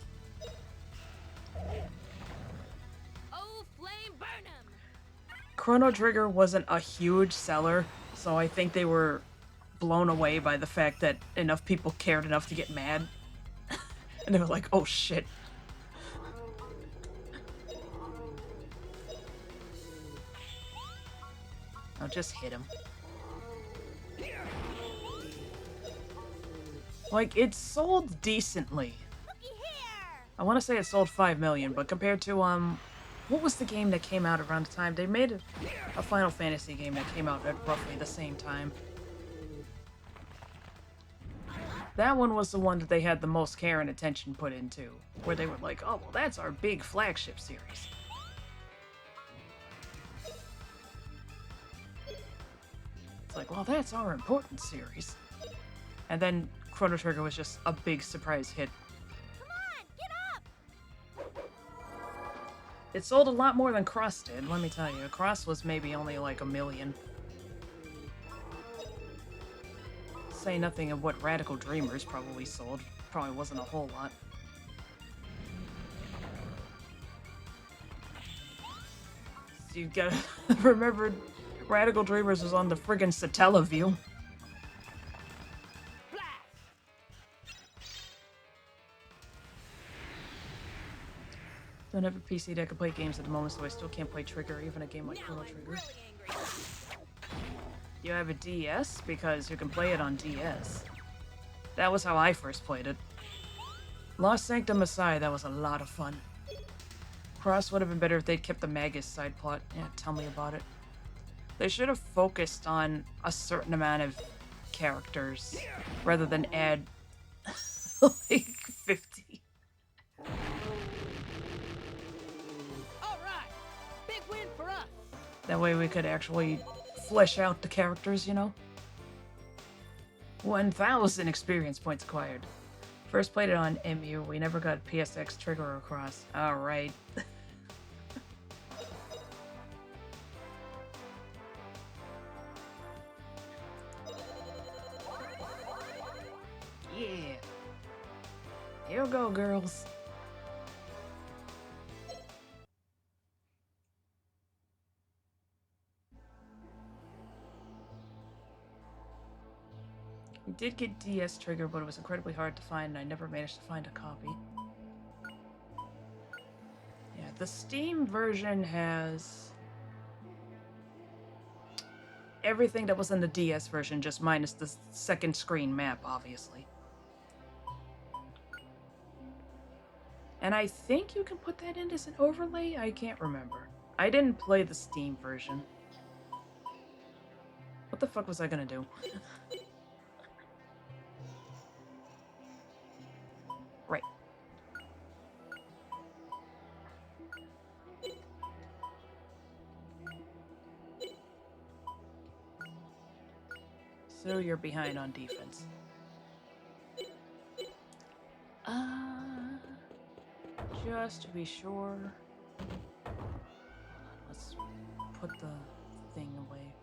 Speaker 2: Oh, flame burn 'em.
Speaker 1: Chrono Trigger wasn't a huge seller, so I think they were blown away by the fact that enough people cared enough to get mad. And they were like, oh shit. I'll just hit him. Like, it sold decently.
Speaker 2: Looky here!
Speaker 1: I want to say it sold 5 million, but compared to, what was the game that came out around the time? They made a Final Fantasy game that came out at roughly the same time. That one was the one that they had the most care and attention put into, where they were like, oh, well, that's our big flagship series. It's like, well, that's our important series. And then Chrono Trigger was just a big surprise hit.
Speaker 2: Come on, get up!
Speaker 1: It sold a lot more than Cross did, let me tell you. Cross was maybe only like 1 million. Say nothing of what Radical Dreamers probably sold. Probably wasn't a whole lot. So you gotta remember, Radical Dreamers was on the friggin' Satellaview. Don't have a PC that can play games at the moment, so I still can't play Trigger, even a game like Chrono Trigger.
Speaker 2: Really angry.
Speaker 1: You have a DS? Because you can play it on DS. That was how I first played it. Lost Sanctum Messiah, that was a lot of fun. Cross would have been better if they'd kept the Magus side plot. Yeah, tell me about it. They should have focused on a certain amount of characters, rather than add, like, 50.
Speaker 3: Alright! Big win for us!
Speaker 1: That way we could actually flesh out the characters, you know? 1,000 experience points acquired. First played it on MU. We never got PSX Trigger or Cross. Alright. Yeah. Here we go, girls. We did get DS Trigger, but it was incredibly hard to find, and I never managed to find a copy. Yeah, the Steam version has everything that was in the DS version, just minus the second screen map, obviously. And I think you can put that in as an overlay? I can't remember. I didn't play the Steam version. What the fuck was I gonna do? Right. So you're behind on defense. Just to be sure. Let's put the thing away.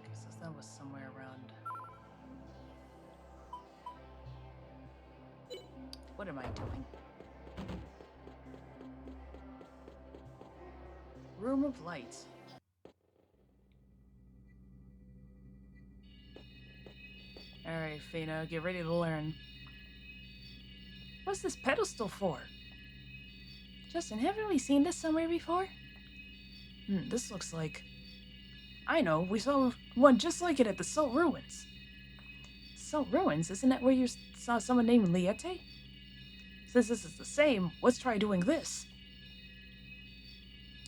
Speaker 1: Guess that was somewhere around. What am I doing? Room of Lights. Alright, Fina, get ready to learn. What's this pedestal for? Justin, haven't we seen this somewhere before? This looks like... I know, we saw one just like it at the Salt Ruins. Salt Ruins? Isn't that where you saw someone named Liete? Since this is the same, let's try doing this.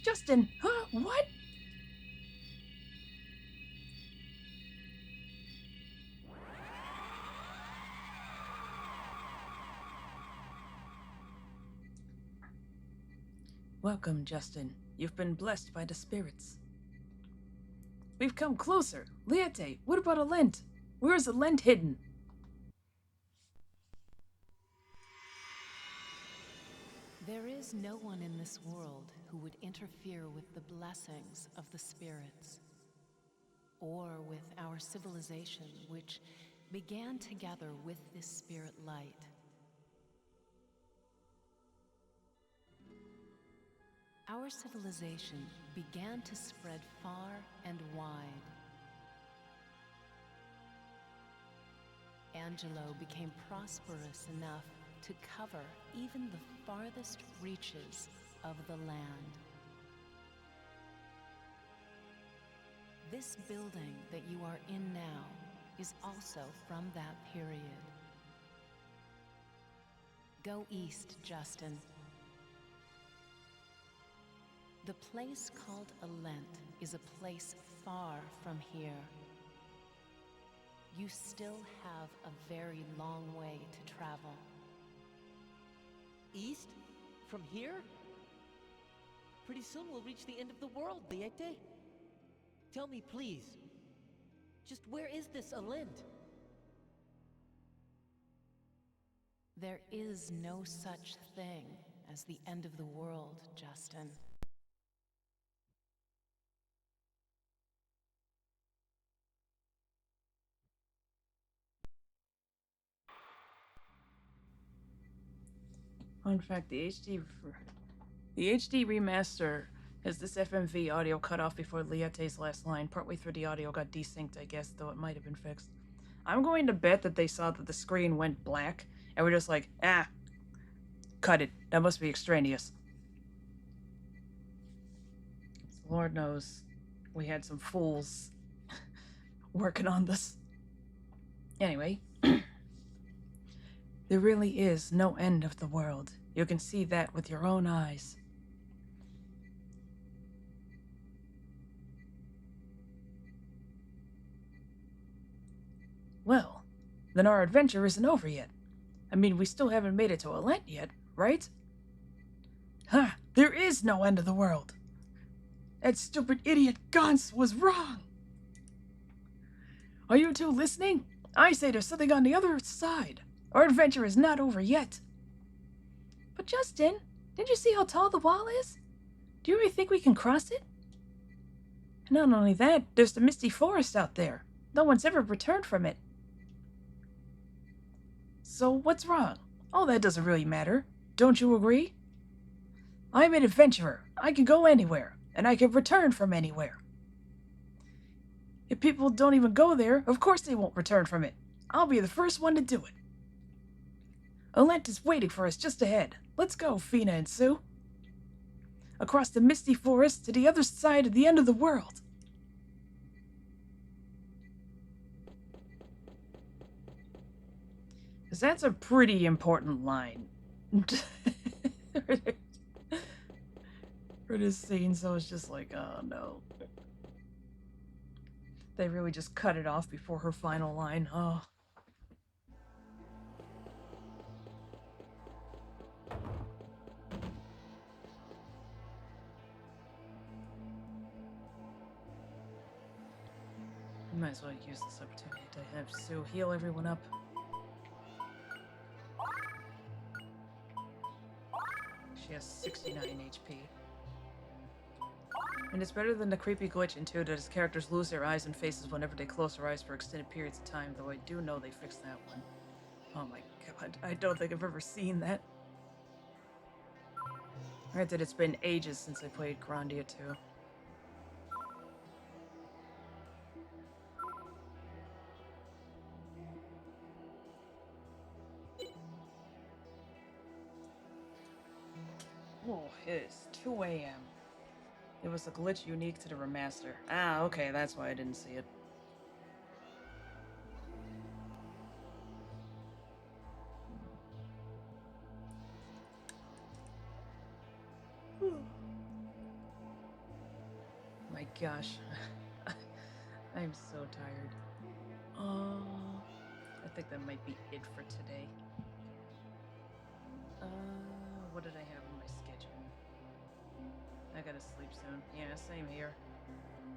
Speaker 1: Justin, huh? What? Welcome, Justin. You've been blessed by the spirits. We've come closer. Liete, what about a lent? Where is a lent hidden?
Speaker 6: There is no one in this world who would interfere with the blessings of the spirits, or with our civilization, which began together with this spirit light. Our civilization began to spread far and wide. Angelo became prosperous enough to cover even the farthest reaches of the land. This building that you are in now is also from that period. Go east, Justin. The place called Alent is a place far from here. You still have a very long way to travel.
Speaker 3: East? From here? Pretty soon we'll reach the end of the world, Liete. Tell me, please. Just where is this Alent?
Speaker 6: There is no such thing as the end of the world, Justin.
Speaker 1: Fun fact, the HD remaster has this FMV audio cut off before Liete's last line. Partway through the audio got desynced, I guess, though it might have been fixed. I'm going to bet that they saw that the screen went black, and we're just like, cut it. That must be extraneous. Lord knows we had some fools working on this. Anyway, there really is no end of the world. You can see that with your own eyes. Well, then our adventure isn't over yet. I mean, we still haven't made it to Alent yet, right? Huh, there is no end of the world. That stupid idiot Gauntz was wrong. Are you two listening? I say there's something on the other side. Our adventure is not over yet.
Speaker 4: But Justin, didn't you see how tall the wall is? Do you really think we can cross it?
Speaker 1: Not only that, there's the misty forest out there. No one's ever returned from it. So what's wrong? All that doesn't really matter. Don't you agree? I'm an adventurer. I can go anywhere, and I can return from anywhere. If people don't even go there, of course they won't return from it. I'll be the first one to do it. Alent is waiting for us just ahead. Let's go, Fina and Sue. Across the misty forest to the other side of the end of the world. Because that's a pretty important line. For this scene, so it's just like, oh no. They really just cut it off before her final line. Oh. Might as well use this opportunity to have Sue heal everyone up. She has 69 HP. And it's better than the creepy glitch in 2 that his characters lose their eyes and faces whenever they close their eyes for extended periods of time, though I do know they fixed that one. Oh my god, I don't think I've ever seen that. Granted, it's been ages since I played Grandia 2. Oh, it is 2 a.m. It was a glitch unique to the remaster. Ah, okay, that's why I didn't see it. My gosh. I'm so tired. I think that might be it for today. What did I have on my schedule? I gotta sleep soon. Yeah, same here.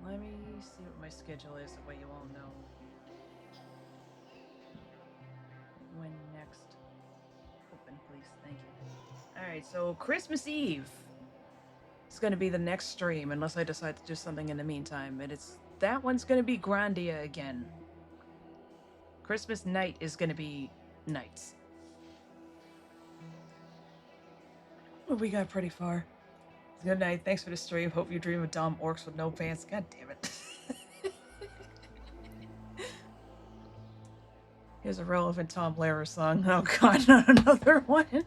Speaker 1: Let me see what my schedule is, that way you all know when next. Open, please. Thank you. Alright, so Christmas Eve is gonna be the next stream, unless I decide to do something in the meantime. And that one's gonna be Grandia again. Christmas night is gonna be nights. Well, we got pretty far. Good night. Thanks for the stream. Hope you dream of dumb orcs with no pants. God damn it. Here's a relevant Tom Lehrer song. Oh god, not another one.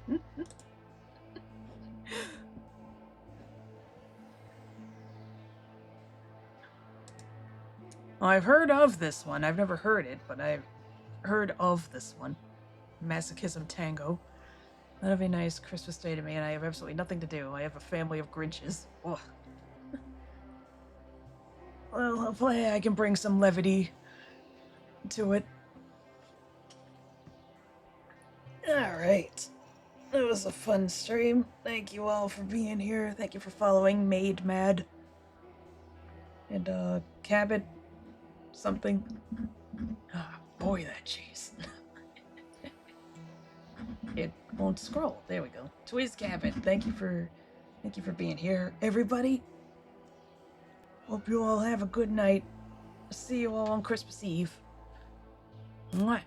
Speaker 1: I've heard of this one. I've never heard it, but I've heard of this one. Masochism Tango. That'll be a nice Christmas day to me, and I have absolutely nothing to do. I have a family of Grinches. Ugh. Well, hopefully I can bring some levity to it. Alright. That was a fun stream. Thank you all for being here. Thank you for following Made Mad. And, Cabot something. Ah, boy, that cheese. It won't scroll. There we go. Twiz Cabot, thank you for being here. Everybody, hope you all have a good night. See you all on Christmas Eve. Mwah.